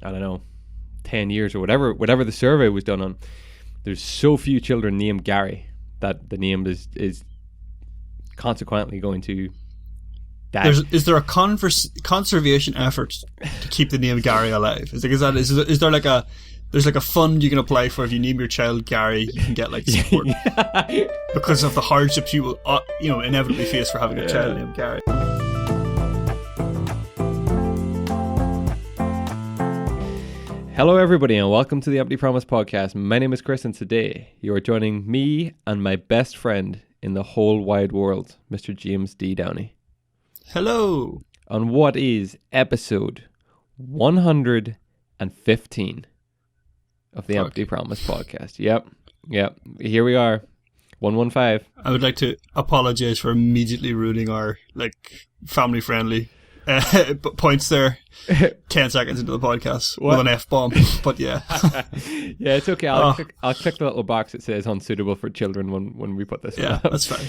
I don't know, 10 years or whatever the survey was done on, there's so few children named Gary that the name is consequently going to die. Is there a conservation effort to keep the name Gary alive? Is there like a fund you can apply for if you name your child Gary? You can get like support because of the hardships you will inevitably face for having a child named Gary. Hello everybody and welcome to the Empty Promise podcast. My name is Chris and today you are joining me and my best friend in the whole wide world, Mr. James D. Downey. Hello. On what is episode 115 of the Empty Promise podcast. Yep. Here we are. 115. I would like to apologize for immediately ruining our family friendly points there 10 seconds into the podcast with an F-bomb, but yeah. Yeah, it's okay. I'll click the little box that says unsuitable for children when we put this yeah, on. that's fine.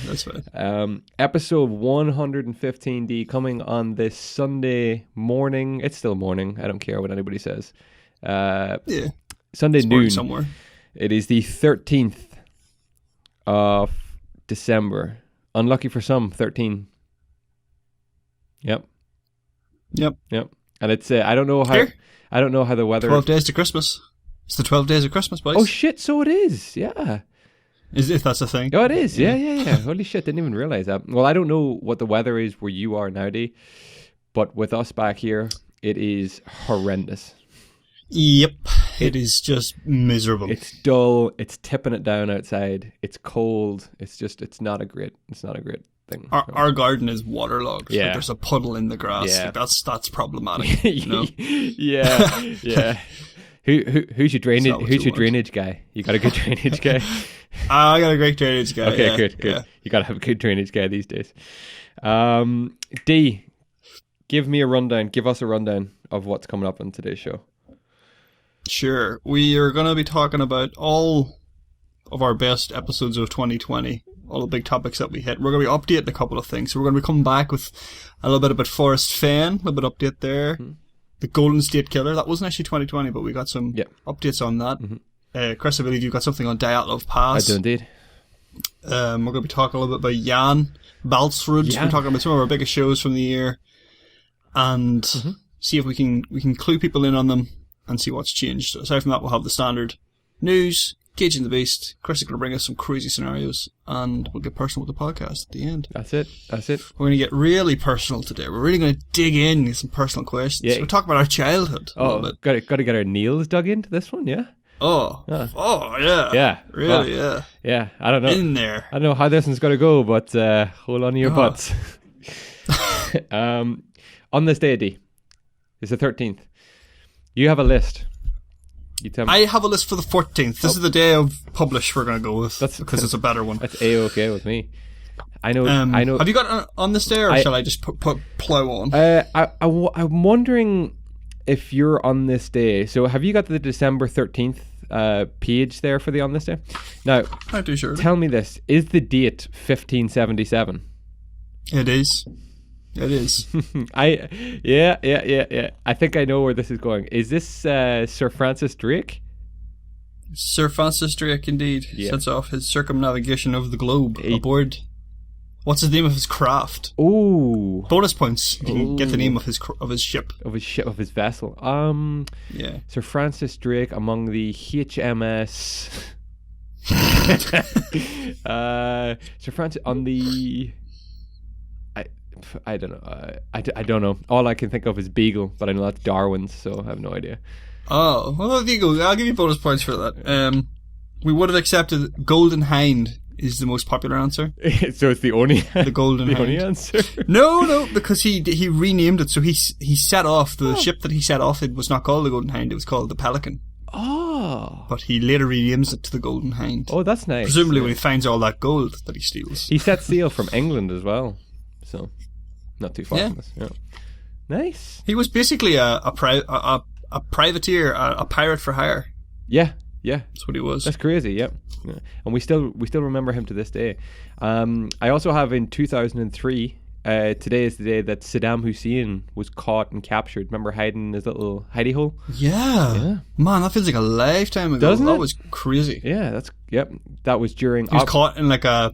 Episode 115D coming on this Sunday morning. It's still morning. I don't care what anybody says. Yeah. Sunday it's noon. Somewhere. It is the 13th of December. Unlucky for some, 13. Yep. And it's I don't know how the weather. 12 days to Christmas. It's the 12 days of Christmas, boys. Oh shit! So it is. Yeah. If that's a thing. Oh, it is. Yeah. Holy shit! Didn't even realize that. Well, I don't know what the weather is where you are nowadays, but with us back here, it is horrendous. Yep. It is just miserable. It's dull. It's tipping it down outside. It's cold. It's not a great thing. Our garden is waterlogged. Yeah. There's a puddle in the grass. Yeah. That's problematic. You know? Yeah. Who's your drainage guy? You got a good drainage guy? I got a great drainage guy. Okay, yeah. good. Yeah. You got to have a good drainage guy these days. D, give us a rundown of what's coming up on today's show. Sure. We are going to be talking about all of our best episodes of 2020, all the big topics that we hit. We're going to be updating a couple of things. So we're going to be coming back with a little bit about Forrest Fenn, a little bit update there. Mm-hmm. The Golden State Killer, that wasn't actually 2020, but we got some updates on that. Mm-hmm. Chris, I believe you've got something on Dyatlov Pass. I do indeed. We're going to be talking a little bit about Jan Balsrud. We're talking about some of our biggest shows from the year and see if we can clue people in on them and see what's changed. So aside from that, we'll have the standard news, Caging the Beast. Chris is going to bring us some crazy scenarios, and we'll get personal with the podcast at the end. That's it. We're going to get really personal today. We're really going to dig in with some personal questions. Yeah. We'll talk about our childhood a little bit. Got to get our nails dug into this one, yeah? Oh, yeah. Yeah. Really, yeah. Yeah, I don't know. In there. I don't know how this one's going to go, but hold on to your butts. On this day, D, it's the 13th. You have a list. You tell me. I have a list for the 14th. This is the day of publish we're going to go with because it's a better one. That's A-okay with me. I know. Have you got on this day or shall I just plow on? I'm wondering if you're on this day. So have you got the December 13th page there for the on this day? Now, I do, sure. Tell me this. Is the date 1577? It is. Yeah. I think I know where this is going. Is this Sir Francis Drake? Sir Francis Drake, indeed. Yeah. Sets off his circumnavigation of the globe aboard. What's the name of his craft? Ooh. Bonus points if you can get the name of his ship. Of his vessel. Yeah. Sir Francis Drake among the HMS. Sir Francis on the. I don't know. I don't know. All I can think of is Beagle, but I know that's Darwin's, so I have no idea. Oh, well, there you go. I'll give you bonus points for that. We would have accepted Golden Hind is the most popular answer. So it's the only Golden Hind. Only answer. No, because he renamed it. So he set off the ship that he set off. It was not called the Golden Hind. It was called the Pelican. Oh. But he later renames it to the Golden Hind. Oh, that's nice. Presumably when he finds all that gold that he steals. He set sail from England as well, so not too far from us. Yeah. Nice. He was basically a privateer, a pirate for hire. Yeah. That's what he was. That's crazy. Yep. Yeah. And we still remember him to this day. I also have in 2003 today is the day that Saddam Hussein was caught and captured. Remember hiding in his little hidey hole? Yeah. Man, that feels like a lifetime ago. Doesn't it? That was crazy. Yeah, that was during... He was caught in like a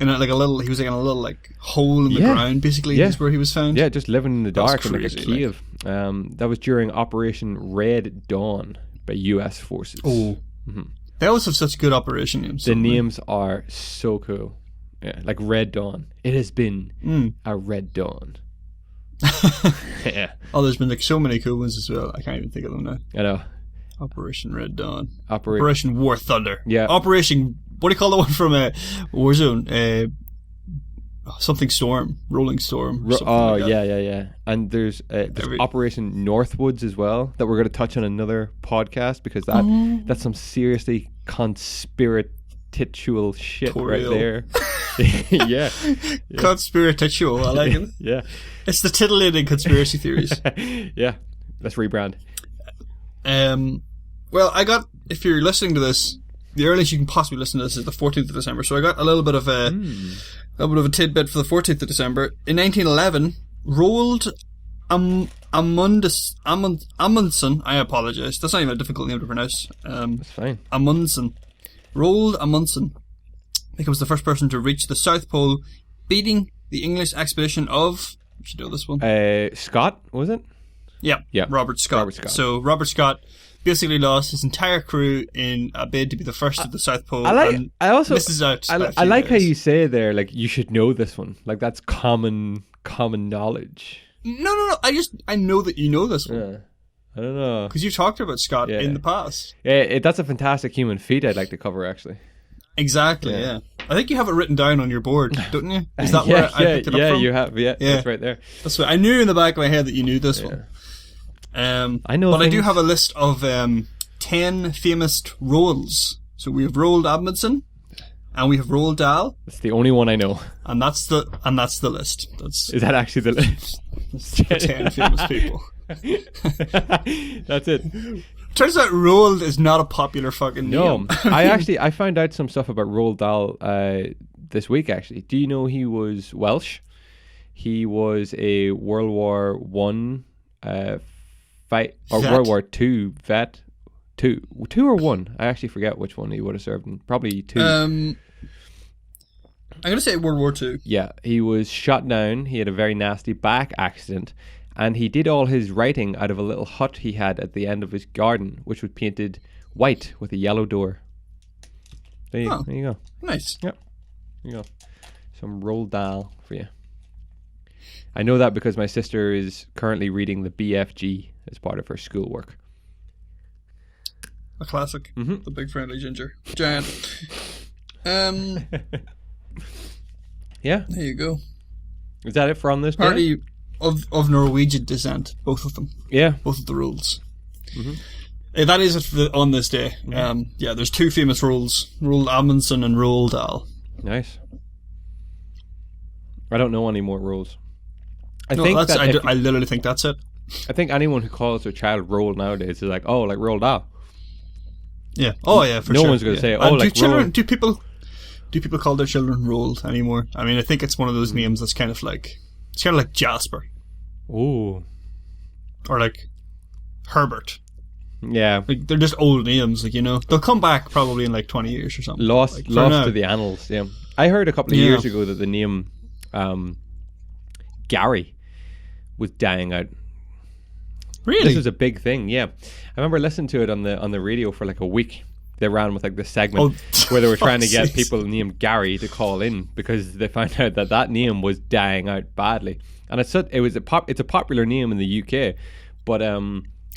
little... He was like in a little like hole in the ground, basically, is where he was found. Yeah, just living in the dark in like a crazy, cave. That was during Operation Red Dawn by US forces. Oh. Mm-hmm. They always have such good operation names. The names are so cool. Yeah, like Red Dawn. It has been a Red Dawn. Yeah. Oh, there's been like so many cool ones as well. I can't even think of them now. I know. Operation Red Dawn. Operation War Thunder. Yeah. Operation... What do you call the one from Warzone? Something Storm. Rolling Storm. Like yeah. And there's Operation Northwoods as well that we're going to touch on another podcast because that's some seriously conspiritual shit right there. Yeah. Conspiritual, I like it. Yeah. It's the titillating conspiracy theories. Yeah. Let's rebrand. Well, if you're listening to this, the earliest you can possibly listen to this is the 14th of December. So I got a little bit of a tidbit for the 14th of December. In 1911, Roald Amundsen, I apologise, that's not even a difficult name to pronounce. That's fine. Roald Amundsen becomes the first person to reach the South Pole, beating the English expedition of... You should know this one. Scott, was it? Yeah. Robert Scott. So Robert Scott basically lost his entire crew in a bid to be the first at the South Pole. I also misses out. I like how you say there, like, you should know this one. Like, that's common knowledge. No. I know that you know this one. Yeah. I don't know. Because you've talked about Scott in the past. Yeah, that's a fantastic human feat I'd like to cover, actually. Exactly, yeah. I think you have it written down on your board, don't you? Is that where I picked it up from? Yeah, you have. Yeah, it's right there. That's what I knew in the back of my head that you knew this one. I know, but I do have a list of 10 famous Roalds. So we have Roald Amundsen, and we have Roald Dahl. That's the only one I know. And that's the list. Is that actually the list? The 10 famous people. That's it. Turns out Roald is not a popular fucking name. No, I found out some stuff about Roald Dahl this week. Actually, do you know he was Welsh? He was a World War One World War Two vet. Two or one? I actually forget which one he would have served in. Probably two. I'm gonna say World War Two. Yeah, he was shot down. He had a very nasty back accident. And he did all his writing out of a little hut he had at the end of his garden, which was painted white with a yellow door. There you go. Nice. Yep. There you go. Some Roald Dahl for you. I know that because my sister is currently reading the BFG as part of her schoolwork. A classic. Mm-hmm. The Big Friendly Ginger. Giant. Yeah. There you go. Is that it for on this Party day? Of Norwegian descent, both of them. Yeah. Both of the Roalds. Mm-hmm. That is it on this day. Mm-hmm. There's two famous Roalds, Roald Amundsen and Roald Dahl. Nice. I don't know any more Roalds. I literally think that's it. I think anyone who calls their child Roald nowadays is like, oh, like Roald Dahl. Yeah. Oh, yeah, for sure. No one's going to say, oh, like Roald. Do people call their children Roald anymore? I mean, I think it's one of those names that's kind of like... It's kind of like Jasper. Ooh. Or like Herbert. Yeah. Like, they're just old names, like, you know. They'll come back probably in like 20 years or something. Lost to the annals, yeah. I heard a couple of years ago that the name Gary was dying out. Really? This was a big thing, yeah. I remember listening to it on the radio for like a week. They ran with like this segment where they were trying to get people named Gary to call in because they found out that name was dying out badly. And it's a popular name in the UK, but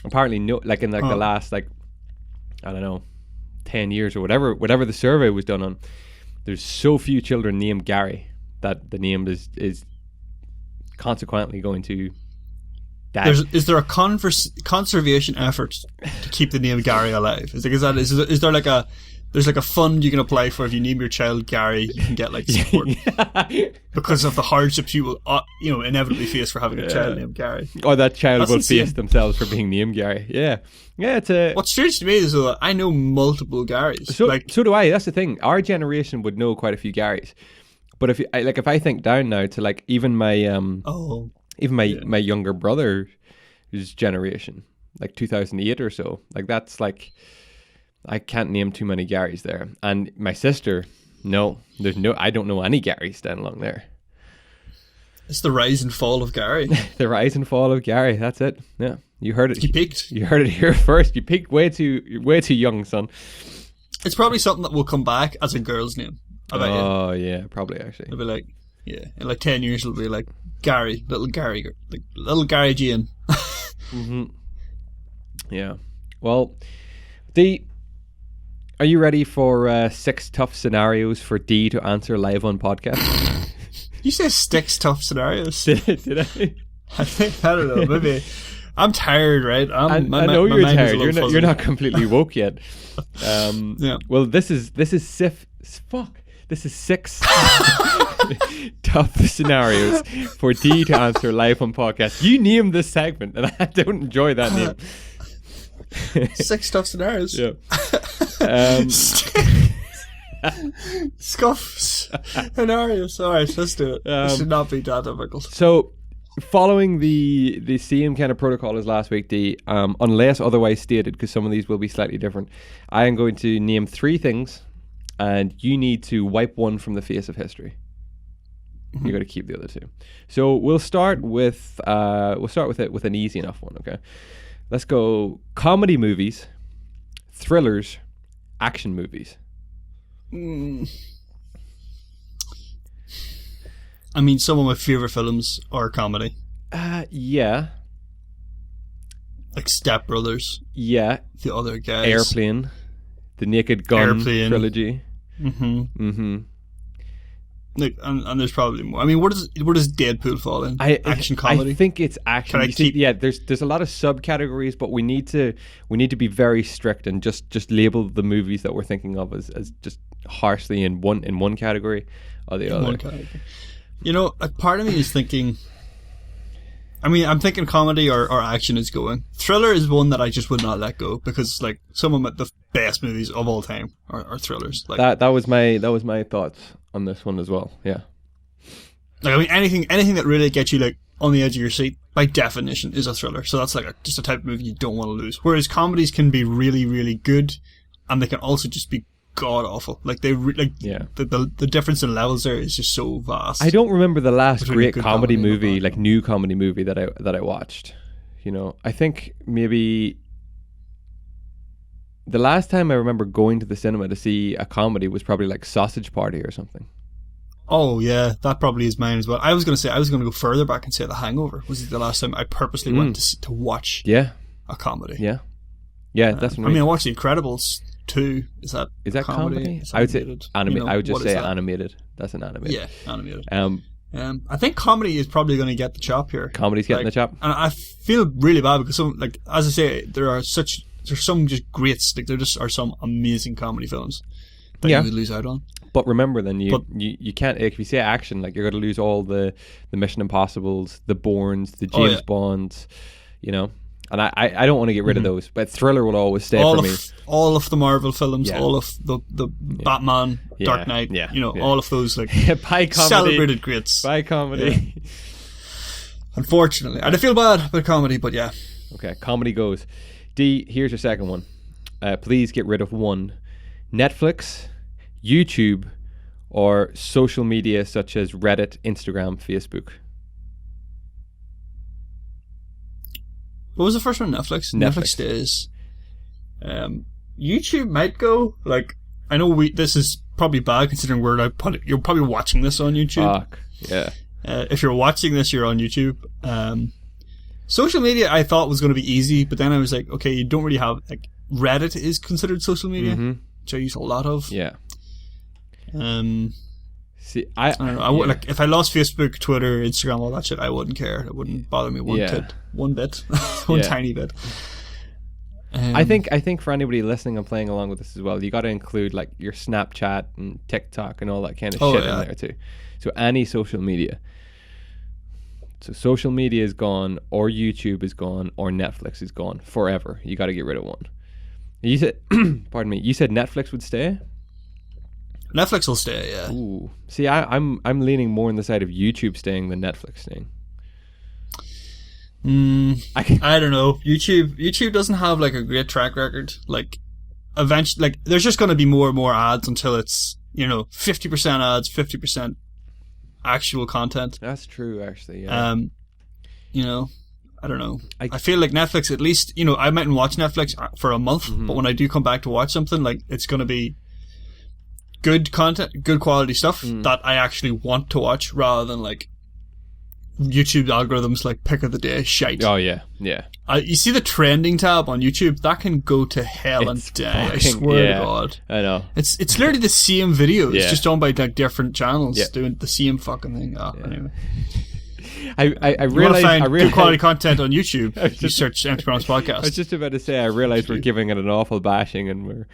apparently the last like I don't know 10 years or whatever the survey was done on, there's so few children named Gary that the name is consequently going to die. Is there a conservation effort to keep the name Gary alive? Is there like a fund you can apply for if you name your child Gary? You can get like support because of the hardships you will inevitably face for having a child named Gary. Or that child will face themselves for being named Gary. Yeah. What's strange to me is that I know multiple Garys. So do I. That's the thing. Our generation would know quite a few Garys, But if I think down now to like even my my younger brother's generation, like 2008 or so, like that's like I can't name too many Garys there. And my sister, I don't know any Garys down along there. It's the rise and fall of Gary. The rise and fall of Gary. That's it. Yeah, you heard it. He peaked. You heard it here first. You peaked way too young, son. It's probably something that will come back as a girl's name. Oh yeah, probably actually. It'll be like, in like 10 years it'll be like Gary, little Gary Jane. Mm-hmm. Yeah. Well, are you ready for 6 tough scenarios for D to answer live on podcast? You say 6 tough scenarios. Did I? I don't know. Maybe I'm tired, right? I know you're tired. You're not completely woke yet. Yeah. Well, this is 6 tough scenarios for D to answer live on podcast. You named this segment, and I don't enjoy that name. 6 tough scenarios. Yeah. Scuff scenarios. All right, let's do it. It should not be that difficult. So, following the same kind of protocol as last week, D, unless otherwise stated, because some of these will be slightly different, I am going to name 3 things, and you need to wipe one from the face of history. Mm-hmm. You got to keep the other 2. So we'll start with an easy enough one. Okay, let's go. Comedy movies, thrillers, action movies. I mean, some of my favorite films are comedy. Yeah. Like Step Brothers. Yeah. The Other Guys. Airplane. The Naked Gun trilogy. Mm-hmm. Mm-hmm. Like, and there's probably more. I mean, where does Deadpool fall in? Action comedy? I think it's action. There's a lot of subcategories, but we need to be very strict and just label the movies that we're thinking of as just harshly in one category or the other. One category. You know, like part of me is thinking. I mean, I'm thinking comedy or action is going. Thriller is one that I just would not let go because, like, some of the best movies of all time are thrillers. Like that was my thoughts on this one as well. Yeah. Like, I mean, anything that really gets you like on the edge of your seat, by definition, is a thriller. So that's like just a type of movie you don't want to lose. Whereas comedies can be really, really good, and they can also just be god awful. Like the difference in levels there is just so vast. I don't remember the last great comedy movie, like new comedy movie that I watched. You know, I think maybe the last time I remember going to the cinema to see a comedy was probably like Sausage Party or something. Oh yeah, that probably is mine as well. I was going to go further back and say The Hangover was the last time I purposely went to watch a comedy. Yeah, that's. I mean, I watched The Incredibles 2. Is that comedy? I would say animated. I would just say animated. That's an animated. Yeah, animated. I think comedy is probably going to get the chop here. Comedy's getting the chop, and I feel really bad because some, like, as I say, there's some just greats. Like, there just are some amazing comedy films that you would lose out on. But remember, then you can't, if you say action, like, you're going to lose all the Mission Impossibles, the Bournes, the James Bonds, you know. And I don't want to get rid of those, but thriller will always stay for me. All of the Marvel films, all of the Batman, Dark Knight, all of those, like, celebrated greats. By comedy. Yeah. Unfortunately. And I feel bad about comedy, but yeah. Okay, comedy goes. D, here's your second one. Please get rid of one. Netflix, YouTube, or social media such as Reddit, Instagram, Facebook. What was the first one? Netflix stays. YouTube might go. Like, I know this is probably bad considering you're probably watching this on YouTube. Fuck, yeah. If you're watching this, you're on YouTube. Social media I thought was going to be easy, but then I was like, okay, you don't really have, like, Reddit is considered social media, which I use a lot of. Yeah. See, I don't know. Like, if I lost Facebook, Twitter, Instagram, all that shit, I wouldn't care. It wouldn't bother me one bit, one tiny bit. I think for anybody listening and playing along with this as well, you got to include, like, your Snapchat and TikTok and all that kind of shit in there too. So any social media. So social media is gone, or YouTube is gone, or Netflix is gone forever. You got to get rid of one. You said, pardon me, you said Netflix would stay? Netflix will stay, yeah. Ooh. See, I'm leaning more on the side of YouTube staying than Netflix staying. I don't know. YouTube doesn't have like a great track record. Like, eventually, like, there's just going to be more and more ads until it's, 50% ads, 50% actual content. That's true, actually. Yeah. I don't know. I feel like Netflix, at least, I mightn't watch Netflix for a month, but when I do come back to watch something, like, it's going to be good content, good quality stuff that I actually want to watch, rather than like YouTube algorithms like pick of the day shite. Oh yeah, yeah. You see the trending tab on YouTube? That can go to hell and die. I swear to God. I know. It's literally the same videos, just done by like different channels doing the same fucking thing. Anyway. I realize good quality content on YouTube. You search Empty Promise Podcast. I was just about to say, I realize we're giving it an awful bashing, and we're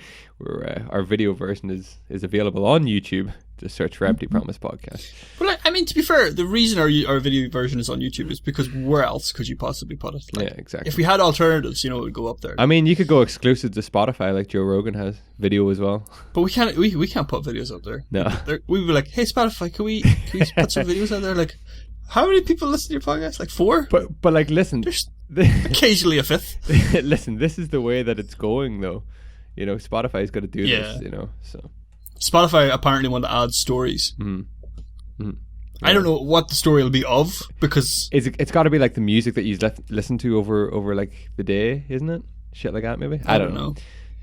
our video version is available on YouTube. Just search for Empty Promise Podcast. But I mean, to be fair, the reason our video version is on YouTube is because where else could you possibly put it? Like, yeah, exactly. If we had alternatives, it would go up there. I mean, you could go exclusive to Spotify, like Joe Rogan has video as well. But we can't put videos up there. No, we'd be like, hey Spotify, can we put some videos out there? Like, how many people listen to your podcast? Like 4? But like, listen, there's occasionally a 5th. Listen, this is the way that it's going, though. Spotify's got to do this. So Spotify apparently want to add stories. I don't know what the story will be of, because it's got to be like the music that you listen to over like the day, isn't it? Shit like that, maybe. I don't know.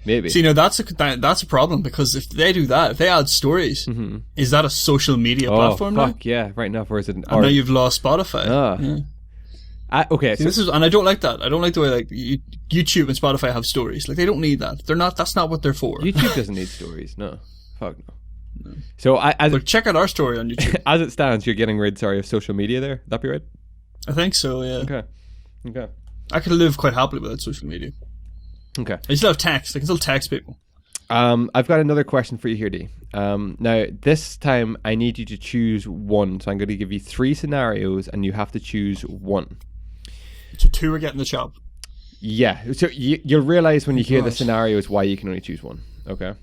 Maybe. So that's a problem, because if they do that, if they add stories, is that a social media platform now? Yeah, right now. Or is it? And now you've lost Spotify. Yeah. Okay. So I don't like that. I don't like the way like YouTube and Spotify have stories. Like, they don't need that. That's not what they're for. YouTube doesn't need stories. No. Fuck no. So but check out our story on YouTube. As it stands, you're getting rid, of social media there. That be right? I think so. Yeah. Okay. I could live quite happily without social media. Okay. I still have text. I can still text people. I've got another question for you here, D. Now, this time I need you to choose one. So I'm going to give you 3 scenarios, and you have to choose one. So 2 are getting the job. Yeah. So you'll realize when you hear the scenarios why you can only choose one. Okay.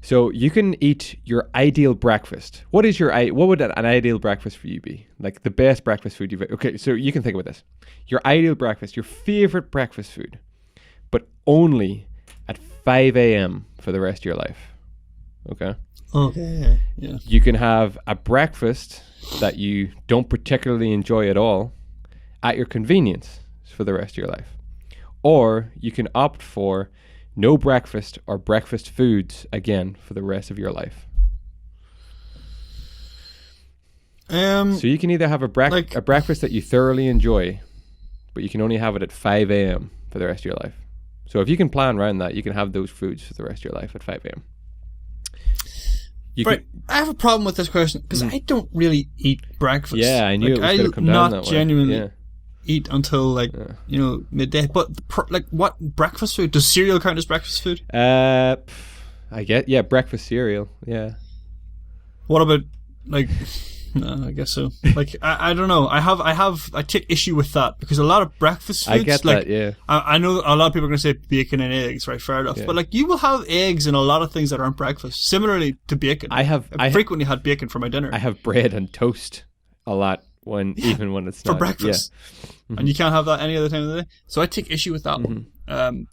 So you can eat your ideal breakfast. What would an ideal breakfast for you be? Like the best breakfast food you've... Okay, so you can think about this. Your ideal breakfast, your favorite breakfast food, but only at 5 a.m. for the rest of your life. Okay? Okay, yeah. You can have a breakfast that you don't particularly enjoy at all at your convenience for the rest of your life. Or you can opt for no breakfast or breakfast foods again for the rest of your life. So you can either have a breakfast that you thoroughly enjoy, but you can only have it at 5 a.m. for the rest of your life. So if you can plan around that, you can have those foods for the rest of your life at 5 a.m. I have a problem with this question, because I don't really eat breakfast. Yeah, I knew it was going to come down that way. Not genuinely eat until midday. But what breakfast food? Does cereal count as breakfast food? I get breakfast cereal. Yeah. What about no, I guess so. I don't know. I take issue with that, because a lot of breakfast foods. I get that. Yeah. I know a lot of people are going to say bacon and eggs, right? Fair enough. Yeah. But you will have eggs in a lot of things that aren't breakfast. Similarly to bacon. I frequently had bacon for my dinner. I have bread and toast a lot even when it's not for breakfast. Yeah. Mm-hmm. And you can't have that any other time of the day. So I take issue with that one.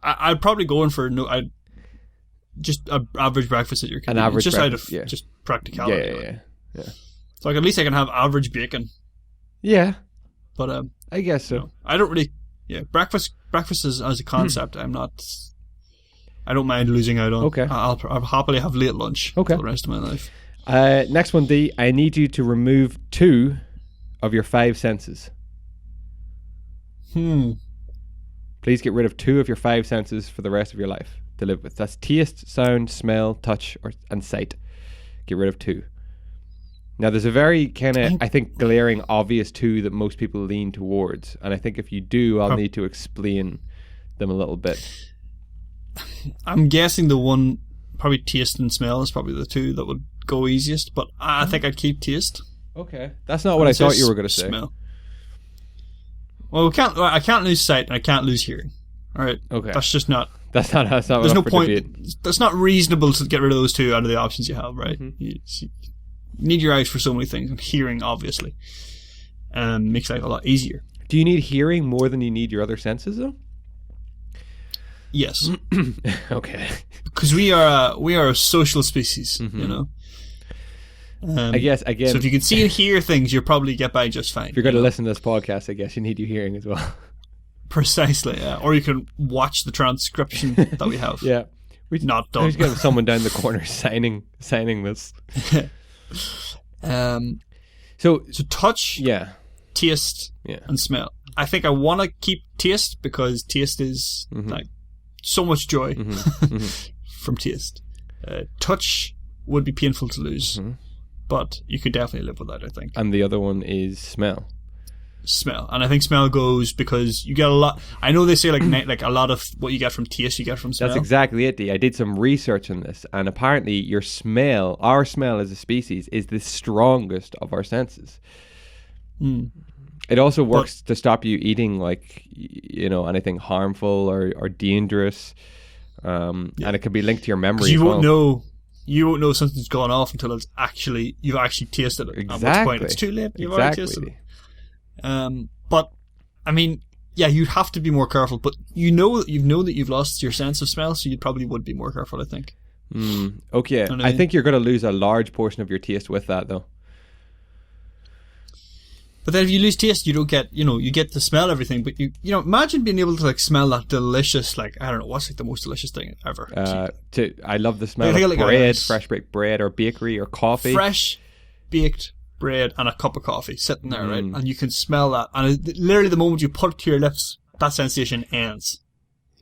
I'd probably go in for just an average breakfast at your convenience. An average just breakfast, out of just practicality. Yeah. So at least I can have average bacon. Yeah. But I guess so. I don't really. Yeah, breakfast as a concept. I'm not. I don't mind losing out on. Okay. I'll happily have late lunch for the rest of my life. Next one, D. I need you to remove 2 of your 5 senses. Please get rid of 2 of your 5 senses for the rest of your life to live with. That's taste, sound, smell, touch, and sight. Get rid of 2. Now, there's a very kind of, I think, glaring obvious 2 that most people lean towards. And I think if you do, I'll need to explain them a little bit. I'm guessing the one, probably taste and smell is probably the 2 that would go easiest. But I think I'd keep taste. Okay. That's not what I thought you were going to say. Smell. Well, I can't lose sight and I can't lose hearing. All right. Okay. That's just not That's not there's enough no for point. debate. That's not reasonable to get rid of those two out of the options you have, right? Mm-hmm. You need your eyes for so many things, and hearing obviously makes life a lot easier. Do you need hearing more than you need your other senses, though? Yes. Okay. Because we are a social species, Mm-hmm. you know. I guess again. So if you can see and hear things, you'll probably get by just fine. If you're going to listen to this podcast, I guess you need your hearing as well. Precisely, yeah. Or you can watch the transcription that we have. Yeah. We've not done. There's going to be someone down the corner signing this. So touch, yeah, taste, and smell. I think I want to keep taste because taste is like so much joy from taste. Touch would be painful to lose, but you could definitely live with that, I think. And the other one is smell. Smell, and I think smell goes because you get a lot. I know they say like a lot of what you get from taste, you get from smell. That's exactly it, D. I did some research on this, and apparently our smell as a species, is the strongest of our senses. It also works to stop you eating like, you know, anything harmful or dangerous, and it can be linked to your memory. You won't know. You won't know something's gone off until you've actually tasted it. Exactly. At which point it's too late. You've already tasted it. But I mean, yeah, you'd have to be more careful. But you know that you've lost your sense of smell, so you probably would be more careful, I think. Okay, You know what I I mean? think you're going to lose a large portion of your taste with that, though. But then if you lose taste, you don't get, you get to smell everything. But imagine being able to like smell that delicious, like, I don't know, what's like the most delicious thing ever? I love the smell I of think bread, fresh baked bread, or bakery, or coffee. Fresh baked bread and a cup of coffee sitting there, right? And you can smell that. And literally the moment you put it to your lips, that sensation ends.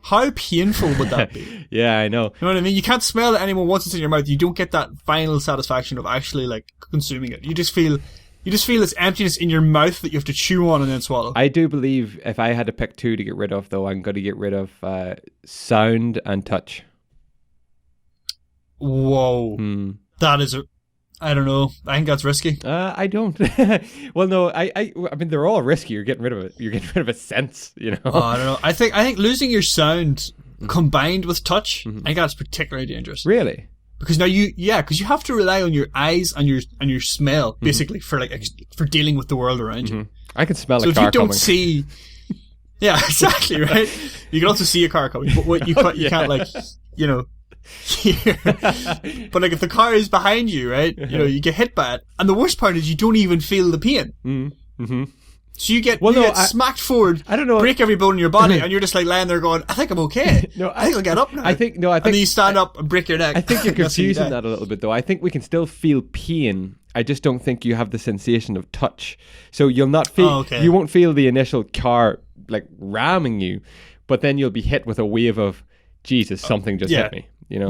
How painful would that be? Yeah, I know. You know what I mean? You can't smell it anymore once it's in your mouth. You don't get that final satisfaction of actually like consuming it. You just feel this emptiness in your mouth that you have to chew on and then swallow. I do believe if I had to pick two to get rid of, though, I'm going to get rid of sound and touch. Whoa. That is I don't know. I think that's risky. I don't. Well, no, I mean, they're all risky. You're getting rid of it. You're getting rid of a sense, you know? Oh, I don't know. I think losing your sound combined with touch, I think that's particularly dangerous. Really? Because now because you have to rely on your eyes and your smell basically for dealing with the world around you. I can smell So a car if you don't coming. see, yeah, exactly, right. You can also see a car coming, but what you can't like, hear. But like if the car is behind you, right, you get hit by it, and the worst part is you don't even feel the pain. So you get smacked forward. I don't know. Break every bone in your body, and you're just like lying there going, "I think I'm okay. I think I'll get up now." I think. And then you stand up and break your neck. I think you're That's when you confusing die. that a little bit, though. I think we can still feel pain. I just don't think you have the sensation of touch. So you'll not feel. Oh, okay. You won't feel the initial car like ramming you, but then you'll be hit with a wave of, Jesus, something just hit me. You know,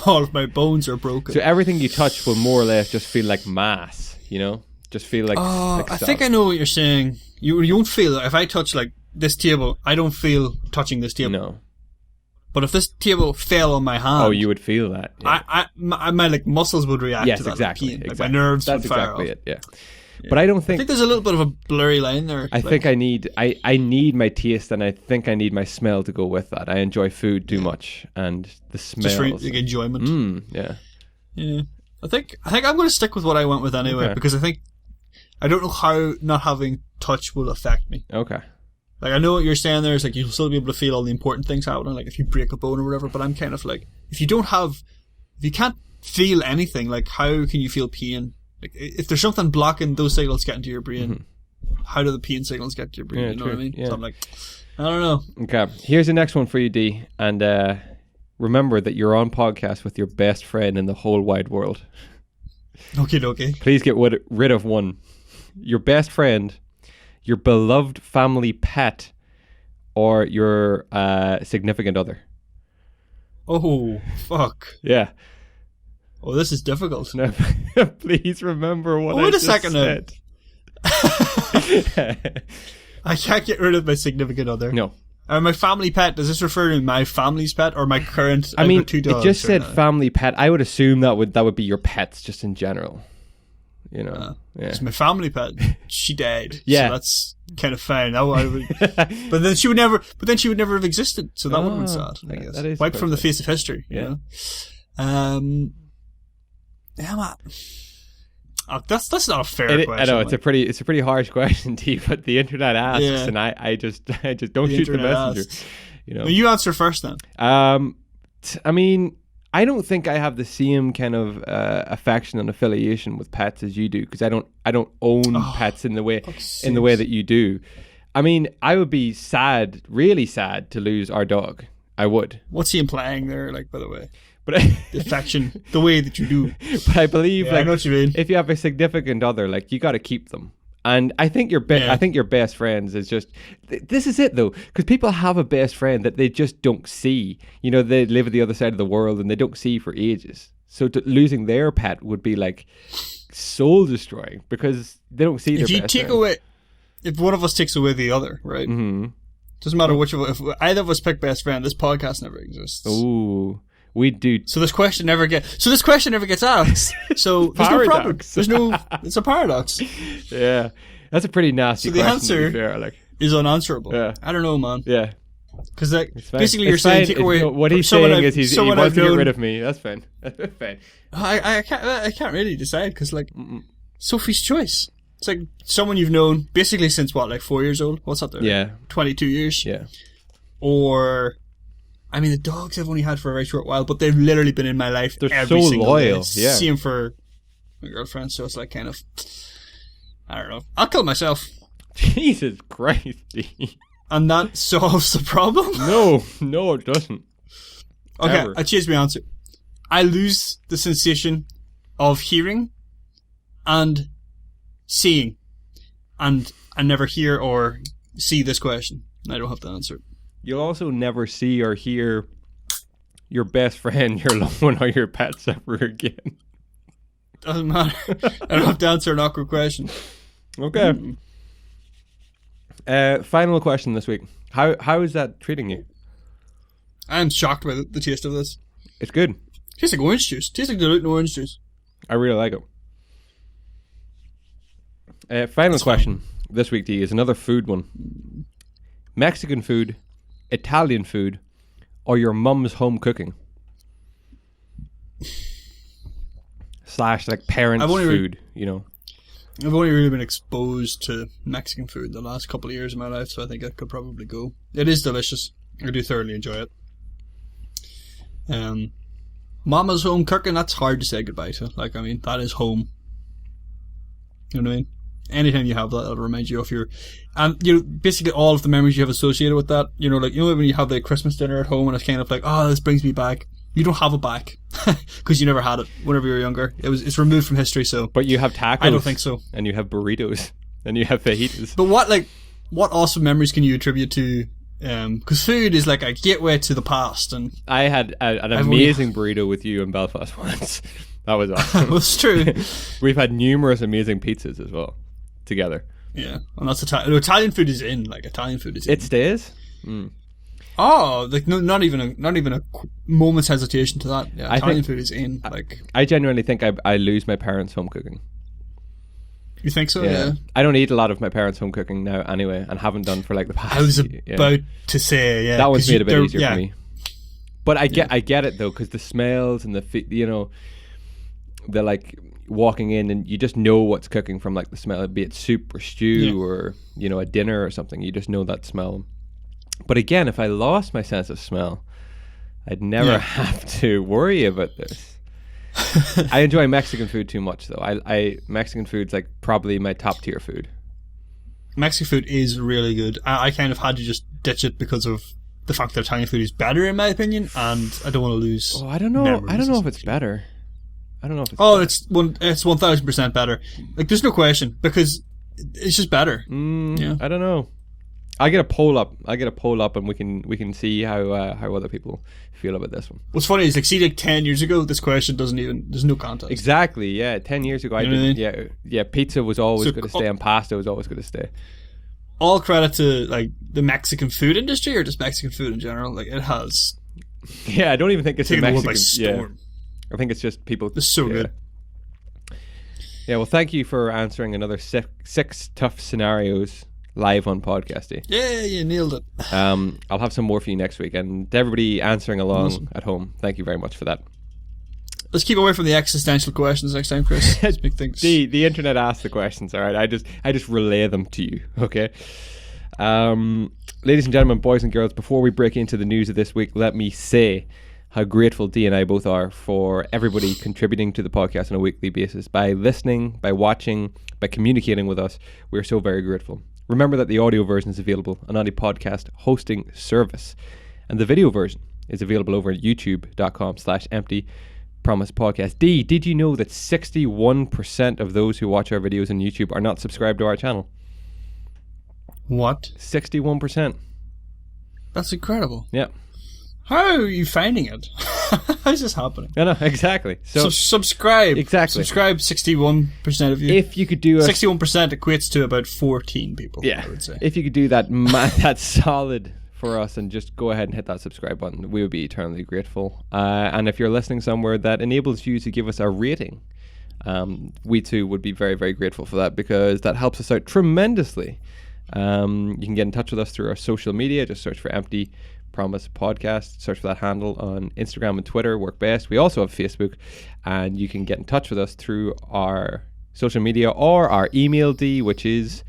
all of my bones are broken. so everything you touch will more or less just feel like mass. You know, just feel like. I think I know what you're saying. You won't feel if I touch like this table. I don't feel touching this table. No. But if this table fell on my hand, Oh, you would feel that. Yeah. my like muscles would react Yes, to that. exactly. Pain. Like exactly. my nerves That's would fire exactly off. it. Yeah. But I don't I think. think there's a little bit of a blurry line there. I think I need my taste, and I think I need my smell to go with that. I enjoy food too much, and the smells. just for like, enjoyment. Yeah. Yeah. I think I'm going to stick with what I went with anyway, Okay. because I don't know how not having touch will affect me. Okay. Like, I know what you're saying there is like you'll still be able to feel all the important things happening, like if you break a bone or whatever, but I'm kind of like, if you can't feel anything, like how can you feel pain? Like, if there's something blocking those signals getting to your brain, how do the pain signals get to your brain? Yeah, You know true. what I mean? Yeah. So I'm like, I don't know. Okay. Here's the next one for you, D. And remember that you're on podcast with your best friend in the whole wide world. Okay. Please get rid of one. Your best friend, your beloved family pet, or your significant other. Oh, fuck. Yeah. Oh, this is difficult. Now, please remember what I Wait a just second now. said. I can't get rid of my significant other. No. My family pet, does this refer to my family's pet or my current? I mean, I've got two it dogs just right said now. family pet. I would assume that would be your pets just in general. you know. Yeah. It's my family pet. She died. Yeah. So that's kind of fine. But then she would never have existed. So that would have been sad, I guess. That is wiped from the face of history, you know? Yeah, man. That's not a fair question. I know, it's a pretty harsh question, T, but the internet asks, and I just don't shoot the messenger. Asks. You know. Well, you answer first then. I mean, I don't think I have the same kind of affection and affiliation with pets as you do, because I don't own pets in the way that you do. I mean, I would be sad, really sad, to lose our dog. I would. What's he implying there? Like, by the way, but the affection, the way that you do. But I believe, I know what you mean. If you have a significant other, like, you got to keep them. And I think your best friends is just, this is it though, because people have a best friend that they just don't see. You know, they live at the other side of the world and they don't see for ages. So losing their pet would be like soul destroying, because they don't see their best friend. If one of us takes away the other, right? Mm-hmm. Doesn't matter which of us. If either of us pick best friend, this podcast never exists. Ooh. We do. So this question never gets asked. So there's no problem. It's a paradox. Yeah. That's a pretty nasty question. So the answer is unanswerable. Yeah. I don't know, man. Yeah. Because basically you're saying take away. What he's saying is he wants to get rid of me. That's fine. That's fine. I can't really decide, because like Sophie's choice. It's like someone you've known basically since what, like 4 years old? What's that there? Yeah. 22 years. Yeah. Or, I mean, the dogs I've only had for a very short while, but they've literally been in my life. They're every so single loyal. day. Yeah. See them for my girlfriend, so it's like kind of, I don't know. I'll kill myself. Jesus Christ. And that solves the problem? No, it doesn't. Okay, Ever. I changed my answer. I lose the sensation of hearing and seeing. And I never hear or see this question. I don't have to answer it. You'll also never see or hear your best friend, your loved one, or your pets ever again. Doesn't matter. I don't have to answer an awkward question. Okay. Final question this week. How is that treating you? I'm shocked by the taste of this. It's good. Tastes like orange juice. Tastes like diluted orange juice. I really like it. Final question this week, D, is another food one. Mexican food, Italian food, or your mum's home cooking? / like parents' food, you know. I've only really been exposed to Mexican food the last couple of years of my life, so I think I could probably go. It is delicious. I do thoroughly enjoy it. Mama's home cooking, that's hard to say goodbye to. Like, I mean, that is home. You know what I mean? Anytime you have that, it'll remind you of your... And, you know, basically all of the memories you have associated with that. You know, like, you know when you have the Christmas dinner at home and it's kind of like, oh, this brings me back. You don't have it back. Because you never had it whenever you were younger. It's removed from history, so... But you have tacos. I don't think so. And you have burritos. And you have fajitas. But what awesome memories can you attribute to... Because food is like a gateway to the past. And I had an amazing burrito with you in Belfast once. That was awesome. That's true. We've had numerous amazing pizzas as well. Together. Yeah, and that's Italian food is in. Like, Italian food is in. It stays? Mm. Oh, like not even a moment's hesitation to that. Yeah, Italian food is in. Like, I genuinely think I lose my parents' home cooking. You think so? Yeah. I don't eat a lot of my parents' home cooking now anyway, and haven't done for like the past. I was about to say, yeah. That one's made a bit easier for me. But I get it though, because the smells and the like walking in and you just know what's cooking from like the smell, be it soup or stew or, you know, a dinner or something. You just know that smell. But again, if I lost my sense of smell, I'd never have to worry about this. I enjoy Mexican food too much though. Mexican food's like probably my top tier food. Mexican food is really good. I kind of had to just ditch it because of the fact that Italian food is better in my opinion, and I don't want to lose. Oh, I don't know if it's better. I don't know if it's better. It's 1000% better. Like, there's no question, because it's just better. I don't know. I'll get a poll up and we can see how other people feel about this one. What's funny is, like, see, like 10 years ago, this question there's no contest. Exactly, yeah. 10 years ago, pizza was always going to stay and pasta was always going to stay. All credit to, like, the Mexican food industry, or just Mexican food in general. Like, it has. Yeah, I don't even think it's the Mexican. By storm. I think it's just people. It's so good. Yeah, well, thank you for answering another six tough scenarios live on podcast. Yeah, you nailed it. I'll have some more for you next week. And to everybody answering along at home, thank you very much for that. Let's keep away from the existential questions next time, Chris. Let's make things. The internet asks the questions, all right? I just relay them to you, okay? Ladies and gentlemen, boys and girls, before we break into the news of this week, let me say how grateful Dee and I both are for everybody contributing to the podcast on a weekly basis. By listening, by watching, by communicating with us, we're so very grateful. Remember that the audio version is available on any podcast hosting service, and the video version is available over at youtube.com/empty promise podcast. Dee, did you know that 61% of those who watch our videos on YouTube are not subscribed to our channel? What? 61%. That's incredible. Yeah. How are you finding it? How's this happening? I know, exactly. So subscribe. Exactly. Subscribe 61% of you. If you could do 61% equates to about 14 people, yeah, I would say. If you could do that, that's solid for us, and just go ahead and hit that subscribe button. We would be eternally grateful. And if you're listening somewhere that enables you to give us a rating, we too would be very, very grateful for that, because that helps us out tremendously. You can get in touch with us through our social media. Just search for Empty Promise Podcast. Search for that handle on Instagram and Twitter, work best. We also have Facebook, and you can get in touch with us through our social media or our email, D, which is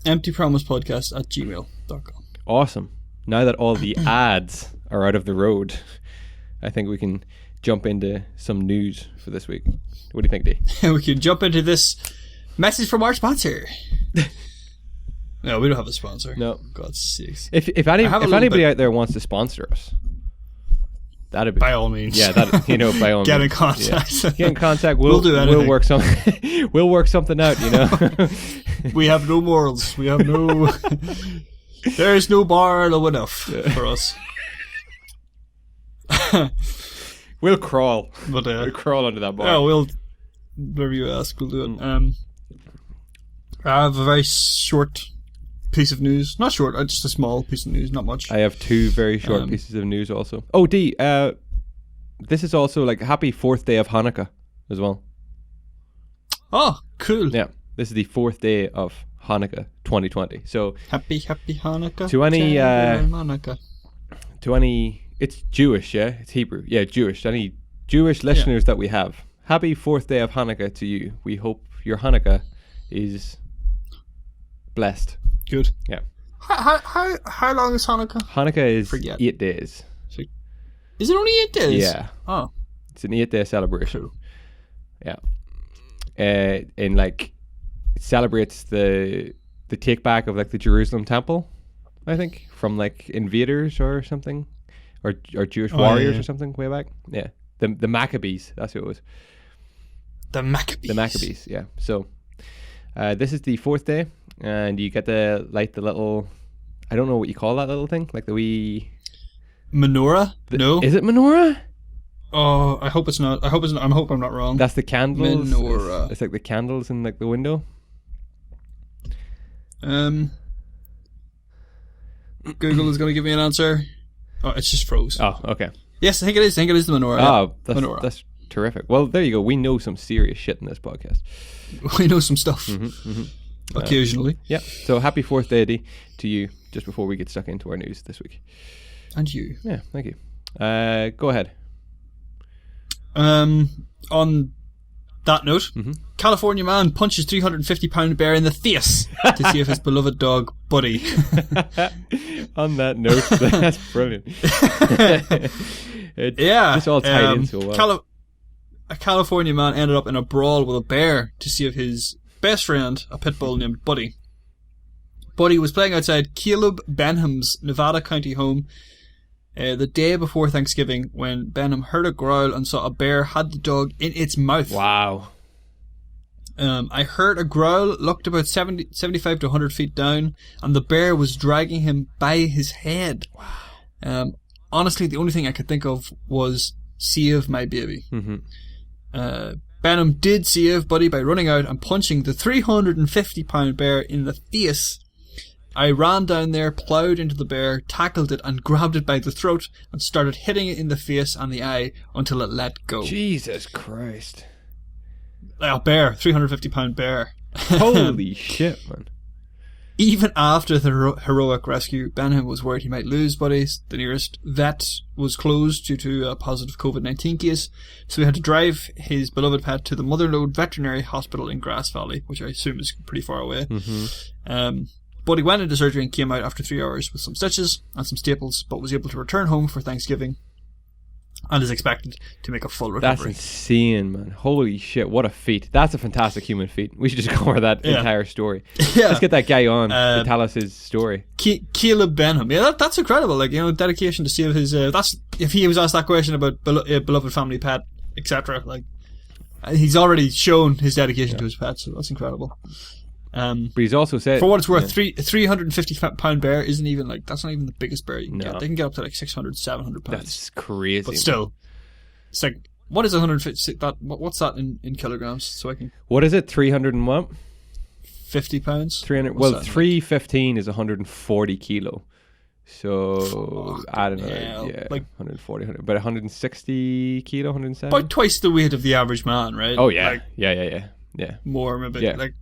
emptypromisepodcast@gmail.com. Awesome. Now that all the ads are out of the road, I think we can jump into some news for this week. What do you think, D? We can jump into this message from our sponsor. No, we don't have a sponsor. No. God's sakes. If anybody out there wants to sponsor us, that'd be, by all means. Yeah, that, by all means. Get in contact. Yeah. Get in contact. We'll do anything. We'll work something. We'll work something out. We have no morals. We have no. There is no bar low enough for us. We'll crawl. But, we'll crawl under that bar. Yeah, whatever you ask, we'll do it. I have a very short piece of news. Not short, just a small piece of news, not much. I have two very short pieces of news also. Oh, D, this is also like happy 4th day of Hanukkah as well. Oh, cool. Yeah, this is the 4th day of Hanukkah 2020. So happy Hanukkah. To any it's Jewish, yeah? It's Hebrew. Yeah, Jewish. Any Jewish listeners that we have, happy 4th day of Hanukkah to you. We hope your Hanukkah is blessed. Good. Yeah. How long is Hanukkah? Hanukkah is 8 days. So, is it only 8 days? Yeah. Oh. It's an 8-day celebration. Cool. Yeah. And like it celebrates the take back of like the Jerusalem temple, I think, from like invaders or something. Or Jewish warriors or something way back. Yeah. The Maccabees, that's who it was. The Maccabees, yeah. So this is the 4th day, and you get to light the little, I don't know what you call that little thing, like the wee menorah. No, is it menorah? Oh, I hope it's not. I hope I'm not wrong. That's the candles. Menorah. It's like the candles in like the window. Google is going to give me an answer. Oh, it's just froze. Oh, okay. Yes, I think it is. I think it is the menorah. Oh, that's terrific. Well, there you go. We know some serious shit in this podcast. We know some stuff. Occasionally. Yeah. So happy 4th day to you, just before we get stuck into our news this week. And you. Yeah, thank you. Go ahead. On that note, California man punches 350-pound bear in the face to see if his beloved dog, Buddy. On that note, that's brilliant. It's all tied into well. A California man ended up in a brawl with a bear to see if his best friend, a pit bull named Buddy. Buddy was playing outside Caleb Benham's Nevada County home the day before Thanksgiving when Benham heard a growl and saw a bear had the dog in its mouth. Wow. I heard a growl, looked about 75 to 100 feet down, and the bear was dragging him by his head. Wow. Honestly, the only thing I could think of was save my baby. Benham did save Buddy by running out and punching the 350-pound bear in the face. I ran down there, ploughed into the bear, tackled it, and grabbed it by the throat and started hitting it in the face and the eye until it let go. Jesus Christ. A bear, 350-pound bear. Holy shit, man. Even after the heroic rescue, Benham was worried he might lose buddies. The nearest vet was closed due to a positive COVID-19 case, so he had to drive his beloved pet to the Motherlode Veterinary Hospital in Grass Valley, which I assume is pretty far away. But he went into surgery and came out after 3 hours with some stitches and some staples, but was able to return home for Thanksgiving and is expected to make a full recovery. That's insane, man. Holy shit, what a feat. That's a fantastic human feat. We should just cover that entire story. Let's get that guy on to tell us his story. Caleb Benham. Yeah, that's incredible. Like, dedication to save his... that's if he was asked that question about beloved family pet, etc. Like, he's already shown his dedication to his pet, so that's incredible. But he's also said, for what it's worth, a 350-pound bear isn't even like, that's not even the biggest bear you can get. They can get up to like 600, 700 pounds. That's crazy. But still, it's like, what is 150? What's that in kilograms? So I can. What is it? 300 and what? 50 pounds. 300. Well, 315 is 140 kilo. So I don't know. Yeah, like 140, but 160 kilo, 170. About twice the weight of the average man, right? Oh yeah, like, yeah. More maybe. Yeah. Like.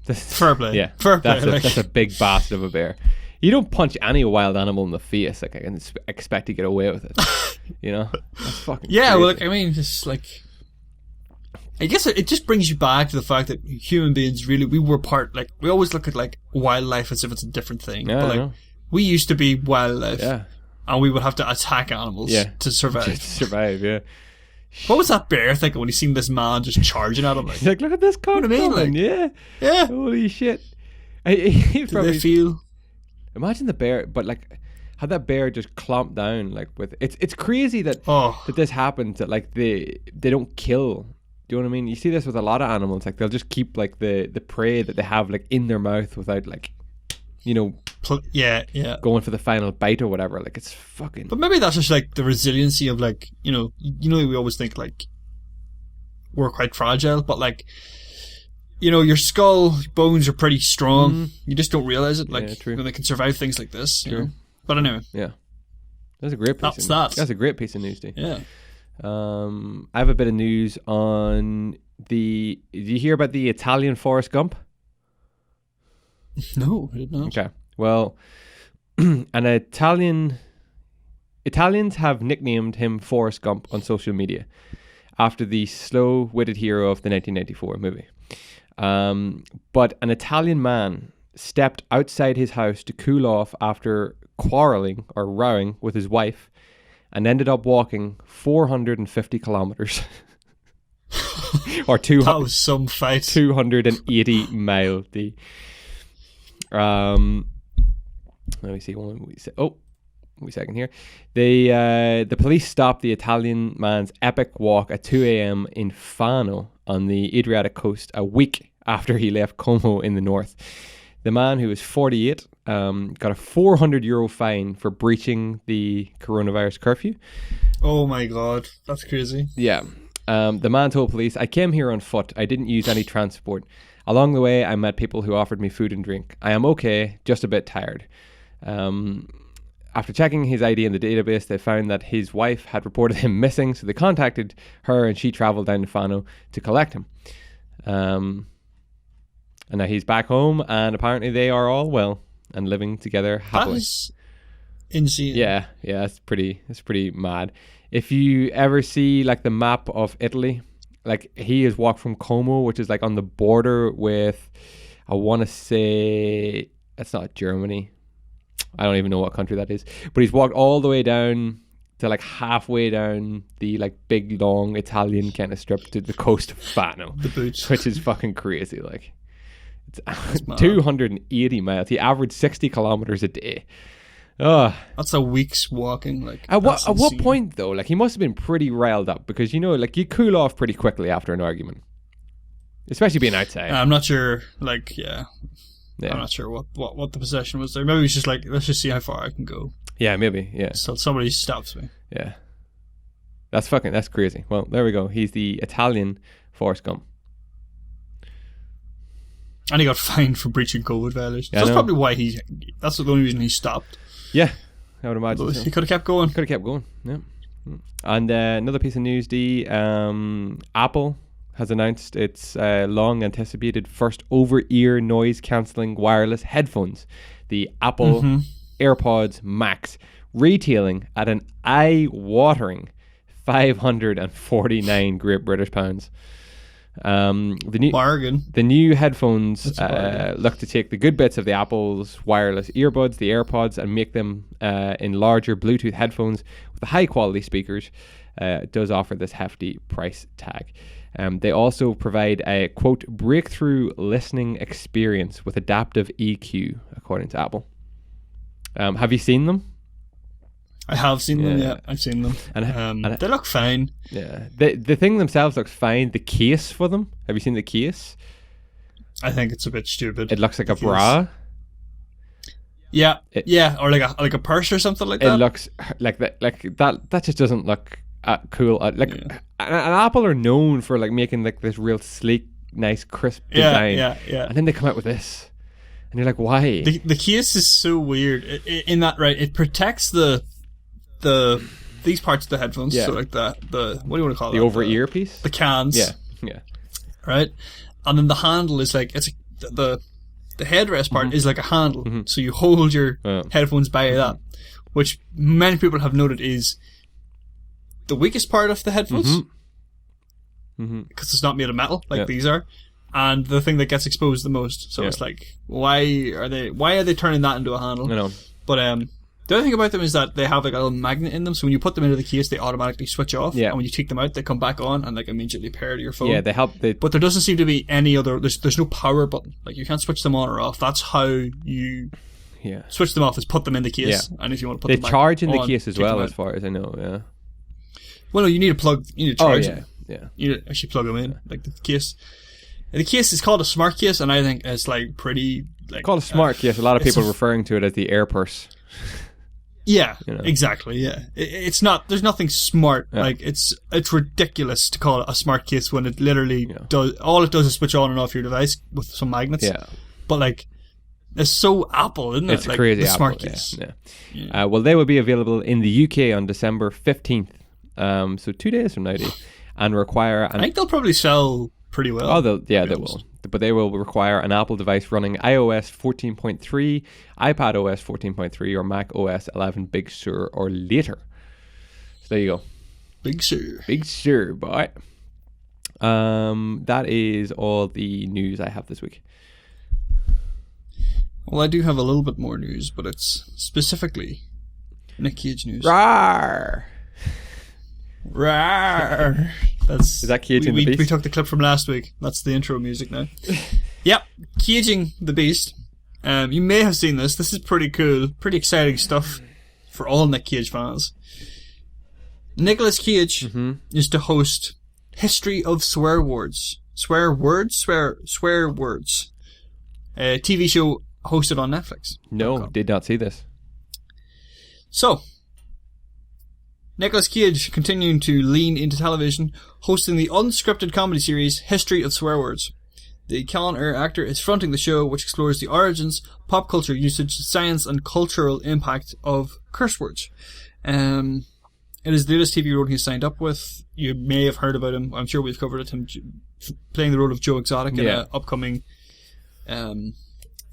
Fair play. Yeah, fair play. That's a big bastard of a bear. You don't punch any wild animal in the face. Like, I can expect to get away with it. That's fucking crazy. Well, like, I mean, just like, I guess it just brings you back to the fact that human beings really, we were part. Like, we always look at like wildlife as if it's a different thing. Yeah, but like, we used to be wildlife, and we would have to attack animals to survive. Just to survive, yeah. What was that bear thinking when he seen this man just charging at him? Like, he's like, look at this cunt coming. Like, yeah. Holy shit. Did they feel? Imagine the bear, but like, had that bear just clomped down, like with it's crazy that that this happens. That like they don't kill. Do you know what I mean? You see this with a lot of animals. Like, they'll just keep like the prey that they have like in their mouth without like, going for the final bite or whatever. Like, it's fucking. But maybe that's just like the resiliency of like, we always think like we're quite fragile, but like, your skull bones are pretty strong. You just don't realize it. Like, when they can survive things like this. But anyway. Yeah. That's a great piece. That's a great piece of news, Steve. Yeah. I have a bit of news on did you hear about the Italian Forrest Gump? No, I did not. Okay. Well, Italians have nicknamed him Forrest Gump on social media after the slow-witted hero of the 1994 movie. But an Italian man stepped outside his house to cool off after quarreling or rowing with his wife and ended up walking 450 kilometers. Or that was some fight. 280 miles. Let me see. Wait a second here. The police stopped the Italian man's epic walk at 2 a.m. in Fano on the Adriatic coast a week after he left Como in the north. The man, who was 48, got a €400 fine for breaching the coronavirus curfew. Oh my god, that's crazy. Yeah. The man told police, "I came here on foot. I didn't use any transport. Along the way, I met people who offered me food and drink. I am okay, just a bit tired." After checking his ID in the database, they found that his wife had reported him missing, so they contacted her and she travelled down to Fano to collect him. And now he's back home, and apparently they are all well and living together happily. That is insane. Yeah, that's pretty mad. If you ever see like the map of Italy, like, he has walked from Como, which is like on the border with, I want to say, that's not Germany. I don't even know what country that is. But he's walked all the way down to like halfway down the like big long Italian kind of strip to the coast of Fano. The boots. Which is fucking crazy. Like, it's 280 miles. He averaged 60 kilometers a day. That's a week's walking. Like, at what point though? Like, he must have been pretty riled up, because like, you cool off pretty quickly after an argument, especially being outside. I'm not sure. Like, I'm not sure what the possession was there. Maybe it was just like, let's just see how far I can go. Yeah, maybe. Yeah. So somebody stops me. Yeah. That's crazy. Well, there we go. He's the Italian Forrest Gump. And he got fined for breaching COVID violations. Yeah, that's probably why that's the only reason he stopped. Yeah, I would imagine so. He could have kept going. Yeah. And another piece of news, Apple has announced its long anticipated first over-ear noise-cancelling wireless headphones, the Apple AirPods Max, retailing at an eye-watering 549 Great British pounds. Bargain. The new headphones look to take the good bits of the Apple's wireless earbuds, the AirPods, and make them in larger Bluetooth headphones with high quality speakers. It does offer this hefty price tag. They also provide a, quote, breakthrough listening experience with adaptive EQ, according to Apple. Have you seen them? I have seen them, yeah. I've seen them. And they look fine. Yeah. The thing themselves looks fine. The case for them, have you seen the case? I think it's a bit stupid. It looks like a bra. Yeah, or like a purse or something like that. It looks like that. Like that just doesn't look cool. And Apple are known for like making like this real sleek, nice, crisp design. Yeah. And then they come out with this, and you're like, why? The case is so weird. In that, right? It protects these parts of the headphones. So like the what do you want to call it? The over ear piece. The cans. Yeah. Right, and then the handle is like the headrest part is like a handle, so you hold your headphones by that, which many people have noted is the weakest part of the headphones because it's not made of metal like these are, and the thing that gets exposed the most. So it's like, why are they turning that into a handle? I know. But the other thing about them is that they have like a little magnet in them, so when you put them into the case, they automatically switch off. And when you take them out, they come back on and like immediately pair to your phone. Yeah, they help. But there doesn't seem to be any other. There's no power button. Like you can't switch them on or off. That's how you switch them off. Is put them in the case, and if you want to put them back charge in on, the case as well, as far as I know. Yeah. Well, no, you need to plug. You need to charge them. Yeah. You need to actually plug them in, like the case. The case is called a smart case, and I think it's like pretty. Like, called a smart case. A lot of people referring to it as the air purse. Yeah, exactly. Yeah, it's not. There's nothing smart. Like it's ridiculous to call it a smart case when it literally does. All it does is switch on and off your device with some magnets. Yeah, but like it's so Apple, isn't it? It's like, crazy. The Apple, smart case. Yeah. Well, they will be available in the UK on December 15th. So 2 days from now, and require. I think they'll probably sell pretty well. Oh, they will. But they will require an Apple device running iOS 14.3, iPad OS 14.3, or Mac OS 11 Big Sur or later. So there you go. Big Sur, boy. That is all the news I have this week. Well, I do have a little bit more news, but it's specifically Nick Cage news. Rawr! Is that Caging the Beast? We took the clip from last week. That's the intro music now. Yep, Caging the Beast. You may have seen this. This is pretty cool, pretty exciting stuff for all Nick Cage fans. Nicolas Cage is to host History of Swear Words. Swear Words? Swear Words. A TV show hosted on Netflix. No, did not see this. So, Nicolas Cage continuing to lean into television, hosting the unscripted comedy series History of Swear Words. The Callan-Air actor is fronting the show, which explores the origins, pop culture usage, science, and cultural impact of curse words. It is the latest TV role he's signed up with. You may have heard about him. I'm sure we've covered it. Him playing the role of Joe Exotic in an upcoming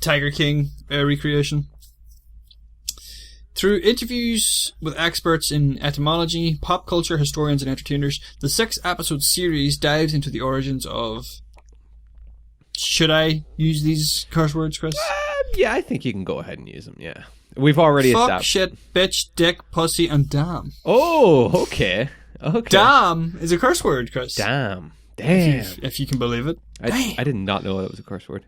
Tiger King recreation. Through interviews with experts in etymology, pop culture, historians, and entertainers, the 6-episode series dives into the origins of... Should I use these curse words, Chris? Yeah, I think you can go ahead and use them, yeah. We've already Fuck, established... shit, bitch, dick, pussy, and damn. Oh, okay. Damn is a curse word, Chris. Damn. If you can believe it. I did not know that was a curse word.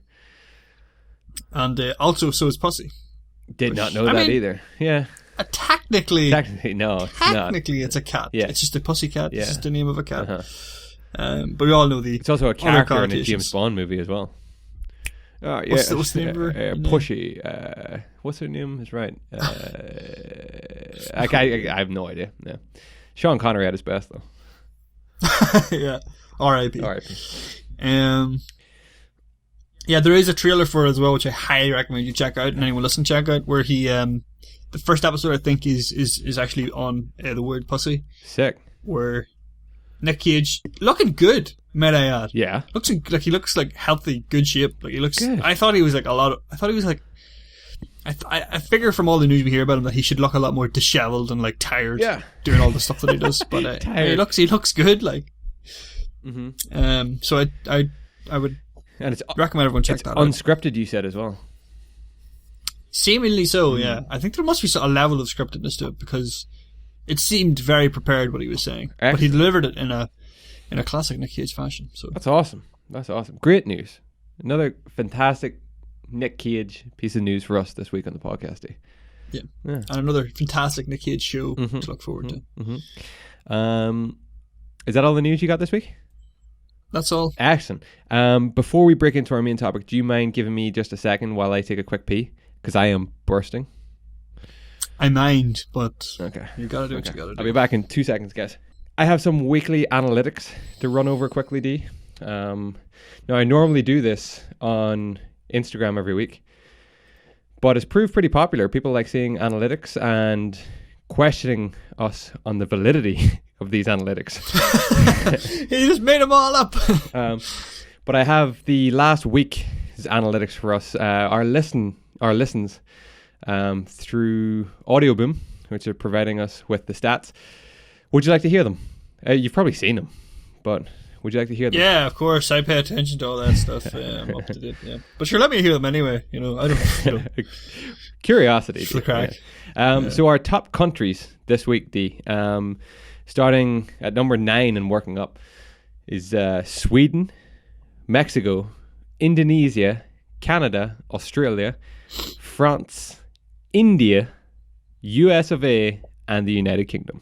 And also, so is pussy. Did not know that either. Yeah. Technically, no. Technically, it's a cat. Yeah. It's just a pussy cat. Yeah. It's just the name of a cat. But we all know the. It's also a character in a James Bond movie as well. Oh, yeah. What's the name of her? Pushy. What's her name? Is right. I have no idea. Yeah. Sean Connery at his best though. Yeah. R.I.P. Yeah, there is a trailer for it as well, which I highly recommend you check out, and anyone listen, check out, where he, the first episode I think is actually on the word pussy. Sick. Where Nick Cage, looking good, May I add? Yeah. He looks like healthy, good shape. Like he looks. Good. I thought he was like a lot. I thought he was like. I figure from all the news we hear about him that he should look a lot more dishevelled and like tired. Yeah. Doing all the stuff that he does, but he looks good. Like. Mm-hmm. So I would. And it's recommend everyone check that out. Unscripted, you said as well. Seemingly so, yeah. I think there must be a level of scriptedness to it because it seemed very prepared what he was saying, excellent. But he delivered it in a classic Nick Cage fashion. So that's awesome. Great news. Another fantastic Nick Cage piece of news for us this week on the podcast. Yeah. And another fantastic Nick Cage show to look forward to. Is that all the news you got this week? That's all. Excellent. Before we break into our main topic, do you mind giving me just a second while I take a quick pee? Because I am bursting. I mind, but okay. You gotta do what you gotta do. I'll be back in 2 seconds, guys. I have some weekly analytics to run over quickly, D. Now, I normally do this on Instagram every week, but it's proved pretty popular. People like seeing analytics and questioning us on the validity of these analytics. He just made them all up. But I have the last week's analytics for us. Our listens through Audioboom, which are providing us with the stats. Would you like to hear them? You've probably seen them, but would you like to hear them? Yeah, of course. I pay attention to all that stuff. I'm up to date. Yeah, but sure, let me hear them anyway. I don't. Curiosity. The crack. So our top countries this week, D, starting at number 9 and working up, is Sweden, Mexico, Indonesia, Canada, Australia, France, India, US of A, and the United Kingdom.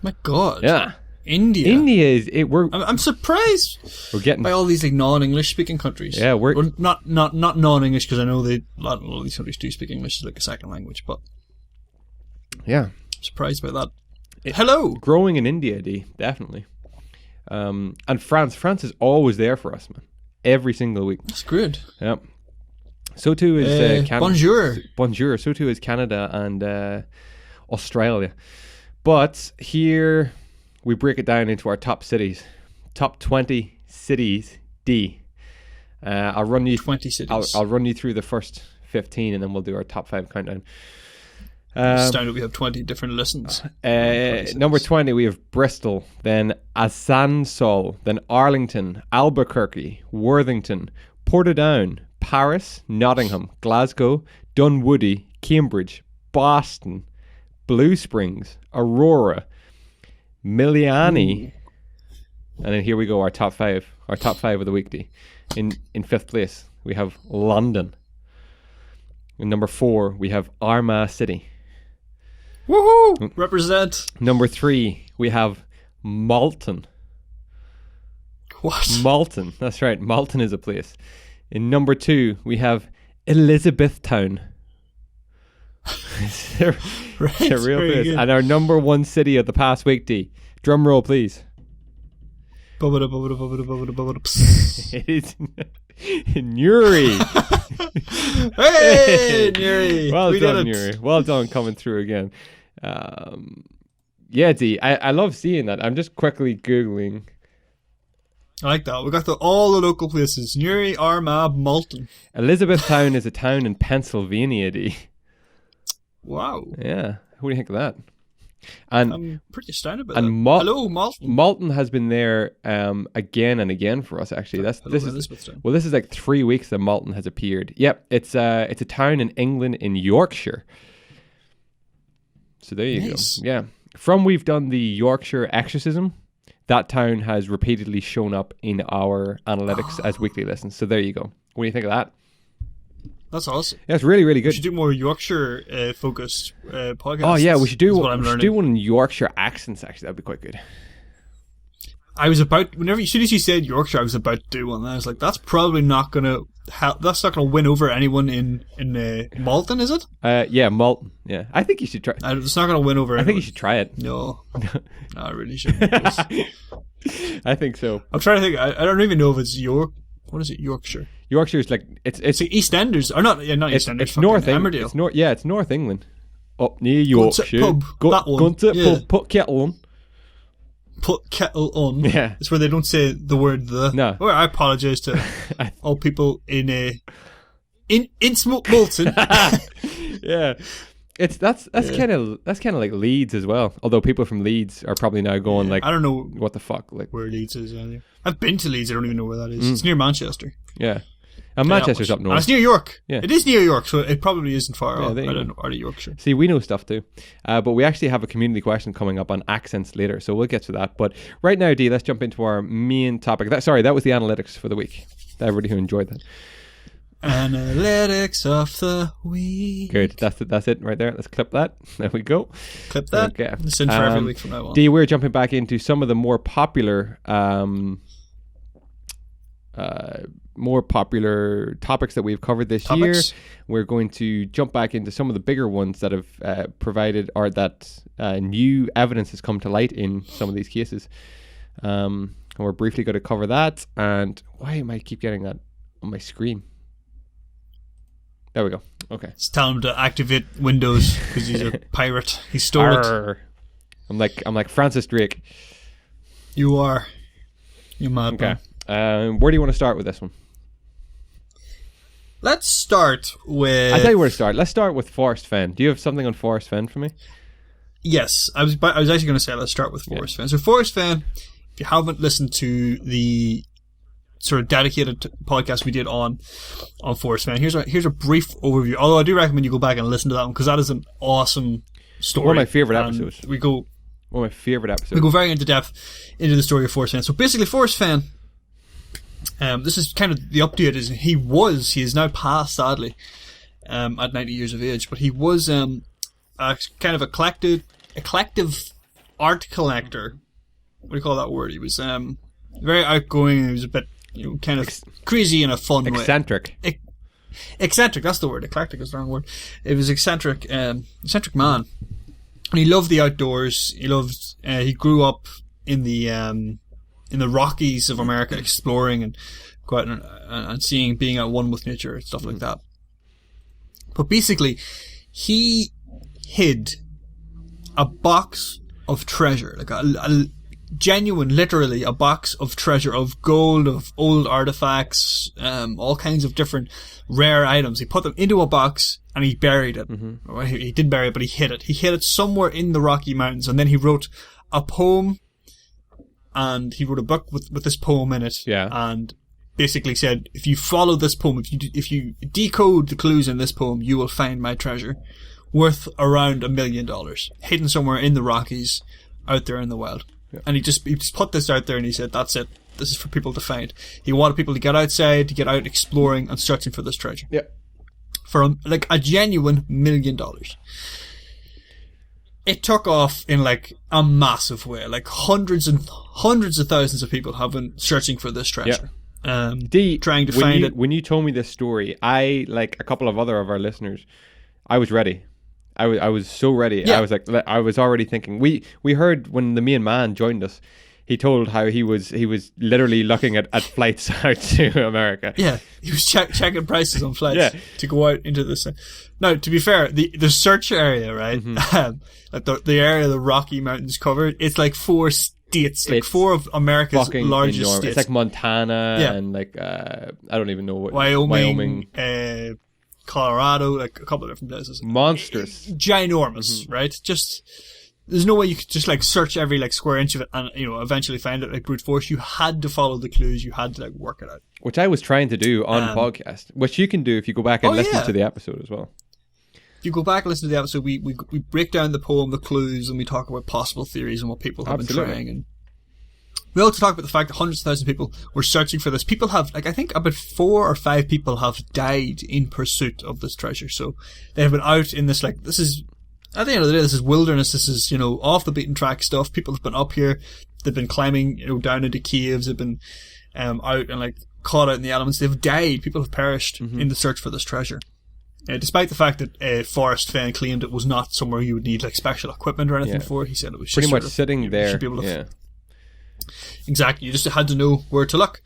My God. Yeah. India is it. I'm surprised. We're getting by all these like non-English speaking countries. Yeah, well, not non-English because I know a lot of these countries do speak English as like a second language, but yeah, I'm surprised by that. Hello, growing in India, D, definitely. And France is always there for us, man. Every single week. That's good. Yeah. So too is Canada. Bonjour. So too is Canada and Australia. But here we break it down into our top cities. Top 20 cities, D. I'll run you 20 cities. I'll run you through the first 15 and then we'll do our top 5 countdown. We have 20 different listens. Number 20 we have Bristol, then Asansol, then Arlington, Albuquerque, Worthington, Portadown, Paris, Nottingham, Glasgow, Dunwoody, Cambridge, Boston, Blue Springs, Aurora, Miliani, and then here we go, our top 5 of the week, D. In 5th place we have London. In number 4 we have Armagh City. Woohoo! Represent. Number 3 we have Malton. What? Malton, that's right, Malton is a place. In number 2 we have Elizabethtown. It's a real place. Good. And our number 1 city of the past week, D. Drum roll, please. It is Newry. Hey, Newry. Well done, Newry. Well done coming through again. Yeah, D. I love seeing that. I'm just quickly Googling. I like that. We got all the local places. Newry, Armagh, Malton. Elizabethtown is a town in Pennsylvania, D. Wow. Yeah. What do you think of that? And I'm pretty astounded by that. Hello, Malton. Malton has been there again and again for us, actually. This is like 3 weeks that Malton has appeared. Yep, it's a town in England in Yorkshire. So there you go. Yeah. From we've done the Yorkshire exorcism, that town has repeatedly shown up in our analytics as weekly listens. So there you go. What do you think of that? That's awesome. Yeah, it's really, really good. We should do more Yorkshire focused podcasts. Oh yeah, we should do one in Yorkshire accents. Actually, that'd be quite good. I was about as soon as you said Yorkshire, I was about to do one. And I was like, that's probably not gonna win over anyone in Malton, is it? Yeah, Malton. Yeah, I think you should try. It's not gonna win over. I think you should try it. No, I really shouldn't. I think so. I'm trying to think. I don't even know if it's What is it? Yorkshire. Yorkshire is like it's EastEnders or not? Yeah, not EastEnders. It's North England. Emmerdale. It's North England. Up near Yorkshire. Pub. That one. Gunter pub. Put kettle on. put kettle on. Yeah. It's where they don't say the word the. No. Well, I apologise to all people in Smoke Bolton. Yeah. That's kind of like Leeds as well. Although people from Leeds are probably now going like, I don't know what the fuck, like where Leeds is. I've been to Leeds. I don't even know where that is. It's near Manchester. Yeah, and Manchester's up north. And it's near York. Yeah, it is near York, so it probably isn't far off. I don't know, out of Yorkshire. See, we know stuff too, but we actually have a community question coming up on accents later, so we'll get to that. But right now, Dee, let's jump into our main topic. That was the analytics for the week. Everybody who enjoyed that. Analytics of the week. Good. That's it right there. Let's clip that. There we go. Clip that. Okay. It's in for every week from now on. Dee, we're jumping back into some of the more popular topics that we've covered this year. We're going to jump back into some of the bigger ones that have provided or that new evidence has come to light in some of these cases. And we're briefly going to cover that. And why am I keep getting that on my screen? There we go. Okay. Just tell him to activate Windows because he's a pirate. He stole it. I'm like Francis Drake. You are. You mad man. Okay. Where do you want to start with this one? Let's start with... I'll tell you where to start. Let's start with Forrest Fenn. Do you have something on Forrest Fenn for me? Yes. I was actually going to say let's start with Forrest Fenn. So Forrest Fenn, if you haven't listened to the sort of dedicated podcast we did on Forrest Fenn, here's a brief overview. Although I do recommend you go back and listen to that one because that is an awesome story. One of my favourite episodes. One of my favourite episodes. We go very into depth into the story of Forrest Fenn. So basically Forrest Fenn, this is kind of the update is he is now passed sadly at 90 years of age, but he was a kind of a collective art collector. What do you call that word? He was very outgoing. He was a bit kind of crazy in a fun way. Eccentric, that's the word. Eclectic is the wrong word. It was eccentric man. And he loved the outdoors. He grew up in the Rockies of America, exploring and going out and seeing, being at one with nature and stuff like that. But basically, he hid a box of treasure, like a genuine, literally a box of treasure, of gold, of old artifacts, all kinds of different rare items. He put them into a box and he buried it. Mm-hmm. Well, he did bury it, but he hid it. He hid it somewhere in the Rocky Mountains, and then he wrote a poem, and he wrote a book with this poem in it. Yeah. And basically said, if you follow this poem, if you decode the clues in this poem, you will find my treasure, worth around $1 million, hidden somewhere in the Rockies, out there in the wild. Yeah. And he just put this out there and he said, that's it. This is for people to find. He wanted people to get outside, to get out exploring and searching for this treasure. Yeah. For a genuine $1 million. It took off in a massive way. Hundreds and hundreds of thousands of people have been searching for this treasure. Yeah. Trying to find it. When you told me this story, I, like a couple of other of our listeners, I was ready. I was so ready. Yeah. I was already thinking. We heard when the main man joined us, he told how he was literally looking at flights out to America. Yeah, he was checking prices on flights to go out into this. Now, to be fair, the search area, right, the area the Rocky Mountains covered, it's like 4 states, like 4 of America's largest states. It's like Montana and I don't even know what Wyoming. Colorado, like a couple of different places. Monstrous. Ginormous, right? Just, there's no way you could just search every square inch of it and, eventually find it like brute force. You had to follow the clues. You had to work it out. Which I was trying to do on podcast, which you can do if you go back and listen to the episode as well. If you go back and listen to the episode, we break down the poem, the clues, and we talk about possible theories and what people have been trying. And we also talk about the fact that hundreds of thousands of people were searching for this. People have, I think about 4 or 5 people have died in pursuit of this treasure. So they have been out in this, this is, at the end of the day, this is wilderness. This is, off the beaten track stuff. People have been up here. They've been climbing, down into caves. They've been, out and caught out in the elements. They've died. People have perished in the search for this treasure. Despite the fact that Forrest Fenn claimed it was not somewhere you would need special equipment or anything for, he said it was pretty just much sitting there. Should be able to Exactly, you just had to know where to look.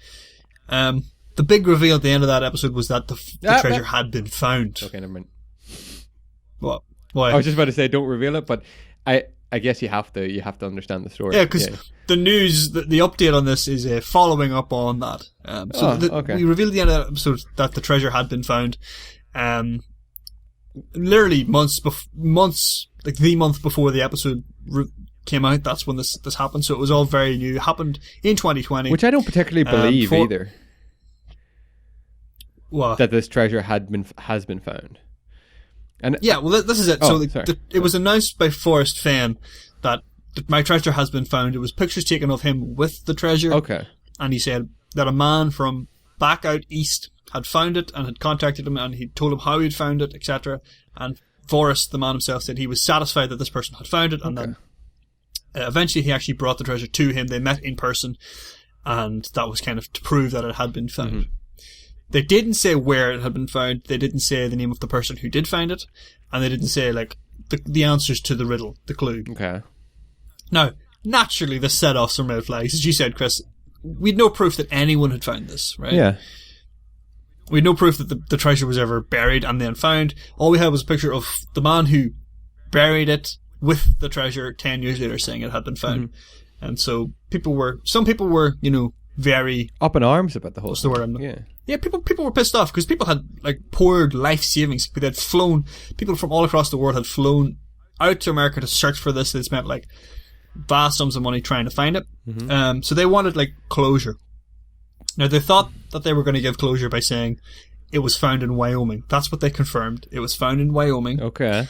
The big reveal at the end of that episode was that the treasure had been found. Okay, never mind. What? Why? I was just about to say don't reveal it, but I guess you have to understand the story. Yeah, because the news, the update on this is following up on that. We revealed at the end of the episode that the treasure had been found. Literally months, like the month before the episode came out, that's when this happened. So it was all very new. It happened in 2020. Which I don't particularly believe either. What? That this treasure has been found. And yeah, well, this is it. It was announced by Forrest Fenn that my treasure has been found. It was pictures taken of him with the treasure. Okay. And he said that a man from back out east had found it and had contacted him, and he told him how he'd found it, etc. And Forrest, the man himself, said he was satisfied that this person had found it, and then eventually he actually brought the treasure to him. They met in person, and that was kind of to prove that it had been found. Mm-hmm. They didn't say where it had been found. They didn't say the name of the person who did find it. And they didn't say, like, the answers to the riddle, the clue. Okay. Now, naturally, this set off some red flags. As you said, Chris, we'd no proof that anyone had found this, right? Yeah. We'd no proof that the treasure was ever buried and then found. All we had was a picture of the man who buried it with the treasure 10 years later saying it had been found. Mm-hmm. And so some people were, very up in arms about the whole thing. What's the word? Yeah, people were pissed off because people had poured life savings. They had flown, people from all across the world had flown out to America to search for this. They spent vast sums of money trying to find it. Mm-hmm. So they wanted closure. Now they thought that they were going to give closure by saying it was found in Wyoming. That's what they confirmed. It was found in Wyoming. Okay.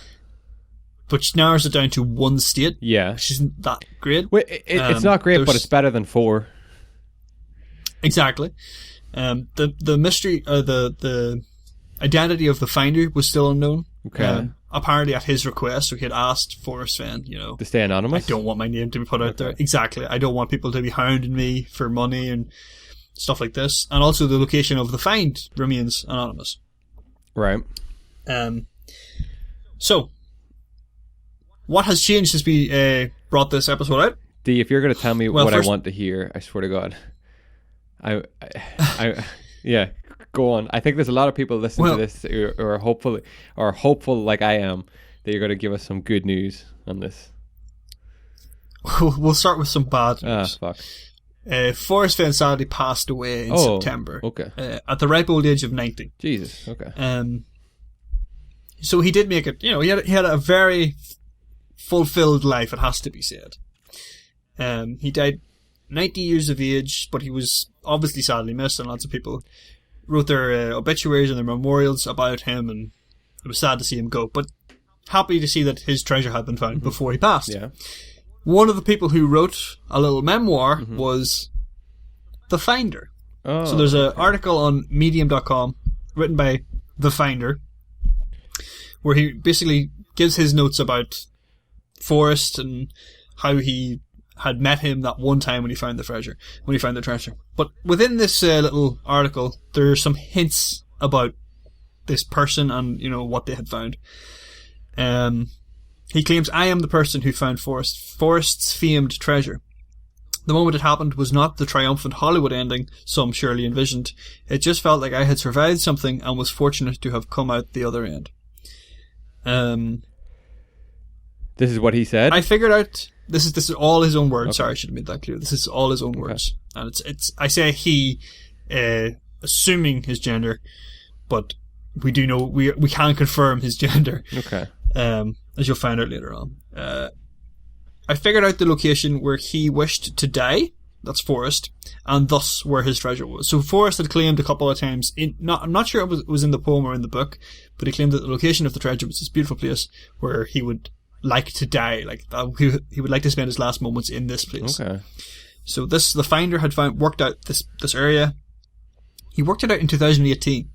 Which narrows it down to one state. Yeah. Which isn't that great. Well, it's not great, but it's better than 4. Exactly. The mystery, the identity of the finder was still unknown. Okay. Apparently at his request, so he had asked Forrest Fenn, to stay anonymous. I don't want my name to be put out there. Exactly. I don't want people to be hounding me for money and stuff like this. And also the location of the find remains anonymous. Right. So, what has changed since we brought this episode out? D, if you're going to tell me what I want to hear, I swear to God. Yeah, go on. I think there's a lot of people listening to this who are hopeful like I am that you're going to give us some good news on this. We'll start with some bad news. Fuck. Forrest Fenn sadly passed away in September. Okay. At the ripe old age of 90. Jesus. Okay. So he did make it. He had a very fulfilled life. It has to be said. He died 90 years of age, but he was obviously sadly missed, and lots of people wrote their obituaries and their memorials about him, and it was sad to see him go, but happy to see that his treasure had been found before he passed. Yeah. One of the people who wrote a little memoir was the finder. Oh, so there's an article on medium.com written by the finder where he basically gives his notes about Forrest and how he had met him that one time when he found the treasure. But within this little article, there are some hints about this person and, what they had found. He claims, I am the person who found Forrest's famed treasure. The moment it happened was not the triumphant Hollywood ending some surely envisioned. It just felt like I had survived something and was fortunate to have come out the other end. This is what he said? I figured out... This is all his own words. Okay. Sorry, I should have made that clear. This is all his own words. And it's I say he, assuming his gender, but we do know, we can confirm his gender. Okay. As you'll find out later on. I figured out the location where he wished to die. That's Forrest. And thus where his treasure was. So Forrest had claimed a couple of times, I'm not sure it was in the poem or in the book, but he claimed that the location of the treasure was this beautiful place where he would like to die, he would like to spend his last moments in this place. Okay. So the finder had worked out this area. He worked it out in 2018,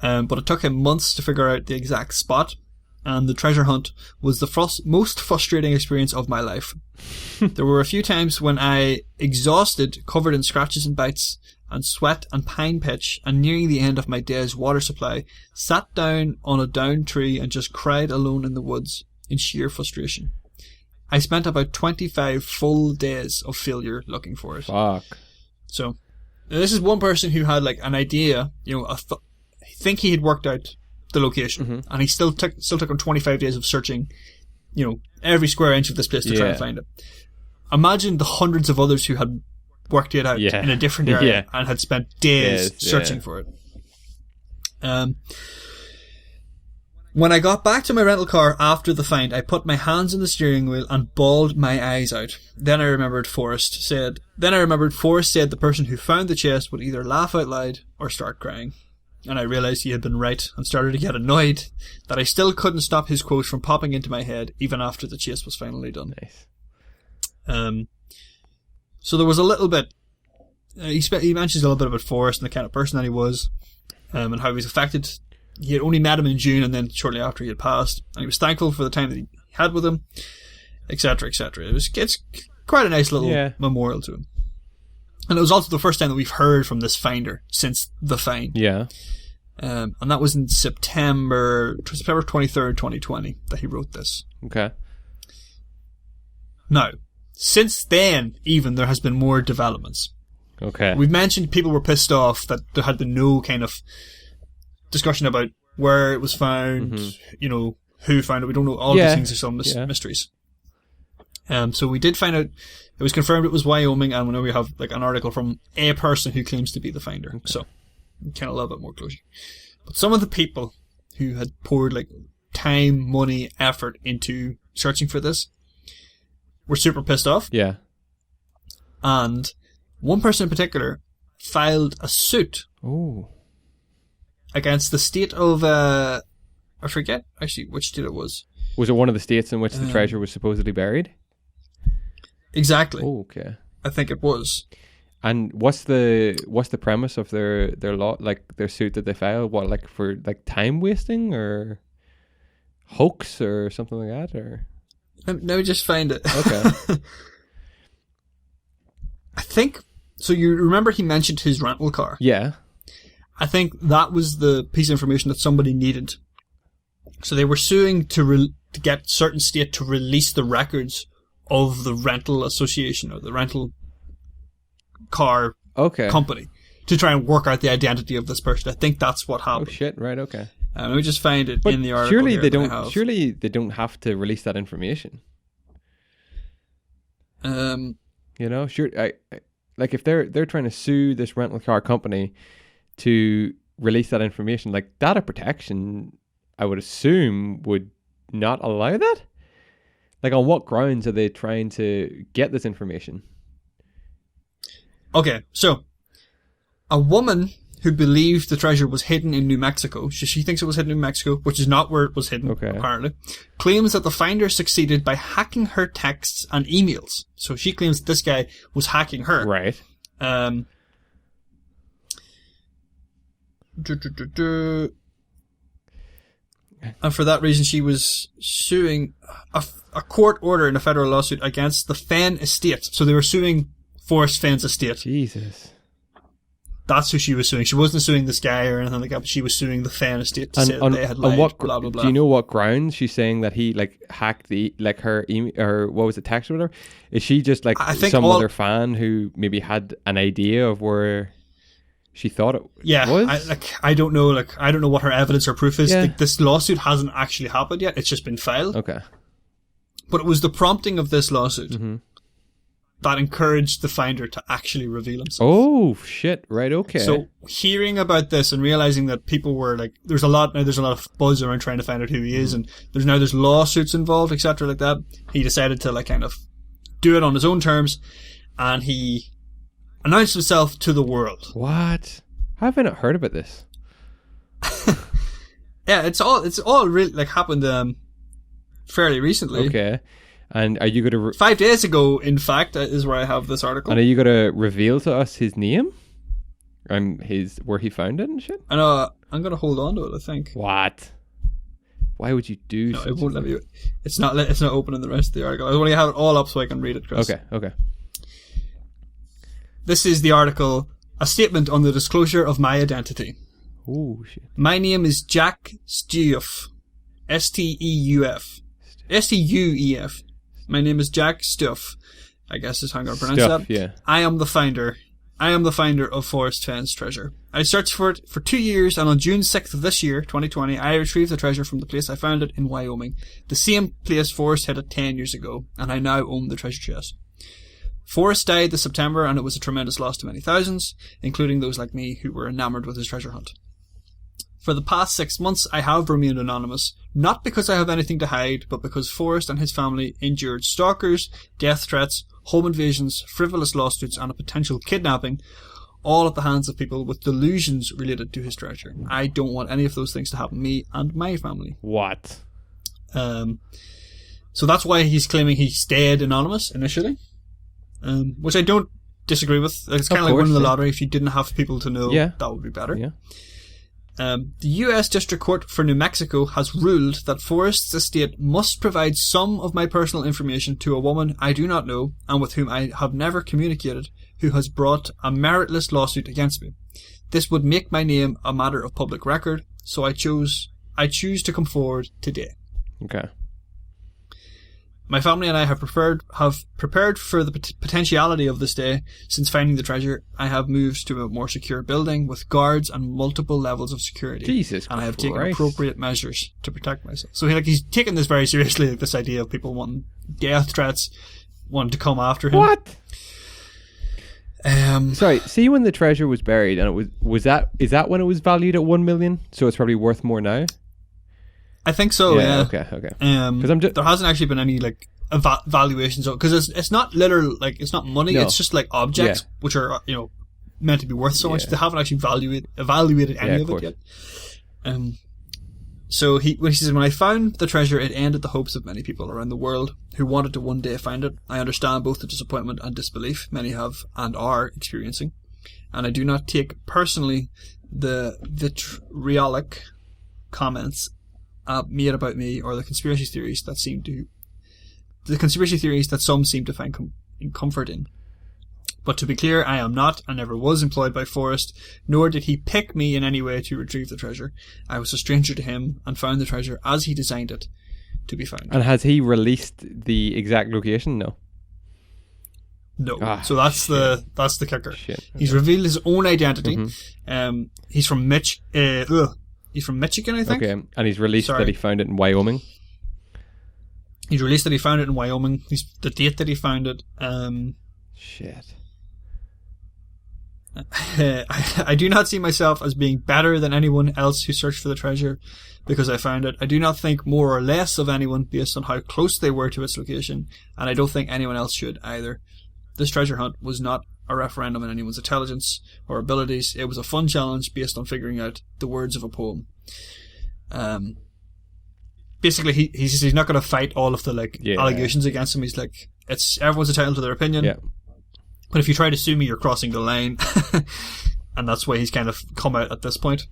but it took him months to figure out the exact spot. And the treasure hunt was the most frustrating experience of my life. There were a few times when I, exhausted, covered in scratches and bites, and sweat and pine pitch, and nearing the end of my day's water supply, sat down on a downed tree and just cried alone in the woods. In sheer frustration. I spent about 25 full days of failure looking for it. Fuck. So, this is one person who had an idea, I think he had worked out the location, and he still took him 25 days of searching every square inch of this place to try and find it. Imagine the hundreds of others who had worked it out in a different area and had spent days searching for it. When I got back to my rental car after the find, I put my hands on the steering wheel and bawled my eyes out. Then I remembered Forrest said the person who found the chest would either laugh out loud or start crying. And I realised he had been right and started to get annoyed that I still couldn't stop his quote from popping into my head even after the chase was finally done. Nice. So there was a little bit, he mentions a little bit about Forrest and the kind of person that he was, and how he was affected. He had only met him in June, and then shortly after he had passed, and he was thankful for the time that he had with him, etc., etc. It's quite a nice little memorial to him. And it was also the first time that we've heard from this finder since the find. Yeah. And that was in September 23rd, 2020, that he wrote this. Okay. Now, since then, even, there has been more developments. Okay. We've mentioned people were pissed off that there had been no kind of discussion about where it was found, who found it. We don't know. All of these things are some mysteries. So we did find out, it was confirmed it was Wyoming, and now we have like an article from a person who claims to be the finder. Okay. So, kind of a little bit more closure. But some of the people who had poured like time, money, effort into searching for this were super pissed off. Yeah. And one person in particular filed a suit. Ooh. Against the state of, I forget actually which state it was. Was it one of the states in which the treasure was supposedly buried? Exactly. Oh, okay. I think it was. And what's the premise of their law, like their suit that they filed? What, like for like time wasting or hoax or something like that, or? Let me just find it. Okay. I think so. You remember he mentioned his rental car? Yeah. I think that was the piece of information that somebody needed. So they were suing to get certain state to release the records of the rental association or the rental car company to try and work out the identity of this person. I think that's what happened. Oh shit! Right. Okay. Let me just find it in the article. Surely they don't have to release that information. Sure. Like if they're trying to sue this rental car company to release that information, like data protection, I would assume would not allow that. Like, on what grounds are they trying to get this information? Okay, so a woman who believed the treasure was hidden in New Mexico, she thinks it was hidden in Mexico, which is not where it was hidden, apparently, claims that the finder succeeded by hacking her texts and emails. So she claims that this guy was hacking her. Right. And for that reason, she was suing a court order in a federal lawsuit against the Fenn estate. So they were suing Forrest Fenn's estate. Jesus. That's who she was suing. She wasn't suing this guy or anything like that, but she was suing the Fenn estate to say that they had lied, blah, blah, blah. Do you know what grounds she's saying that he, like, hacked her email, or what was it, text or whatever? Is she just, like, some other fan who maybe had an idea of where she thought it was? I don't know. I don't know what her evidence or proof is. Like, this lawsuit hasn't actually happened yet. It's just been filed. Okay. But it was the prompting of this lawsuit that encouraged the finder to actually reveal himself. Oh shit! Right. Okay. So hearing about this and realizing that people were like, there's a lot of buzz around trying to find out who he is, and there's lawsuits involved, etc. like that. He decided to like kind of do it on his own terms, and he announced himself to the world. What? How have I not heard about this? Yeah, it's all really like happened fairly recently. Okay. And are you going to... 5 days ago, in fact, is where I have this article. And are you going to reveal to us his name? And where he found it and shit? I know. I'm going to hold on to it, I think. What? Why would you do such it won't let me... It's not opening the rest of the article. I want to have it all up so I can read it, Chris. Okay. This is the article, A Statement on the Disclosure of My Identity. Oh, shit. My name is Jack Stuef. Steuf. Stuef. My name is Jack Stuef, I guess is how I'm going to pronounce that. Yeah. I am the finder of Forrest Fenn's treasure. I searched for it for 2 years, and on June 6th of this year, 2020, I retrieved the treasure from the place I found it in Wyoming. The same place Forrest hid it 10 years ago, and I now own the treasure chest. Forrest died this September, and it was a tremendous loss to many thousands, including those like me who were enamored with his treasure hunt. For the past 6 months, I have remained anonymous, not because I have anything to hide, but because Forrest and his family endured stalkers, death threats, home invasions, frivolous lawsuits, and a potential kidnapping, all at the hands of people with delusions related to his treasure. I don't want any of those things to happen to me and my family. What? So that's why he's claiming he stayed anonymous initially, which I don't disagree with. It's kind of like winning the lottery. If you didn't have people to know, that would be better. Yeah. The U.S. District Court for New Mexico has ruled that Forrest's estate must provide some of my personal information to a woman I do not know and with whom I have never communicated, who has brought a meritless lawsuit against me. This would make my name a matter of public record, so I choose to come forward today. Okay. My family and I have prepared for the potentiality of this day. Since finding the treasure, I have moved to a more secure building with guards and multiple levels of security. Jesus and I have Christ. taken appropriate measures to protect myself. So he's taking this very seriously, like this idea of people wanting death threats, wanting to come after him. What? Sorry, see when the treasure was buried and is that when it was valued at 1 million? So it's probably worth more now? I think so, yeah. Okay. There hasn't actually been any, like, valuations of, because it's not literal, like, it's not money, it's just, like, objects, which are, meant to be worth so much. They haven't actually evaluated any of it yet. So he says, when I found the treasure, it ended the hopes of many people around the world who wanted to one day find it. I understand both the disappointment and disbelief many have and are experiencing, and I do not take personally the vitriolic comments made about me or the conspiracy theories that some seem to find comfort in. But to be clear, I am not and never was employed by Forrest, nor did he pick me in any way to retrieve the treasure. I was a stranger to him and found the treasure as he designed it to be found. And has he released the exact location? No. So that's the kicker. Shit. Okay. He's revealed his own identity. Mm-hmm. He's from He's from Michigan, I think. Okay, and he's released that he found it in Wyoming. He's released that he found it in Wyoming. The date that he found it. Shit. I do not see myself as being better than anyone else who searched for the treasure because I found it. I do not think more or less of anyone based on how close they were to its location, and I don't think anyone else should either. This treasure hunt was not a referendum on anyone's intelligence or abilities. It was a fun challenge based on figuring out the words of a poem. Basically, he's not going to fight all of the allegations against him. He's like, everyone's entitled to their opinion. Yeah. But if you try to sue me, you're crossing the line. And that's why he's kind of come out at this point.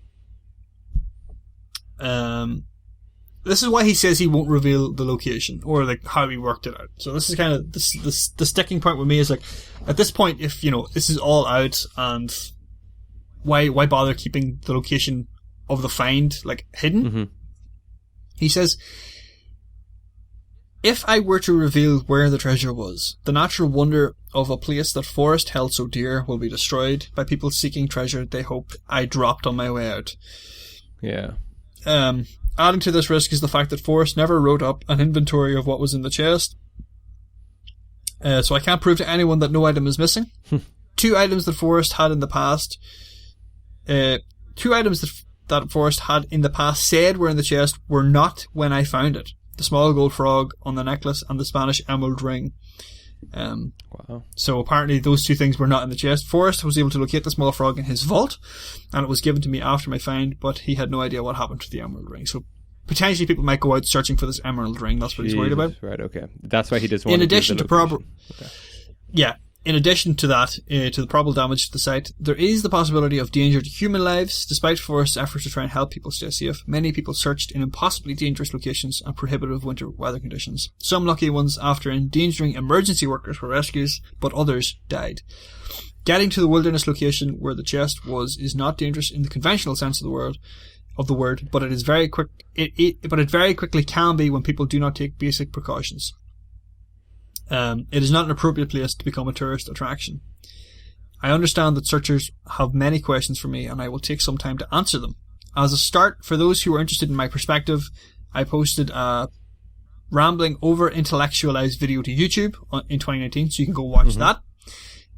This is why he says he won't reveal the location or like how he worked it out. So this is kind of the sticking point with me is like, at this point, if this is all out, and why bother keeping the location of the find like hidden? Mm-hmm. He says, if I were to reveal where the treasure was, the natural wonder of a place that Forrest held so dear will be destroyed by people seeking treasure they hope I dropped on my way out. Yeah. Adding to this risk is the fact that Forrest never wrote up an inventory of what was in the chest. So I can't prove to anyone that no item is missing. 2 items that Forrest had in the past. 2 items that Forrest had in the past said were in the chest were not when I found it. The small gold frog on the necklace and the Spanish emerald ring. Wow. So apparently those 2 things were not in the chest. Forrest was able to locate the small frog in his vault, and it was given to me after my find, but he had no idea what happened to the emerald ring. So potentially people might go out searching for this emerald ring. That's what he's worried about. Right, okay. That's why he doesn't want to give the location. In addition to that, to the probable damage to the site, there is the possibility of danger to human lives. Despite Forrest's efforts to try and help people stay safe, many people searched in impossibly dangerous locations and prohibitive winter weather conditions. Some lucky ones after endangering emergency workers for rescues, but others died. Getting to the wilderness location where the chest was is not dangerous in the conventional sense of the word, but it is very quick. But it very quickly can be when people do not take basic precautions. It is not an appropriate place to become a tourist attraction. I understand that searchers have many questions for me, and I will take some time to answer them. As a start, for those who are interested in my perspective, I posted a rambling over-intellectualized video to YouTube in 2019, so you can go watch that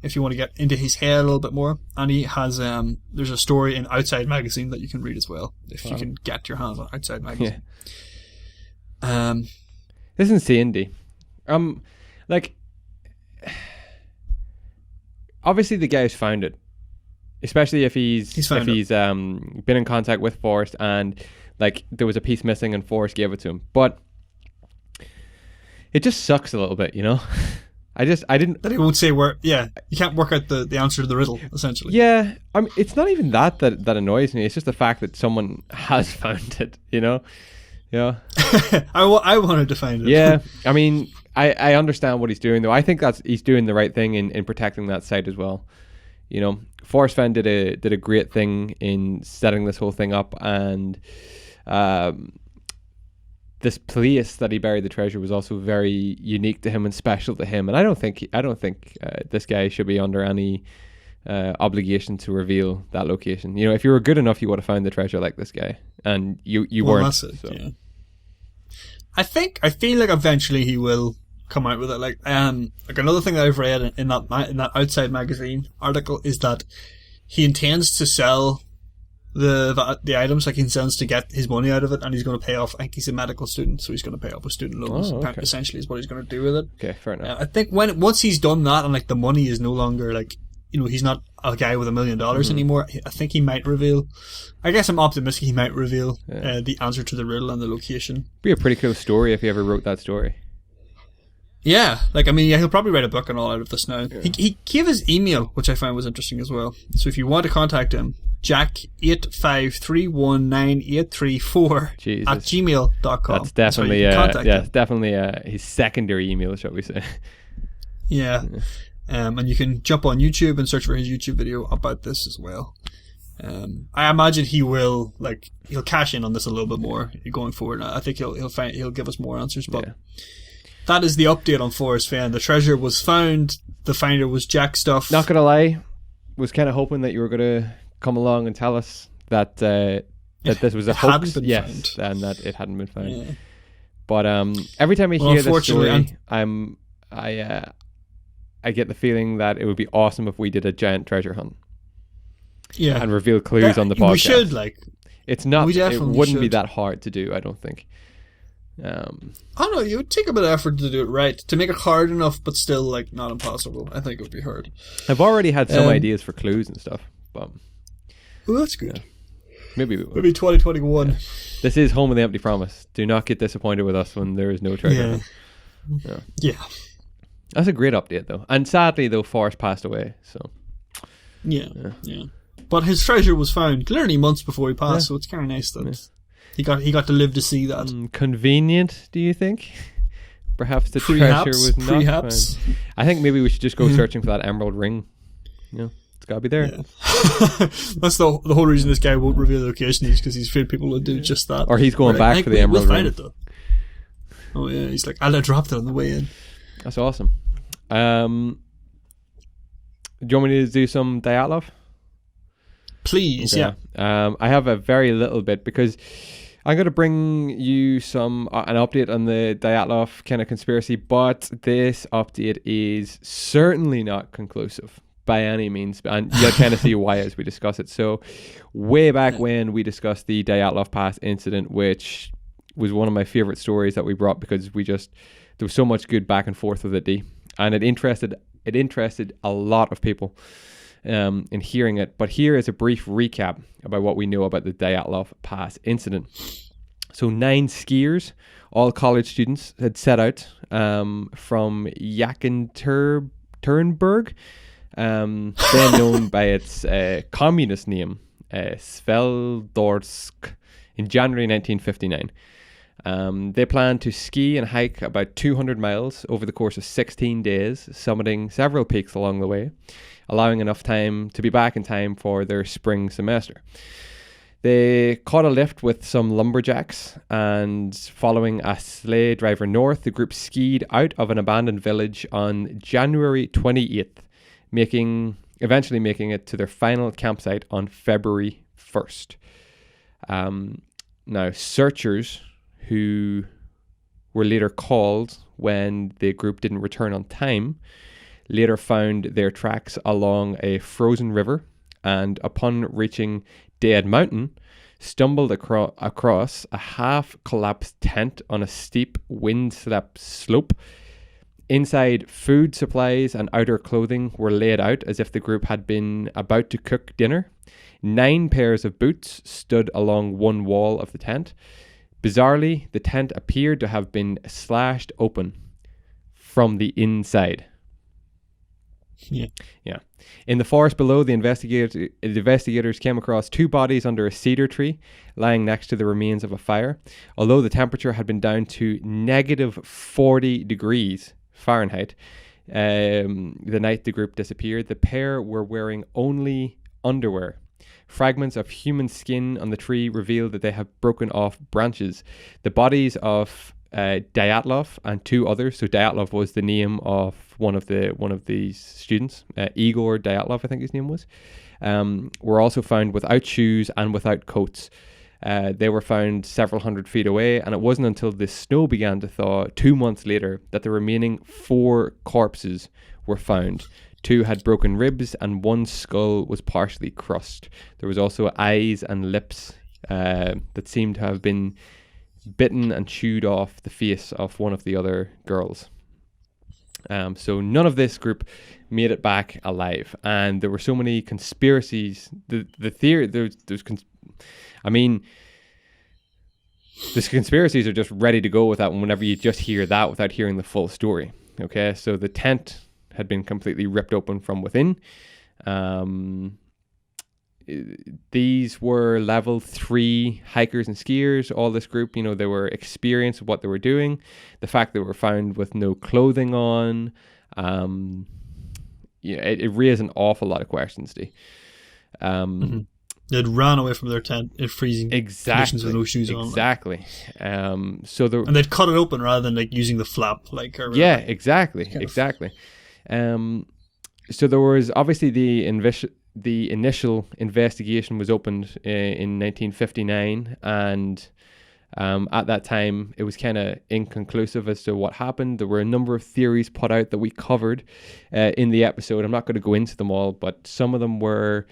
if you want to get into his head a little bit more. And he has, there's a story in Outside Magazine that you can read as well, if you can get your hands on Outside Magazine. Yeah. This is insane, D. Like, obviously the guy's found it, especially if he's been in contact with Forrest, and like there was a piece missing and Forrest gave it to him. But it just sucks a little bit, you know. I didn't. That he won't say where. Yeah, you can't work out the answer to the riddle, essentially. Yeah, I mean, it's not even that annoys me. It's just the fact that someone has found it, you know. Yeah. I wanted to find it. Yeah, I mean, I understand what he's doing, though. I think he's doing the right thing in protecting that site as well. You know, Forrest Fenn did a great thing in setting this whole thing up, and this place that he buried the treasure was also very unique to him and special to him. And I don't think this guy should be under any obligation to reveal that location. You know, if you were good enough, you would have found the treasure like this guy, and you weren't. That's it, so. Yeah. I feel like eventually he will come out with it. Like another thing that I've read in that Outside Magazine article is that he intends to sell the items, like he intends to get his money out of it, and he's going to pay off. I think he's a medical student, so he's going to pay off with student loans. Essentially, is what he's going to do with it. Okay, fair enough. I think once he's done that, and like the money is no longer like, you know, he's not a guy with $1 million anymore. I think he might reveal. I guess I'm optimistic he might reveal the answer to the riddle and the location. Be a pretty cool story if he ever wrote that story. Yeah, like I mean, yeah, he'll probably write a book and all out of this now. Yeah. He gave his email, which I found was interesting as well. So if you want to contact him, jack8531983 at gmail.com. That's definitely definitely his secondary email, shall we say? Yeah. And you can jump on YouTube and search for his YouTube video about this as well. I imagine he'll cash in on this a little bit more going forward. I think he'll give us more answers. But that is the update on Forrest Fenn. The treasure was found. The finder was Jack Stuff. Not gonna lie, was kind of hoping that you were gonna come along and tell us that this was a hoax. Yes, and that it hadn't been found. Yeah. But every time I hear this story, I get the feeling that it would be awesome if we did a giant treasure hunt. Yeah. And reveal clues on the podcast. We should, it's not. It wouldn't be that hard to do, I don't think. I don't know. It would take a bit of effort to do it right, to make it hard enough, but still not impossible. I think it would be hard. I've already had some ideas for clues and stuff, but well, that's good. Yeah. Maybe 2021. Yeah. This is Home of the Empty Promise. Do not get disappointed with us when there is no treasure. Yeah. That's a great update, though. And sadly, though, Forrest passed away. So yeah. But his treasure was found literally months before he passed, so it's kind of nice that he got to live to see that. Convenient, do you think? Perhaps the treasure was not found. I think maybe we should just go searching for that emerald ring. It's got to be there. Yeah. That's the whole reason this guy won't reveal the location, is because he's afraid people will do just that. Or he's going back for the emerald ring. We'll find it, though. Oh yeah, he's like, I'll drop it on the way in. That's awesome. Do you want me to do some Dyatlov? Please, okay. Yeah. I have a very little bit because I'm going to bring you an update on the Dyatlov kind of conspiracy, but this update is certainly not conclusive by any means, and you'll kind of see why as we discuss it. So, way back when we discussed the Dyatlov Pass incident, which was one of my favorite stories that we brought because there was so much good back and forth with it, and it interested a lot of people in hearing it. But here is a brief recap about what we know about the Dyatlov Pass incident. So 9 skiers, all college students, had set out from Yekaterinburg, then known by its communist name, Sveldorsk, in January 1959. They plan to ski and hike about 200 miles over the course of 16 days, summiting several peaks along the way, allowing enough time to be back in time for their spring semester. They caught a lift with some lumberjacks, and following a sleigh driver north, the group skied out of an abandoned village on January 28th, making eventually making it to their final campsite on February 1st. Now, searchers who were later called when the group didn't return on time later found their tracks along a frozen river, and upon reaching Dead Mountain, stumbled across a half-collapsed tent on a steep, wind-swept slope. Inside, food supplies and outer clothing were laid out as if the group had been about to cook dinner. 9 pairs of boots stood along one wall of the tent. Bizarrely, the tent appeared to have been slashed open from the inside. Yeah. In the forest below, the investigators came across 2 bodies under a cedar tree lying next to the remains of a fire. Although the temperature had been down to negative 40 degrees Fahrenheit the night the group disappeared, the pair were wearing only underwear. Fragments of human skin on the tree revealed that they have broken off branches. The bodies of Dyatlov and 2 others. So Dyatlov was the name of one of these students. Igor Dyatlov, I think his name was. Were also found without shoes and without coats. They were found several hundred feet away, and it wasn't until the snow began to thaw 2 months later that the remaining 4 corpses were found. 2 had broken ribs, and 1 skull was partially crushed. There was also eyes and lips that seemed to have been bitten and chewed off the face of one of the other girls. So none of this group made it back alive, and there were so many conspiracies. The theory there's conspiracies are just ready to go with that one whenever you just hear that without hearing the full story. Okay, so the tent had been completely ripped open from within. These were level 3 hikers and skiers. All this group, they were experienced with what they were doing. The fact that they were found with no clothing on, it raised an awful lot of questions. They'd ran away from their tent in freezing conditions with no shoes on. Exactly. And they'd cut it open rather than using the flap. Exactly. So there was obviously the initial investigation was opened in 1959, and at that time it was kind of inconclusive as to what happened. There were a number of theories put out that we covered in the episode. I'm not going to go into them all, but some of them were...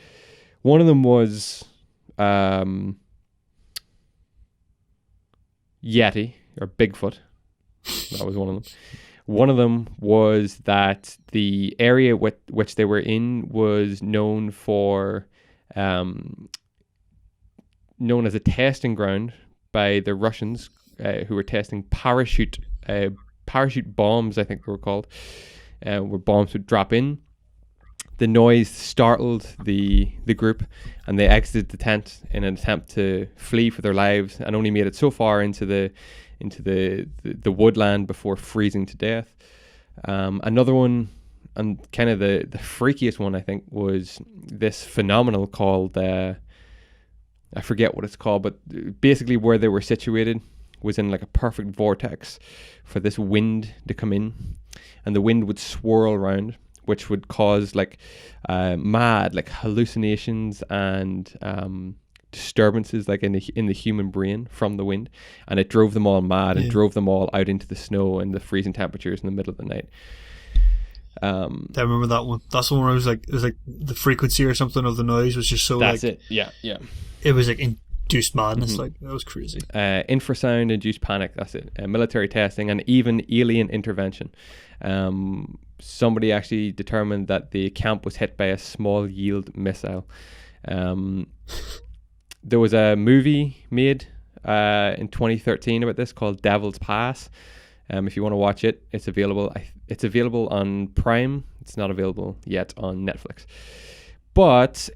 One of them was Yeti, or Bigfoot. That was one of them. One of them was that the area which they were in was known as a testing ground by the Russians, who were testing parachute bombs, I think they were called, where bombs would drop in. The noise startled the group, and they exited the tent in an attempt to flee for their lives, and only made it so far into the woodland before freezing to death. Another one, and kind of the freakiest one, I think, was this phenomenon called I forget what it's called, but basically where they were situated was in like a perfect vortex for this wind to come in, and the wind would swirl around, which would cause mad hallucinations and disturbances in the human brain from the wind, and it drove them all mad and drove them all out into the snow and the freezing temperatures in the middle of the night. I remember that one. That's the one where it was the frequency or something of the noise was just so that's it. Yeah. It was induced madness. Mm-hmm. That was crazy. Infrasound induced panic. That's it. Military testing and even alien intervention. Somebody actually determined that the camp was hit by a small yield missile. There was a movie made in 2013 about this called Devil's Pass. If you want to watch it, it's available. It's available on Prime. It's not available yet on Netflix. But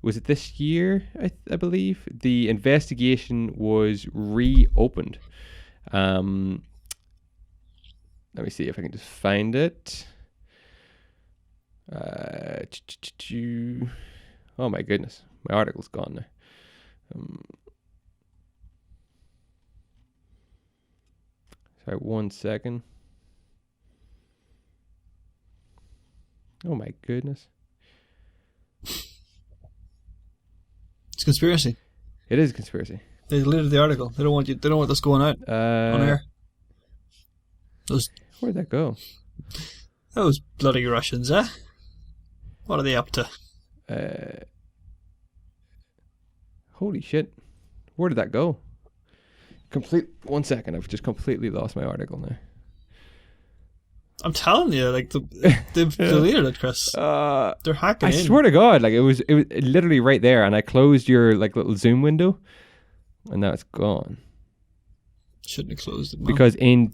was it this year, I believe, the investigation was reopened. Let me see if I can just find it. Oh my goodness, my article's gone now. Sorry, 1 second. Oh my goodness. It's a conspiracy. It is a conspiracy. They deleted the article. They don't want you. They don't want this going out on air. Where'd that go? Those bloody Russians, eh? What are they up to? Holy shit. Where did that go? 1 second. I've just completely lost my article now. I'm telling you, like they've deleted it, Chris. They're hacking in. I swear to God, like it was literally right there, and I closed your like little Zoom window, and now it's gone. Shouldn't have closed it. No. Because in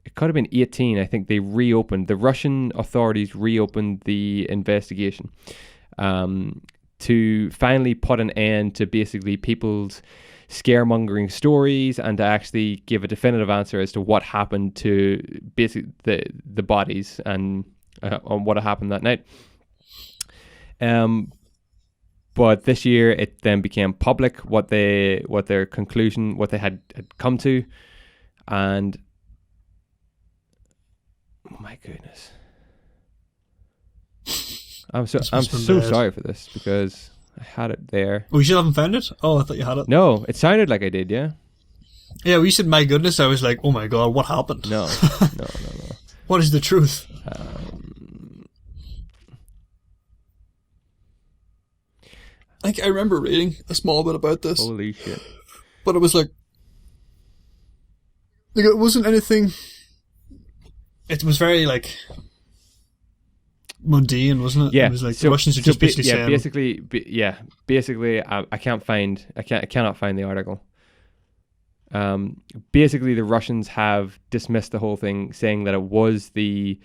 it could have been 18. I think they reopened. The Russian authorities reopened the investigation, to finally put an end to basically people's scaremongering stories and to actually give a definitive answer as to what happened to basically the bodies and on what happened that night. But this year it then became public what their conclusion, what they had come to, and oh my goodness. I'm so sorry for this because I had it there. Oh, you still haven't found it? Oh, I thought you had it. No, it sounded like I did, yeah. Yeah, when you said my goodness, I was like, oh my God, what happened? No. What is the truth? Like, I remember reading a small bit about this. Holy shit. But it was like it wasn't anything. It was very, like, mundane, wasn't it? Yeah. It was like the Russians are just basically saying... Basically, I cannot find the article. Basically, the Russians have dismissed the whole thing, saying that it was the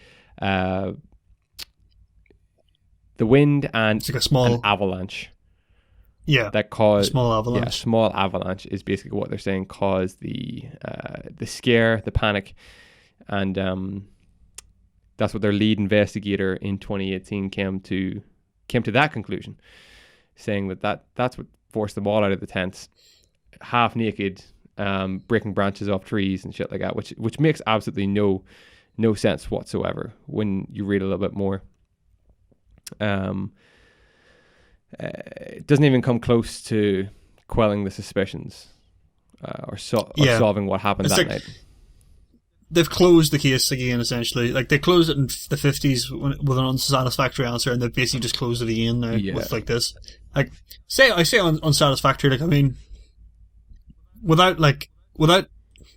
wind and it's like an avalanche. Yeah, that caused small avalanche. Yeah, small avalanche is basically what they're saying caused the scare, the panic, and that's what their lead investigator in 2018 came to that conclusion, saying that's what forced them all out of the tents, half naked, breaking branches off trees and shit like that, which makes absolutely no sense whatsoever when you read a little bit more. It doesn't even come close to quelling the suspicions or solving what happened that night. They've closed the case again, essentially. Like, they closed it in the 50s with an unsatisfactory answer, and they've basically just closed it again now with, like, this. Like, I say unsatisfactory, like, I mean, without,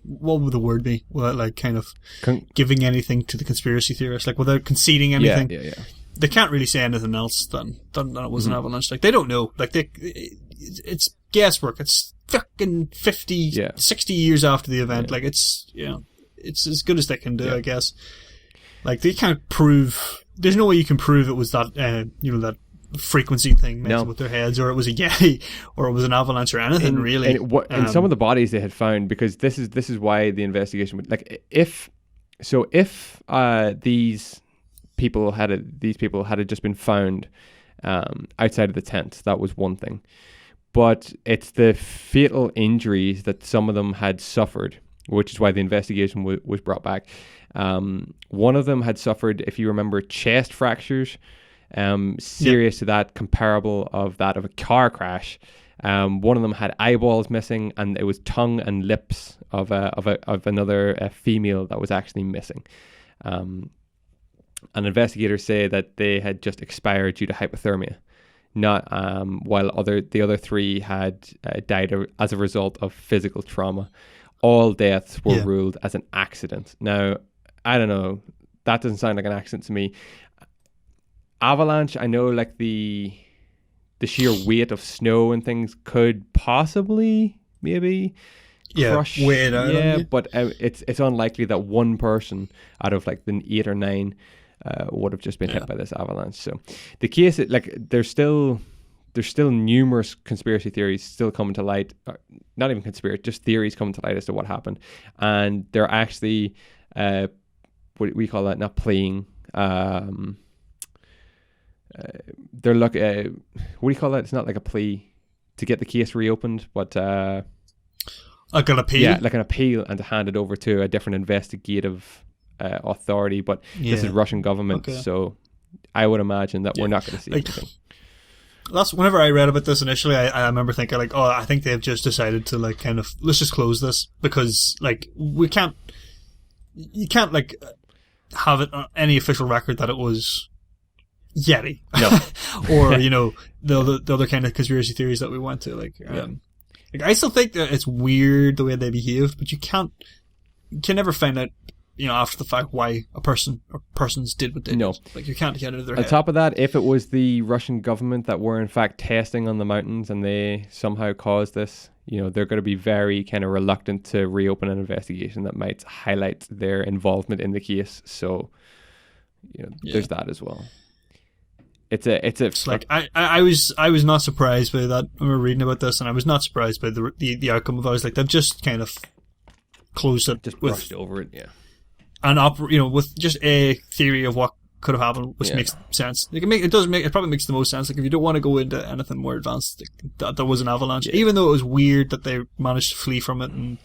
what would the word be? Without, like, kind of giving anything to the conspiracy theorists, like, without conceding anything. Yeah. They can't really say anything else than it was an avalanche. Like, they don't know. Like, it's guesswork. It's fucking 50, 60 years after the event. Like, it's, it's as good as they can do, I guess. Like, they can't prove... There's no way you can prove it was that, that frequency thing messing with their heads, or it was a yeti, or it was an avalanche, or anything, really. And some of the bodies they had found, because this is why the investigation would... Like, if these people had just been found outside of the tent, that was one thing. But it's the fatal injuries that some of them had suffered, which is why the investigation was brought back. One of them had suffered, if you remember, chest fractures, serious to that, comparable of that of a car crash. One of them had eyeballs missing, and it was tongue and lips of another female that was actually missing. And investigators say that they had just expired due to hypothermia, not while the other three had died as a result of physical trauma. All deaths were ruled as an accident. Now, I don't know. That doesn't sound like an accident to me. Avalanche, I know, like the sheer weight of snow and things could possibly maybe crush. Weight out. Yeah, but it's unlikely that one person out of like the 8 or 9 would have just been hit by this avalanche. So the case, there's still numerous conspiracy theories still coming to light. Not even conspiracy, just theories coming to light as to what happened. And they're actually, what we call that, not playing. They're what do you call that? It's not like a plea to get the case reopened, but like an appeal. Yeah, like an appeal, and to hand it over to a different investigative authority, but this is Russian government, so I would imagine that we're not going to see anything. That's whenever I read about this initially, I remember thinking like, oh, I think they've just decided to like kind of let's just close this because like you can't like have it on any official record that it was Yeti, or you know the other kind of conspiracy theories that we went to like I still think that it's weird the way they behaved, but you can never find out, you know, after the fact why a person or persons did what they did. Like you can't get into their head. On top of that, if it was the Russian government that were in fact testing on the mountains and they somehow caused this, you know, they're going to be very kind of reluctant to reopen an investigation that might highlight their involvement in the case. So, you know, there's that as well. It's like I was not surprised by that. I remember reading about this, and I was not surprised by the outcome of it. I was like, they've just kind of closed it, just brushed over it, and you know, with just a theory of what could have happened, which makes sense. It probably makes the most sense. Like if you don't want to go into anything more advanced, that there was an avalanche, even though it was weird that they managed to flee from it, and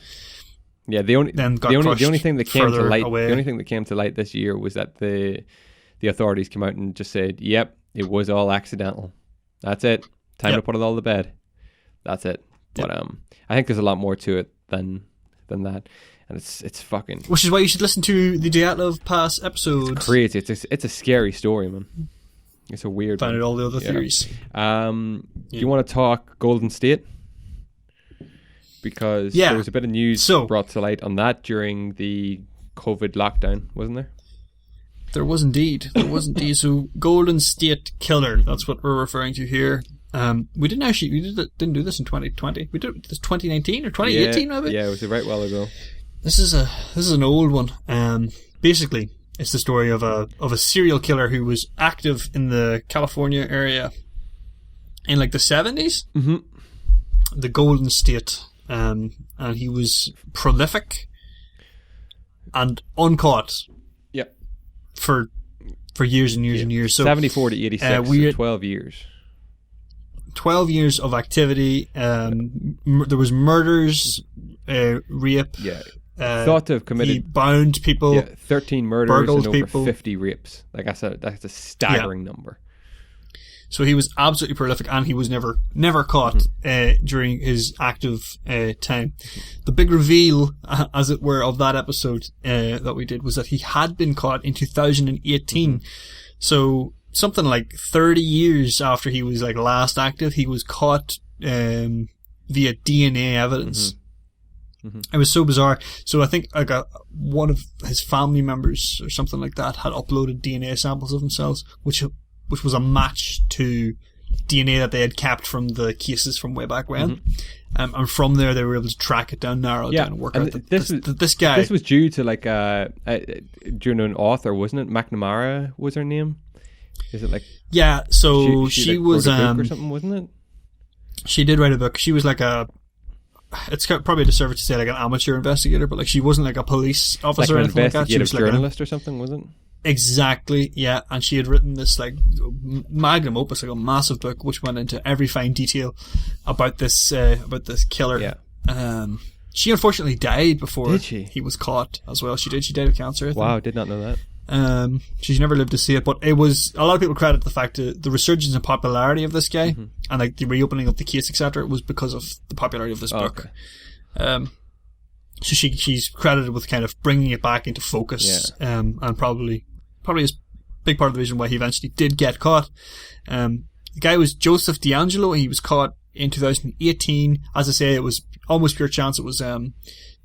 the only thing that came to light, the only thing that came to light this year was that the authorities came out and just said, "Yep, it was all accidental. That's it. Time to put it all to bed." That's it. But I think there's a lot more to it than that. And it's fucking... Which is why you should listen to the Dyatlov Pass episode. It's crazy. It's a scary story, man. It's a weird Find out all the other theories. Do you want to talk Golden State? Because there was a bit of news brought to light on that during the COVID lockdown, wasn't there? There was indeed. So Golden State Killer, that's what we're referring to here. We didn't do this in 2020. We did this 2019 or 2018 maybe? Yeah, it was a right while ago. This is an old one. Basically, it's the story of a serial killer who was active in the California area in like the 70s. Mm-hmm. The Golden State, and he was prolific and uncaught. Yep. For years and years and years. So 74 to 86, so 12 years. 12 years of activity. There was murders, rape. Yeah. Thought to have committed. He bound people. Yeah, 13 murders burgled and over people. 50 rapes. Like that's a staggering number. So he was absolutely prolific, and he was never caught during his active time. The big reveal, as it were, of that episode that we did was that he had been caught in 2018. So something like 30 years after he was like last active, he was caught via DNA evidence. It was so bizarre. So I think like one of his family members or something like that had uploaded DNA samples of themselves, which was a match to DNA that they had kept from the cases from way back when. And from there they were able to track it down, narrow it down, and work out that this guy... This was due to like due to an author, wasn't it? McNamara was her name? Is it like... Yeah, so she like was... wrote a book or something, wasn't it? She did write a book. She was like it's probably a disservice to say like an amateur investigator, but like she wasn't like a police officer or anything like that. She was like journalist or something, wasn't it? Exactly, yeah. And she had written this like magnum opus, like a massive book, which went into every fine detail about this killer. Yeah. She unfortunately died before Did she? He was caught as well. She did. She died of cancer. I think. Wow, did not know that. She's never lived to see it, but it was a lot of people credit the fact that the resurgence in popularity of this guy and like the reopening of the case, etc., was because of the popularity of this book. Okay. So she's credited with kind of bringing it back into focus, and probably is a big part of the reason why he eventually did get caught. The guy was Joseph D'Angelo, and he was caught in 2018. As I say, it was almost pure chance. It was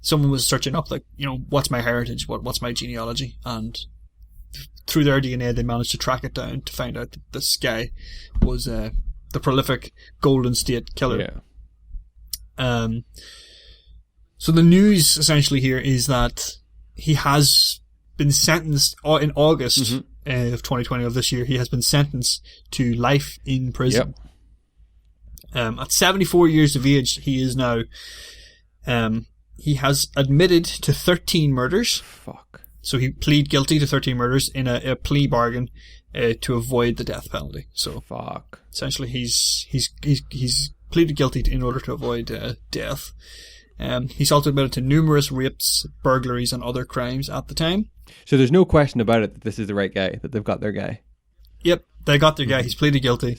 someone was searching up like, you know, what's my heritage, what's my genealogy, and through their DNA they managed to track it down to find out that this guy was the prolific Golden State Killer. So the news essentially here is that he has been sentenced in August of 2020 of this year. He has been sentenced to life in prison. At 74 years of age, he is now. He has admitted to 13 murders. Fuck. So he pleaded guilty to 13 murders in a plea bargain to avoid the death penalty. So fuck. Essentially, he's pleaded guilty in order to avoid death. He's also admitted to numerous rapes, burglaries, and other crimes at the time. So there's no question about it that this is the right guy, that they've got their guy. Yep, they got their guy. He's pleaded guilty.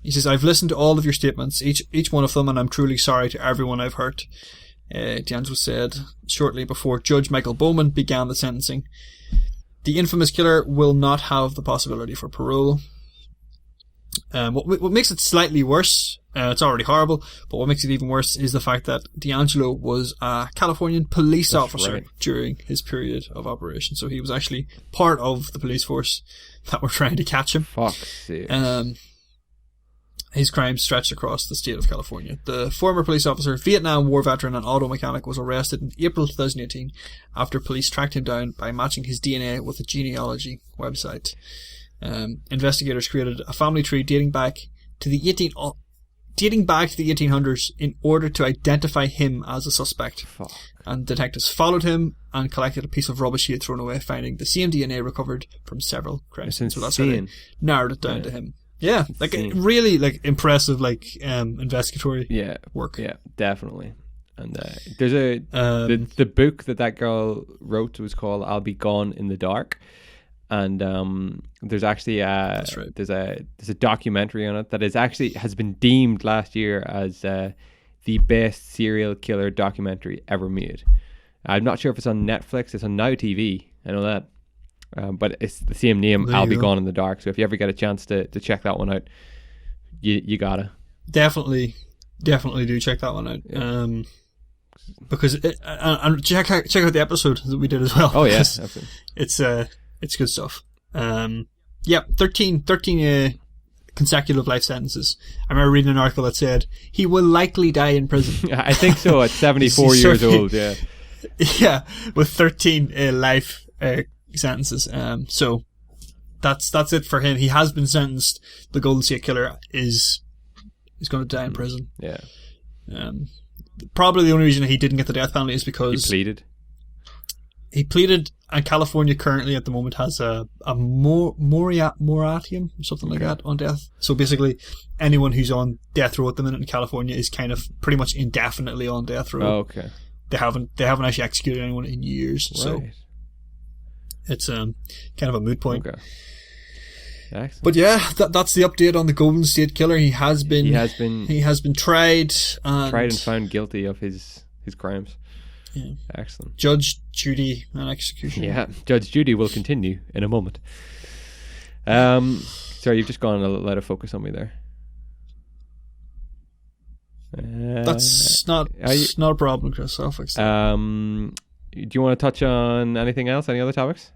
He says, "I've listened to all of your statements, each one of them, and I'm truly sorry to everyone I've hurt." D'Angelo said shortly before Judge Michael Bowman began the sentencing. The infamous killer will not have the possibility for parole. What makes it slightly worse, it's already horrible, but what makes it even worse is the fact that D'Angelo was a Californian police officer during his period of operation. So he was actually part of the police force that were trying to catch him. Fuck's sake. His crimes stretched across the state of California. The former police officer, Vietnam War veteran and auto mechanic, was arrested in April 2018 after police tracked him down by matching his DNA with a genealogy website. Investigators created a family tree dating back to the 1800s in order to identify him as a suspect. Fuck. And detectives followed him and collected a piece of rubbish he had thrown away, finding the same DNA recovered from several crimes. So that's how they narrowed it down to him. Yeah, like really like impressive investigatory work. Yeah, definitely. And there's the book that girl wrote was called "I'll Be Gone in the Dark," and there's actually there's a documentary on it that has been deemed last year as the best serial killer documentary ever made. I'm not sure if it's on Netflix. It's on Now TV. I know that. But it's the same name, I'll Be Gone in the Dark. So if you ever get a chance to check that one out, you gotta. Definitely do check that one out. Yeah. Because and check out the episode that we did as well. Oh yeah, absolutely. It's good stuff. 13 consecutive life sentences. I remember reading an article that said he will likely die in prison. I think so, at 74 years old. Yeah. Yeah, with 13 life sentences. So that's it for him. He has been sentenced. The Golden State Killer is going to die in prison. Yeah. Probably the only reason he didn't get the death penalty is because he pleaded, and California currently at the moment has a moratorium or something like that on death. So basically, anyone who's on death row at the minute in California is kind of pretty much indefinitely on death row. Oh, okay. They haven't actually executed anyone in years. Right. So it's kind of a moot point. Okay. Excellent. But yeah, that's the update on the Golden State Killer. He has been tried and found guilty of his crimes. Yeah. Excellent. Judge, Judy, and execution. Yeah, Judge Judy will continue in a moment. Sorry, you've just gone a little out of focus on me there. That's not a problem, Chris. I'll fix that. Do you want to touch on anything else? Any other topics?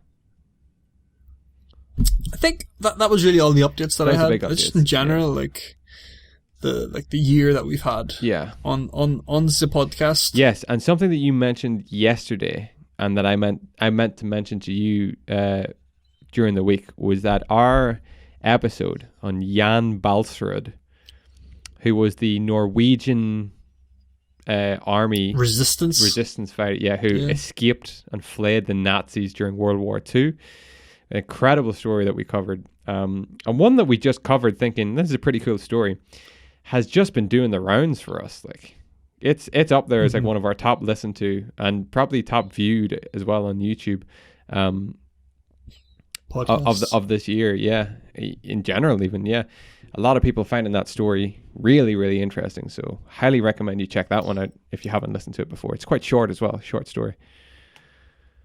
I think that was really all the updates that I had. Just in general, like the year that we've had. Yeah. On the podcast. Yes, and something that you mentioned yesterday, and that I meant to mention to you during the week, was that our episode on Jan Balsrud, who was the Norwegian army resistance fighter, who escaped and fled the Nazis during World War II. An incredible story that we covered, and one that we just covered thinking this is a pretty cool story, has just been doing the rounds for us. Like it's up there as like one of our top listened to and probably top viewed as well on YouTube of this year. Yeah, in general even. Yeah, a lot of people finding that story really, really interesting. So highly recommend you check that one out if you haven't listened to it before. It's quite short as well, short story.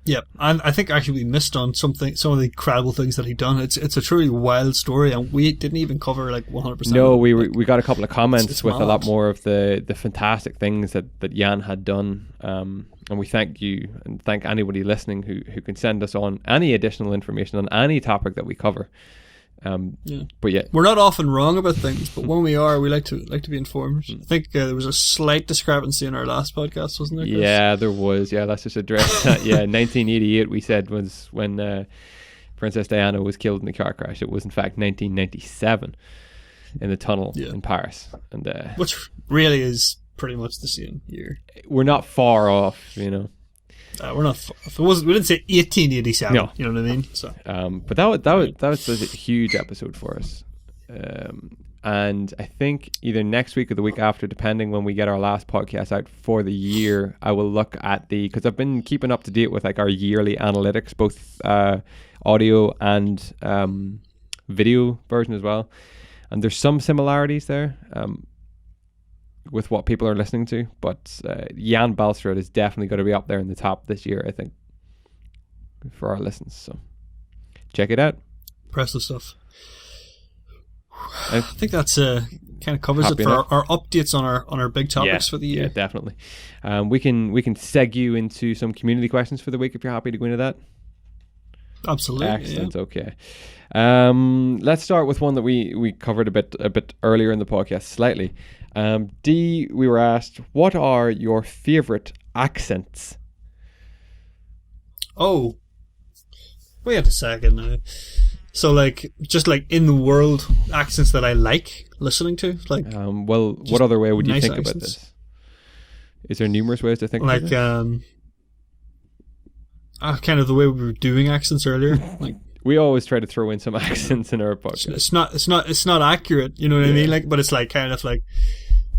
Yeah, and I think actually we missed on some of the incredible things that he'd done. It's a truly wild story, and we didn't even cover like 100%. No, we got a couple of comments with mad. A lot more of the fantastic things that Jan had done, and we thank you and thank anybody listening who can send us on any additional information on any topic that we cover. But yeah, we're not often wrong about things, but when we are, we like to be informed. I think there was a slight discrepancy in our last podcast, wasn't there, Chris? Yeah, there was. Yeah, let's just address that. Yeah, 1988 we said was when Princess Diana was killed in the car crash. It was in fact 1997 in the tunnel in Paris, and which really is pretty much the same year. We're not far off, you know. We're not. If it wasn't, we didn't say 1887. No. You know what I mean. So, but that was a huge episode for us, And I think either next week or the week after, depending when we get our last podcast out for the year, I will look at because I've been keeping up to date with like our yearly analytics, both audio and video version as well. And there's some similarities there with what people are listening to. But Jan Balström is definitely going to be up there in the top this year, I think, for our listens. So check it out. Impressive stuff. I think that's kind of covers it for our updates on our big topics for the year. Yeah, definitely. We can seg you into some community questions for the week if you're happy to go into that. Absolutely. Excellent. Yeah. Okay. Let's start with one that we covered a bit earlier in the podcast, slightly. D, we were asked, what are your favorite accents? Oh, wait a second now. So, like, just like in the world accents that I like listening to, like. Well, what other way would you think accents. About this? Is there numerous ways to think about this? Kind of the way we were doing accents earlier. Like, we always try to throw in some accents in our podcast. It's not accurate. You know what I mean? Like, but it's like kind of like,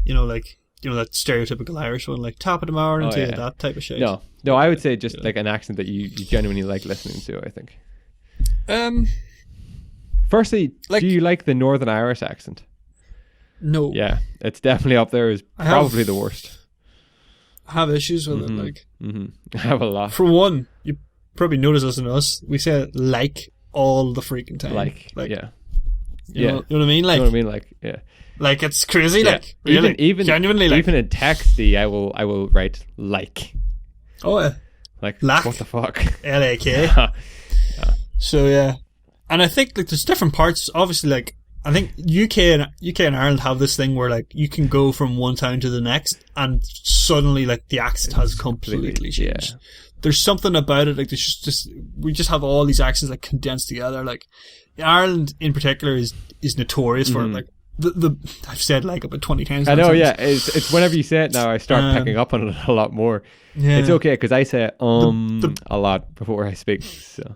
that stereotypical Irish one, like top of the morning to that type of shit. No, I would say just like an accent that you genuinely like listening to. I think. Firstly, do you like the Northern Irish accent? No. Yeah, it's definitely up there as probably the worst. I have issues with it, like. I have a lot. For one, you probably notice listening to us, we say like all the freaking time. Like yeah. You know what I mean? Like, you know what I mean? Like, yeah. Like, it's crazy, yeah. like, really. Even genuinely, like. Even in texty, I will write like. Oh, yeah. Like, Lack. What the fuck? L-A-K. So, yeah. And I think, like, there's different parts. Obviously, like, I think UK and Ireland have this thing where, like, you can go from one town to the next and suddenly, like, the accent has completely changed. Yeah. There's something about it, like, there's we just have all these accents, like, condensed together. Like, Ireland in particular is notorious for it. Like, I've said like about 20 times. I know, yeah. It's whenever you say it now, I start picking up on it a lot more. Yeah. It's okay because I say a lot before I speak. So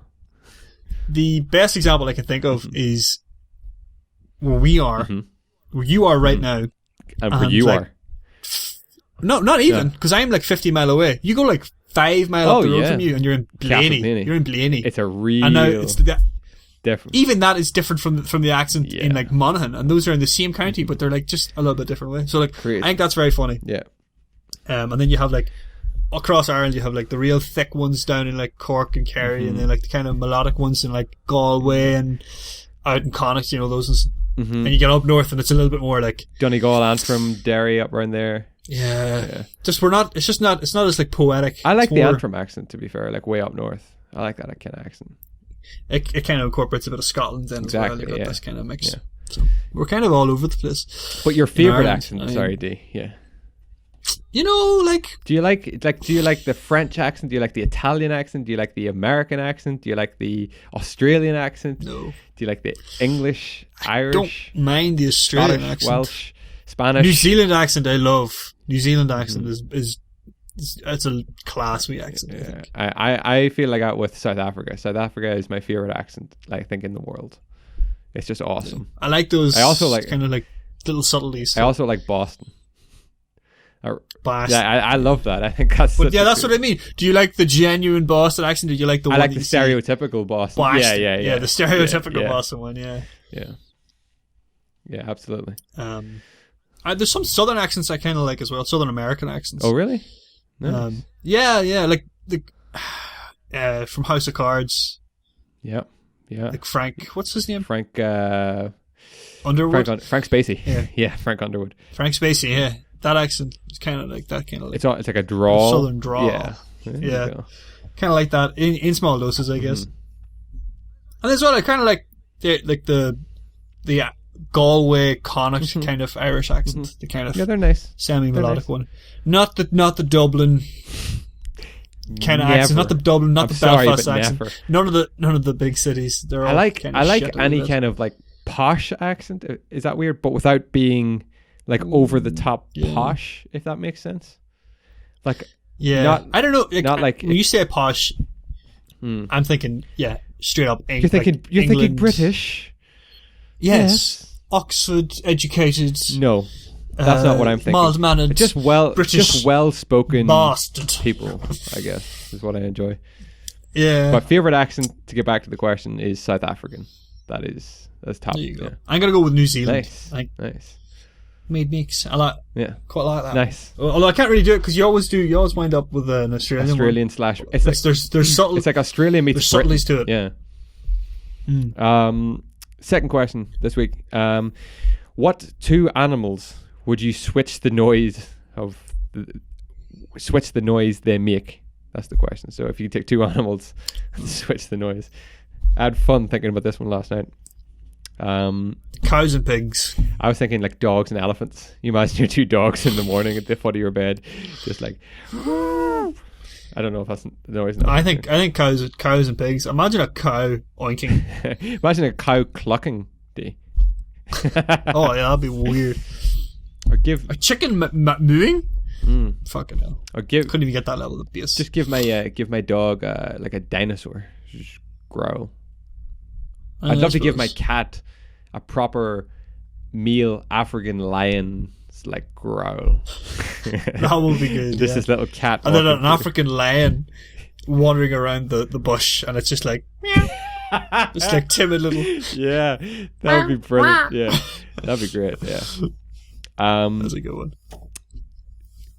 the best example I can think of is where we are, where you are right now, and where you are. No, not even because I'm like 50 mile away. You go like 5 miles up the road from you, and you're in Blaney. You're in Blaney. It's a real. And now it's different. Even that is different from the accent in like Monaghan, and those are in the same county, but they're like just a little bit different way. So like, I think that's very funny. Yeah. And then you have like across Ireland, you have like the real thick ones down in like Cork and Kerry, and then like the kind of melodic ones in like Galway and out in Connacht, you know, those ones. And you get up north, and it's a little bit more like Donegal, Antrim, Derry, up around there. Yeah. Just it's not as like poetic. I like the Antrim accent, to be fair, like way up north. I like that kind of accent. It kind of incorporates a bit of Scotland then exactly, as well. You got this kind of mix. Yeah. So we're kind of all over the place. But your favorite accent? Sorry, D. Yeah. You know, like. Do you like the French accent? Do you like the Italian accent? Do you like the American accent? Do you like the Australian accent? No. Do you like the English, Irish? I don't mind the Australian Scottish, accent. Welsh, Spanish. New Zealand accent, I love. New Zealand accent is it's a class we accent. Yeah. I feel like that with South Africa. South Africa is my favorite accent, I think, in the world. It's just awesome. I like those. I also like kind of like little subtleties. I also like Boston. Boston. Yeah, I love that. I think that's. But yeah, that's what I mean. Do you like the genuine Boston accent? Or do you like the one? I like the stereotypical Boston. Yeah. The stereotypical Boston one. Yeah. Yeah, absolutely. There's some Southern accents I kind of like as well. Southern American accents. Oh, really? Nice. Like the from House of Cards. Yeah. Like Frank, what's his name? Frank Underwood. Frank Spacey. Yeah, Frank Underwood. Frank Spacey. Yeah, that accent is kind of like that. Kind of like it's like a drawl. Southern drawl. Yeah. Kind of like that in small doses, I guess. And as well, I kind of like the Galway, Connacht kind of Irish accent. The kind of they're nice, semi-melodic one. Not the Dublin kind of accent. Not the Dublin, not the Belfast accent. Never. None of the big cities. They're all. I like any kind of like posh accent. Is that weird? But without being like over the top posh, if that makes sense. Like I don't know. Not like when you say posh, I'm thinking straight up. You're thinking British. Yes. Oxford educated. No, that's not what I'm thinking. Mild mannered, just well spoken bastard people, I guess, is what I enjoy. Yeah. My favorite accent, to get back to the question, is South African. That's top. There you go. Yeah. I'm gonna go with New Zealand. Nice. Made mix. Quite like that. Nice. Although I can't really do it because you always wind up with an Australian slash. It's like there's subtle. It's like Australia meets there's subtleties to it. Yeah. Second question this week. What two animals would you switch the noise they make? That's the question. So if you take two animals and switch the noise. I had fun thinking about this one last night. Cows and pigs. I was thinking like dogs and elephants. You imagine your two dogs in the morning at the foot of your bed, just like. I don't know if that's the noise. I think cows and pigs. Imagine a cow oinking. Imagine a cow clucking. Oh yeah, that'd be weird. Or give a chicken mooing. Fucking hell! Or couldn't even get that level of bass. Just give my dog like a dinosaur. Just growl. I'd love to give my cat a proper male African lion like growl. That would be good. Just this little cat. And then an African lion wandering around the bush, and it's just like just like timid little. Yeah, that would be brilliant. Yeah, that'd be great. Yeah. That's a good one.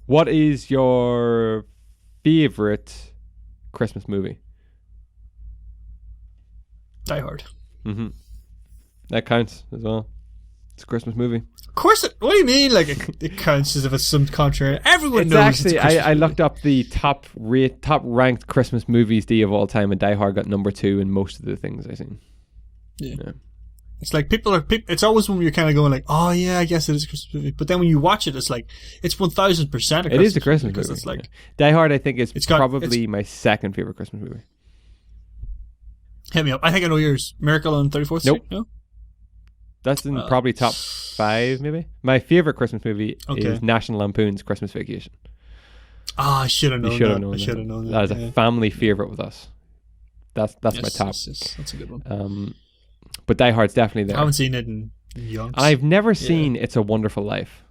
What is your favorite Christmas movie? Die Hard. Mm-hmm. That counts as well. It's a Christmas movie. Of course. What do you mean? Like it counts as if it's some contrary. Everyone knows. Actually, I looked up the top ranked Christmas movies of all time, and Die Hard got number 2 in most of the things I've seen. Yeah. It's like people. It's always when you're kind of going like, oh yeah, I guess it is a Christmas movie. But then when you watch it, it's like it's 1000%. It is a Christmas movie. It's like Die Hard. I think is probably my second favorite Christmas movie. Hit me up. I think I know yours. Miracle on 34th Street? Nope. No? That's in probably top 5, maybe. My favorite Christmas movie is National Lampoon's Christmas Vacation. I should have known that. I should have known that. That is a family favorite with us. That's my top. Yes, that's a good one. But Die Hard's definitely there. I haven't seen it in years. I've never seen It's a Wonderful Life.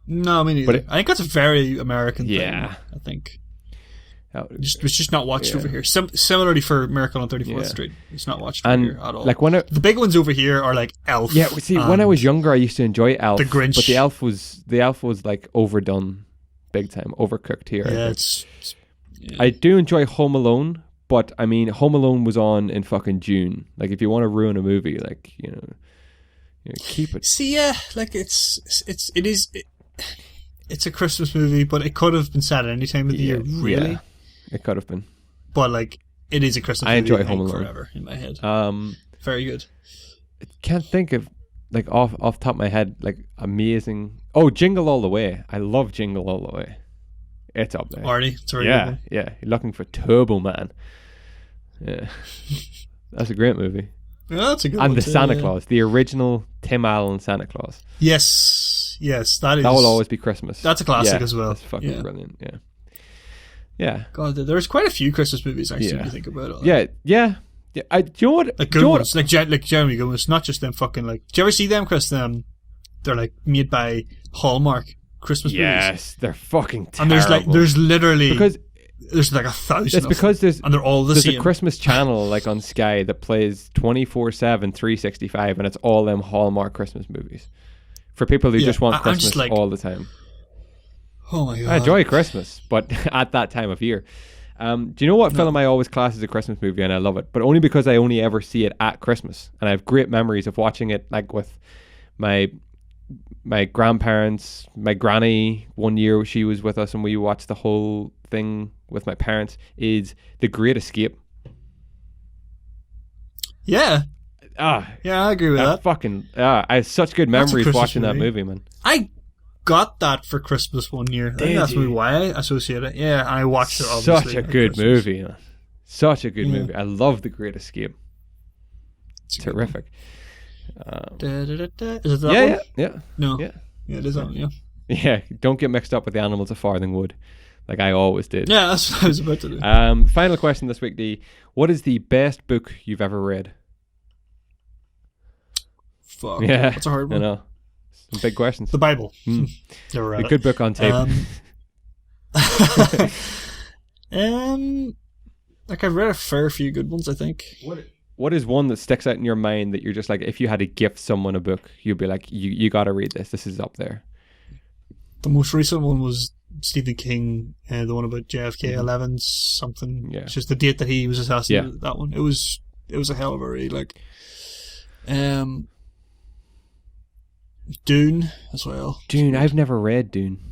No, me neither. I think that's a very American thing. Yeah. I think. It's just not watched over here. Similarly for Miracle on 34th Street, it's not watched over here at all. Like the big ones over here are like Elf. Yeah, see, when I was younger, I used to enjoy Elf. The Grinch, but the Elf was like overdone, big time, overcooked here. Yeah, I do enjoy Home Alone, but I mean, Home Alone was on in fucking June. Like, if you want to ruin a movie, like keep it. See, like it's a Christmas movie, but it could have been set at any time of the year. Really. Yeah. It could have been. But, like, it is a Christmas movie. I enjoy Home Alone forever in my head. Very good. I can't think of, like, off the top of my head, like, amazing... Oh, Jingle All the Way. I love Jingle All the Way. It's up there. Arnie. It's a really good one. Yeah. You're looking for Turbo Man. Yeah. That's a great movie. Yeah, that's a good one. And the Santa Claus. The original Tim Allen Santa Claus. Yes, that will always be Christmas. That's a classic as well. That's fucking brilliant, yeah. God, there's quite a few Christmas movies actually. If you think about Yeah. it. Do you know what? Like good ones, like Jeremy Goodman's. Not just them fucking like. Do you ever see them, Chris? They're like made by Hallmark Christmas movies. Yes, they're fucking terrible. And there's literally because there's like 1,000. It's because and they're all the same. There's a Christmas channel like on Sky that plays 24/7, 365, and it's all them Hallmark Christmas movies for people who just want Christmas all the time. Oh my God. I enjoy Christmas, but at that time of year. Do you know what film I always class as a Christmas movie, and I love it, but only because I only ever see it at Christmas, and I have great memories of watching it like with my grandparents, my granny. One year she was with us and we watched the whole thing with my parents. Is The Great Escape. Yeah, I agree with that. I have such good memories watching that movie, man. I got that for Christmas one year. I think that's maybe why I associate it. Yeah, and I watched it obviously. Such a good movie. Such a good movie. I love The Great Escape. It's terrific. Is it that one? Yeah. No. Yeah, it is that one, yeah. Yeah, don't get mixed up with The Animals of Farthing Wood, like I always did. Yeah, that's what I was about to do. Final question this week, D. What is the best book you've ever read? Fuck. Yeah, that's a hard I one. know. Some big questions. The Bible. Never read a good book on tape. Like I've read a fair few good ones, I think. What is one that sticks out in your mind that you're just like, if you had to gift someone a book, you'd be like, you got to read this. This is up there. The most recent one was Stephen King, the one about JFK 11 something. Yeah. It's just the date that he was assassinated. Yeah. That one. It was a hell of a read. Like, Dune as well. Dune. I've never read Dune.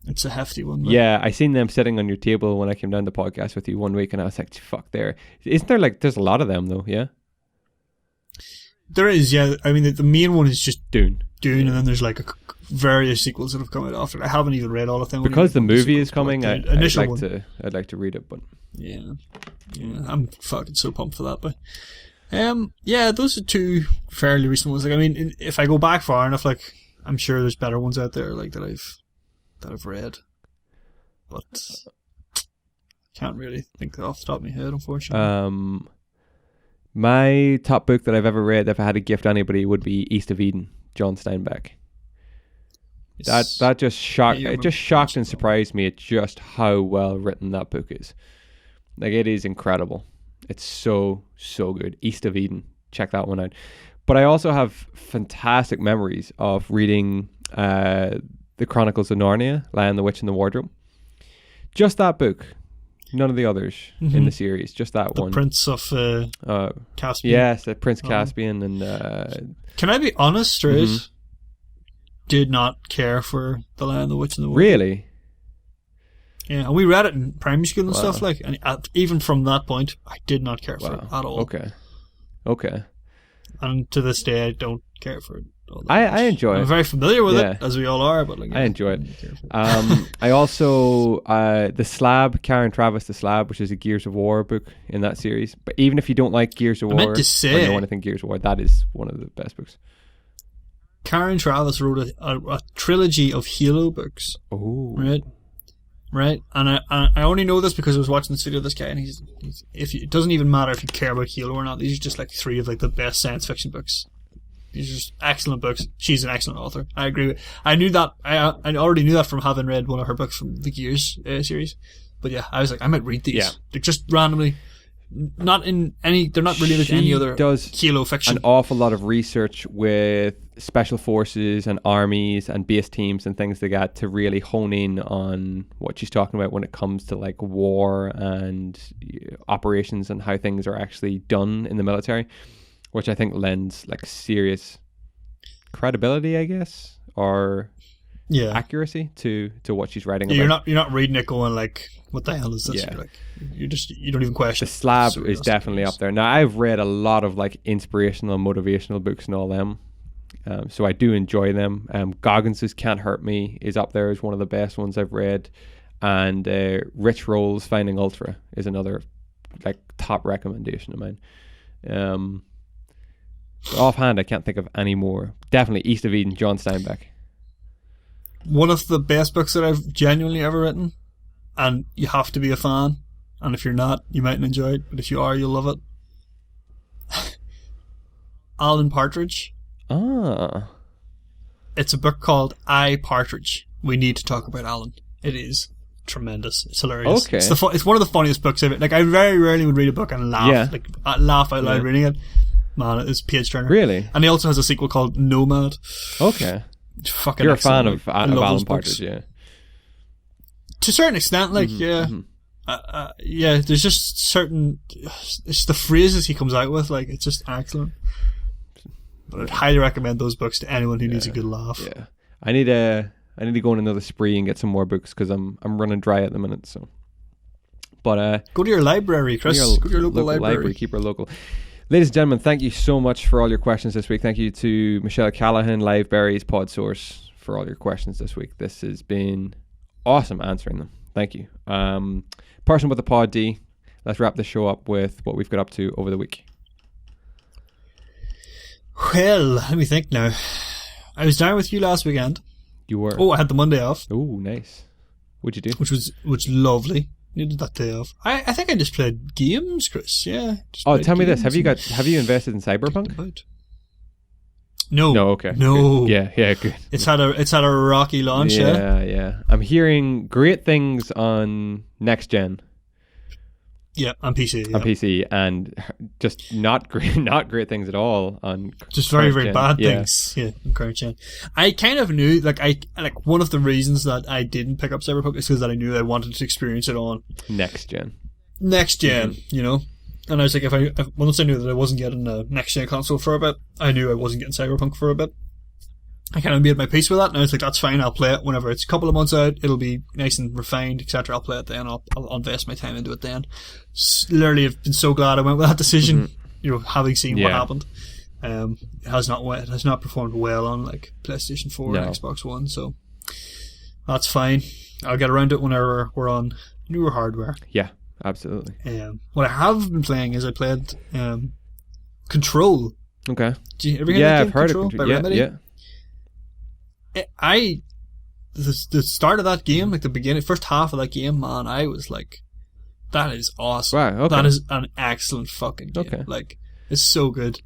It's a hefty one. Yeah, I seen them sitting on your table when I came down the podcast with you one week, and I was like, "Fuck, isn't there like there's a lot of them though?" Yeah, there is. Yeah, I mean the main one is just Dune, and then there's like various sequels that have come out after. I haven't even read all of them because the movie is coming. I'd like to read it, but yeah, I'm fucking so pumped for that. But yeah, those are two fairly recent ones. Like, I mean, if I go back far enough, like I'm sure there's better ones out there, like that I've read, but can't really think off the top of my head, unfortunately. My top book that I've ever read, if I had to gift anybody, would be East of Eden, John Steinbeck. That just shocked. It just shocked and surprised me at just how well written that book is. Like, it is incredible. It's so good. East of Eden, check that one out. But I also have fantastic memories of reading The Chronicles of Narnia, Lion, the Witch, and the Wardrobe. Just that book. None of the others in the series. Just that one. The Prince of Caspian. Yes, the Prince Caspian. And can I be honest, straight? Did not care for The Lion, the Witch, and the Wardrobe. Really? Yeah, and we read it in primary school and stuff, like, and even from that point, I did not care for it at all. Okay. And to this day, I don't care for it. I enjoy it. I'm very familiar with it, as we all are, but like, I enjoy it. I also the Slab, Karen Travis, The Slab, which is a Gears of War book in that series. But even if you don't like Gears of War, or know anything Gears of War, that is one of the best books. Karen Travis wrote a trilogy of Halo books. Oh, right. And I only know this because I was watching this video of this guy, and it doesn't even matter if you care about Halo or not. These are just like three of like the best science fiction books. These are just excellent books. She's an excellent author. I agree. I knew that. I already knew that from having read one of her books from the Gears series. But yeah, I was like, I might read these. Yeah. Like, just randomly. Not in any. They're not related to any other Halo fiction. An awful lot of research with special forces and armies and base teams and things like that to really hone in on what she's talking about when it comes to like war and operations and how things are actually done in the military, which I think lends like serious credibility, I guess, or accuracy to what she's writing about. You're not reading it going like, what the hell is this? Yeah. You don't even question. The Slab is definitely up there. Now, I've read a lot of like inspirational, motivational books and all them, so I do enjoy them. Goggins' Can't Hurt Me is up there as one of the best ones I've read, and Rich Roll's Finding Ultra is another like top recommendation of mine. Offhand, I can't think of any more. Definitely East of Eden, John Steinbeck. One of the best books that I've genuinely ever written, and you have to be a fan, and if you're not, you mightn't enjoy it, but if you are, you'll love it. Alan Partridge. It's a book called I, Partridge. We need to talk about Alan. It is tremendous. It's hilarious. Okay. It's one of the funniest books I've. Like, I very rarely would read a book and laugh. Yeah. Laugh out loud reading it. Man, it's page turner. Really? And he also has a sequel called Nomad. Okay. Fucking You're excellent. A fan of Alan Partridge, yeah. To a certain extent, like, there's just certain, it's the phrases he comes out with, like, it's just excellent. But I'd highly recommend those books to anyone who needs a good laugh. Yeah. I need to go on another spree and get some more books because I'm running dry at the minute, so. But go to your library, Chris. Go to your local library. Keep her local. Ladies and gentlemen, thank you so much for all your questions this week. Thank you to Michelle Callahan, Liveberries, PodSource for all your questions this week. This has been awesome answering them. Thank you. Person with the Pod D, let's wrap the show up with what we've got up to over the week. Well, let me think now. I was down with you last weekend. You were? Oh, I had the Monday off. Oh, nice. What'd you do? Which was lovely. Needed that day off. I think I just played games, Chris. Yeah. Tell me this. Have you invested in Cyberpunk? No, okay, no. Good. Yeah, good. It's had a rocky launch. Yeah. I'm hearing great things on next gen. Yeah, on PC. Yeah. On PC, and just not great things at all on. Just very, very bad things. Yeah, on current gen. I kind of knew, one of the reasons that I didn't pick up Cyberpunk is because that I knew I wanted to experience it on next gen. You know. And I was like, once I knew that I wasn't getting a next gen console for a bit, I knew I wasn't getting Cyberpunk for a bit. I kind of made my peace with that, and I was like, that's fine, I'll play it whenever it's a couple of months out, it'll be nice and refined, etc. I'll play it then, I'll invest my time into it then. Literally, I've been so glad I went with that decision, you know, having seen what happened. It has not performed well on, like, PlayStation 4 and Xbox One, so that's fine. I'll get around to it whenever we're on newer hardware. Yeah, absolutely. What I have been playing is I played Control. Okay. Do you ever hear that game, I've heard Control, of Control. by Remedy? Yeah. The start of that game, like the beginning, first half of that game, man, I was like, that is awesome. Wow, okay. That is an excellent fucking game. Okay. Like, it's so good.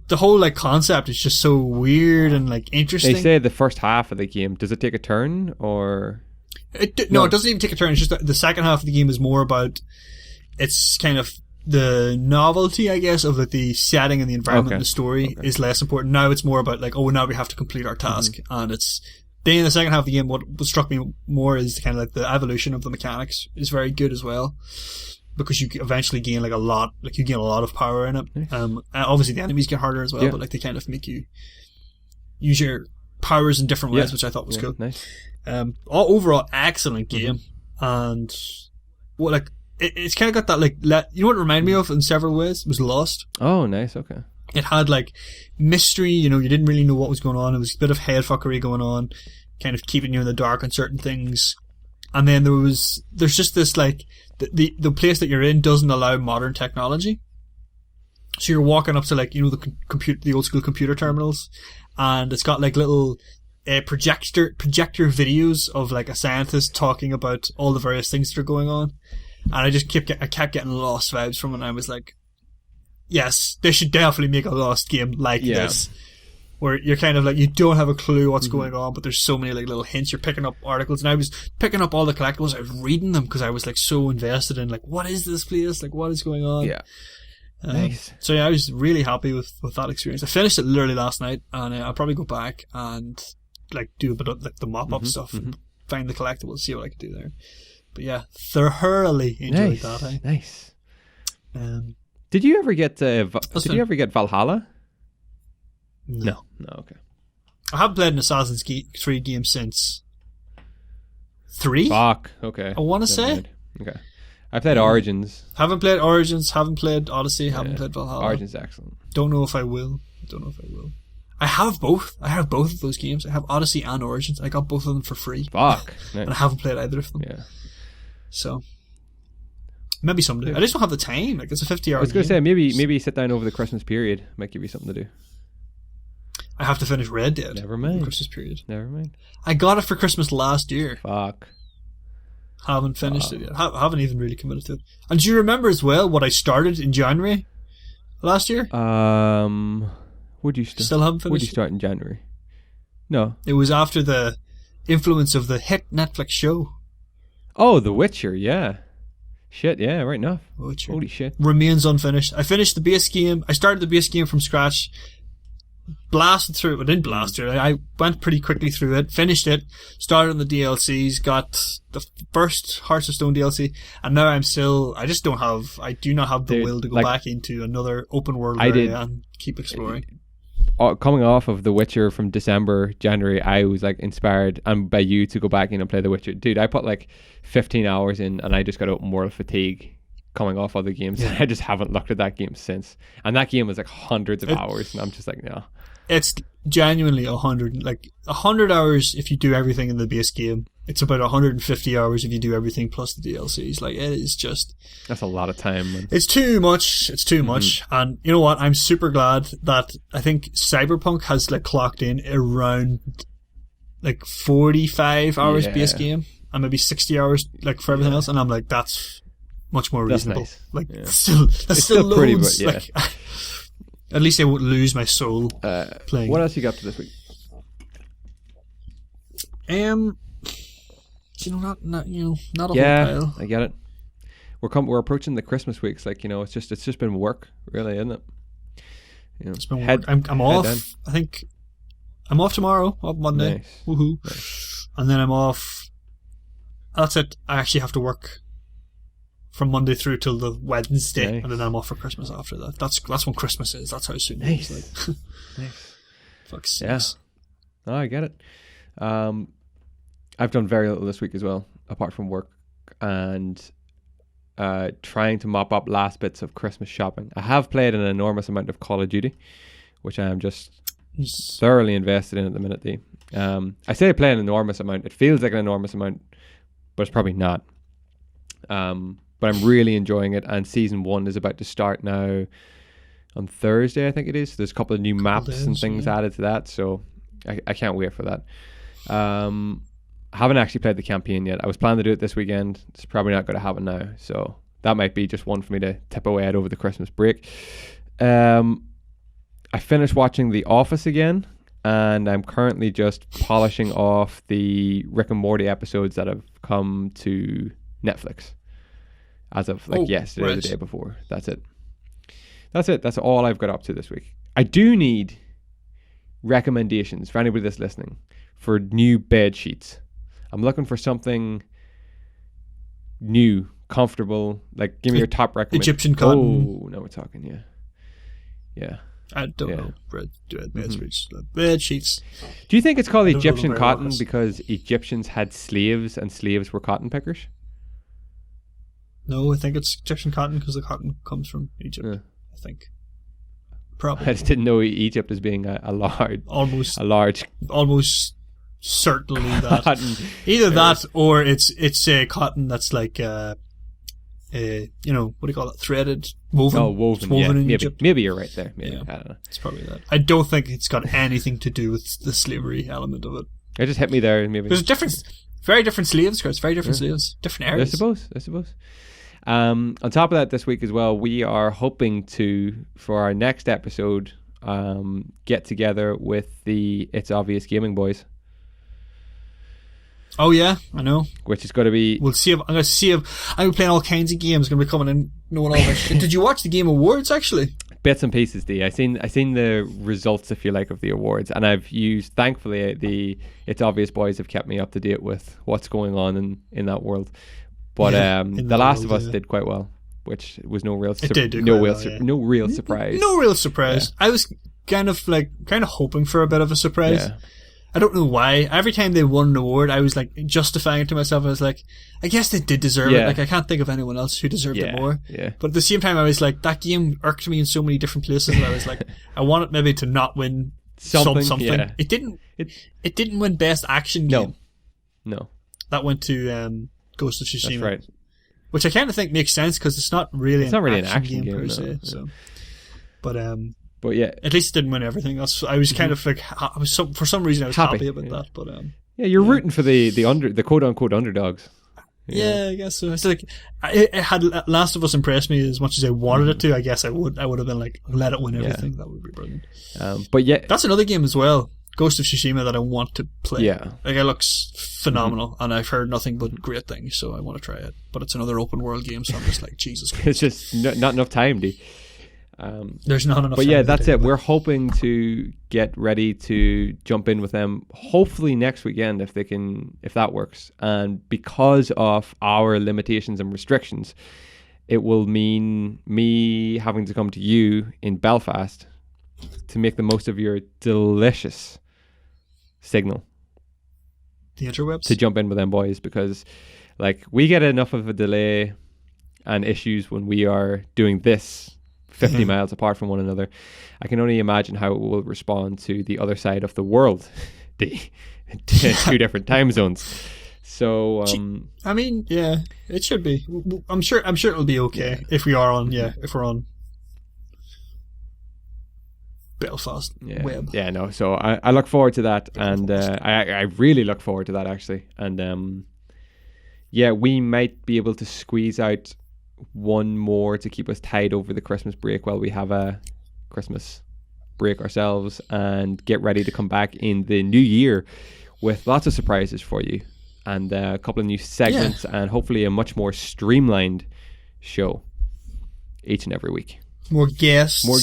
The whole, like, concept is just so weird and, like, interesting. They say the first half of the game, does it take a turn, or? No, it doesn't even take a turn. It's just that the second half of the game is more about, it's kind of the novelty, I guess, of like the setting and the environment and the story is less important. Now it's more about like, now we have to complete our task. And it's, then in the second half of the game, what struck me more is kind of like the evolution of the mechanics is very good as well. Because you eventually gain like a lot of power in it. Nice. Obviously the enemies get harder as well, but like they kind of make you use your powers in different ways, which I thought was cool. Nice. Overall, excellent game. And what, like, it's kind of got that, like, you know what it reminded me of in several ways? It was Lost. Oh, nice, okay. It had, like, mystery, you know, you didn't really know what was going on. It was a bit of headfuckery going on, kind of keeping you in the dark on certain things. And then there's just this, like, the place that you're in doesn't allow modern technology. So you're walking up to, like, you know, the old school computer terminals, and it's got, like, little projector videos of, like, a scientist talking about all the various things that are going on. And I kept getting Lost vibes from it, and I was like, yes, they should definitely make a Lost game like this. Where you're kind of like, you don't have a clue what's going on, but there's so many like little hints. You're picking up articles, and I was picking up all the collectibles. I was reading them because I was like so invested in like, what is this place? Like, what is going on? Yeah. Nice. So yeah, I was really happy with that experience. I finished it literally last night, and I'll probably go back and like do a bit of like the mop up stuff and find the collectibles, see what I can do there. But yeah, thoroughly enjoyed that. Eh? Nice. Did you ever get Valhalla? No. Okay. I haven't played an Assassin's Creed game since 3. Fuck. Okay. I want to say. Okay. I played Origins. Haven't played Origins. Haven't played Odyssey. Haven't played Valhalla. Origins is excellent. Don't know if I will. I have both. I have both of those games. I have Odyssey and Origins. I got both of them for free. Fuck. Nice. And I haven't played either of them. Yeah. So maybe someday. I just don't have the time. Like, it's a 50-hour game. I was going to say, maybe sit down over the Christmas period. Might give you something to do. I have to finish Red Dead. Never mind. Christmas period. Never mind. I got it for Christmas last year. Fuck. Haven't finished it yet. Haven't even really committed to it. And do you remember as well what I started in January last year? Would you start? Still haven't finished. Would you start in January? No. It was after the influence of the hit Netflix show. Oh, The Witcher, yeah. Shit, yeah, right enough. Witcher. Holy shit. Remains unfinished. I finished the base game. I started the base game from scratch. Blasted through it. I didn't blast through it. I went pretty quickly through it. Finished it. Started on the DLCs. Got the first Hearts of Stone DLC. And now I do not have the will to go back into another open world area and keep exploring. Coming off of The Witcher from January, I was like inspired by you to go back in and play The Witcher. Dude, I put like 15 hours in and I just got open world fatigue coming off other games. I just haven't looked at that game since. And that game was like hundreds of hours, and I'm just like, no. It's genuinely 100. Like 100 hours if you do everything in the base game. It's about 150 hours if you do everything plus the DLCs. Like, it is just... That's a lot of time, man. It's too much. It's too much. And you know what? I'm super glad that I think Cyberpunk has like clocked in around like 45 hours base game and maybe 60 hours like for everything else. And I'm like, that's much more reasonable. Nice. Like, that's still loads. Pretty, but, yeah. like, At least I won't lose my soul playing. What else you got to this week? Not a whole Yeah, pile. I get it. We're approaching the Christmas weeks. Like, it's just been work, really, isn't it? It's been work. I'm off. Down. I think I'm off tomorrow. Off Monday. Nice. Woohoo! Nice. And then I'm off. That's it. I actually have to work from Monday through till the Wednesday, nice. And then I'm off for Christmas after that. That's when Christmas is. That's how soon nice. It is. Like. Nice. Fuck sakes. Yeah. Oh, I get it. I've done very little this week as well, apart from work and trying to mop up last bits of Christmas shopping. I have played an enormous amount of Call of Duty, which I am just thoroughly invested in at the minute. I say I play an enormous amount. It feels like an enormous amount, but it's probably not. But I'm really enjoying it, and Season 1 is about to start now on Thursday, I think it is. There's a couple of new maps and things added to that, so I can't wait for that. I haven't actually played the campaign yet. I was planning to do it this weekend. It's probably not going to happen now, so that might be just one for me to tip away at over the Christmas break. I finished watching The Office again, and I'm currently just polishing off the Rick and Morty episodes that have come to Netflix as of yesterday or the day before. That's it. That's all I've got up to this week. I do need recommendations for anybody that's listening for new bed sheets. I'm looking for something new, comfortable. Like, give me your top recommendation. Egyptian cotton. Oh, now we're talking. Yeah. I don't know. Bed sheets. Do you think it's called Egyptian cotton because Egyptians had slaves and slaves were cotton pickers? No, I think it's Egyptian cotton because the cotton comes from Egypt. Yeah. I think. Probably. I just didn't know Egypt as being a large. Almost certainly that. Cotton. Either that or it's a cotton that's like what do you call it? Threaded, woven. Oh, woven. It's woven in Egypt. Maybe you're right there. Maybe. Yeah. I don't know. It's probably that. I don't think it's got anything to do with the slavery element of it. It just hit me there. Maybe there's very different slaves, Chris. Very different slaves, different areas. I suppose. On top of that, this week as well, we are hoping to, for our next episode, get together with the It's Obvious Gaming Boys. Oh yeah, I know. Which is going to be. We'll see. I'm going to I'm playing all kinds of games. Going to be coming in, knowing all this shit. Did you watch the Game Awards actually? Bits and pieces, D. I seen the results, if you like, of the awards, and I've used. Thankfully, the It's Obvious Boys have kept me up to date with what's going on in that world. But The Last of Us did quite well, which was no real surprise. No real surprise. Yeah. I was kind of hoping for a bit of a surprise. Yeah. I don't know why. Every time they won an award, I was like justifying it to myself. I was like, I guess they did deserve it. Like, I can't think of anyone else who deserved it more. Yeah. But at the same time, I was like, that game irked me in so many different places. And I was like, I want it maybe to not win something. Yeah. It didn't win Best Action Game. No. That went to Ghost of Tsushima. That's right. Which I kind of think makes sense because it's not really an action game per se. No. So, but yeah, at least it didn't win everything. I was kind of like, for some reason I was happy about that. But you're rooting for the quote unquote underdogs. Yeah, I guess so. It's like it had Last of Us impressed me as much as I wanted it to. I guess I would have been like, let it win everything. That would be brilliant. But yeah, that's another game as well, Ghost of Tsushima, that I want to play. Yeah, like it looks phenomenal, and I've heard nothing but great things, so I want to try it. But it's another open world game, so I'm just like, Jesus Christ. It's just not enough time, D. There's not enough. But yeah, that's it. We're hoping to get ready to jump in with them, hopefully next weekend if that works. And because of our limitations and restrictions, it will mean me having to come to you in Belfast to make the most of your delicious signal. The interwebs? To jump in with them boys, because like we get enough of a delay and issues when we are doing this 50 miles apart from one another. I can only imagine how it will respond to the other side of the world, the two different time zones. So I mean, yeah, it should be. I'm sure it'll be okay if we're on Belfast web. Yeah, no. So I look forward to that, and I really look forward to that actually. And we might be able to squeeze out one more to keep us tied over the Christmas break while we have a Christmas break ourselves and get ready to come back in the new year with lots of surprises for you and a couple of new segments and hopefully a much more streamlined show each and every week. More guests, more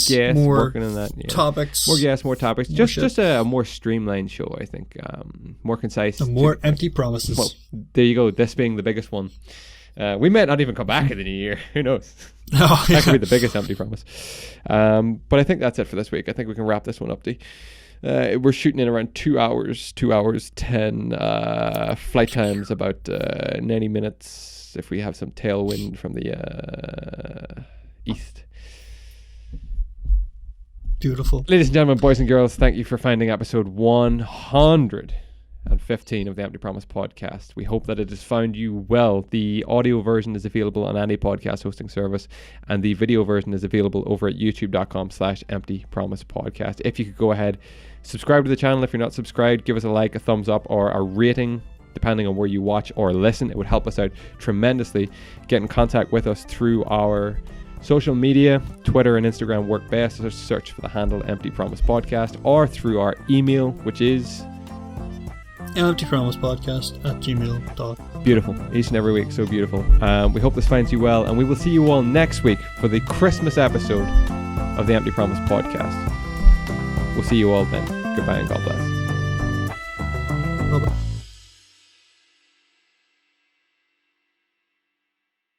working on that. Yeah. Topics. More guests, more topics. Just a more streamlined show, I think. More concise. And more empty promises. Well, there you go. This being the biggest one. We might not even come back in the new year. Who knows? That could be the biggest empty promise. But I think that's it for this week. I think we can wrap this one up, D. We're shooting in around 2 hours, 2 hours 10. Flight time's about 90 minutes if we have some tailwind from the east. Beautiful. Ladies and gentlemen, boys and girls, thank you for finding episode 115 of the Empty Promise podcast. We hope that it has found you well. The audio version is available on any podcast hosting service, and the video version is available over at youtube.com/emptypromisepodcast. If you could go ahead, subscribe to the channel if you're not subscribed, give us a like, a thumbs up, or a rating, depending on where you watch or listen. It would help us out tremendously. Get in contact with us through our social media. Twitter and Instagram work best. Search for the handle Empty Promise Podcast, or through our email, which is emptypromisepodcast@gmail.com. Beautiful. Each and every week, so beautiful. We hope this finds you well, and we will see you all next week for the Christmas episode of the Empty Promise Podcast. We'll see you all then. Goodbye and God bless. Bye-bye.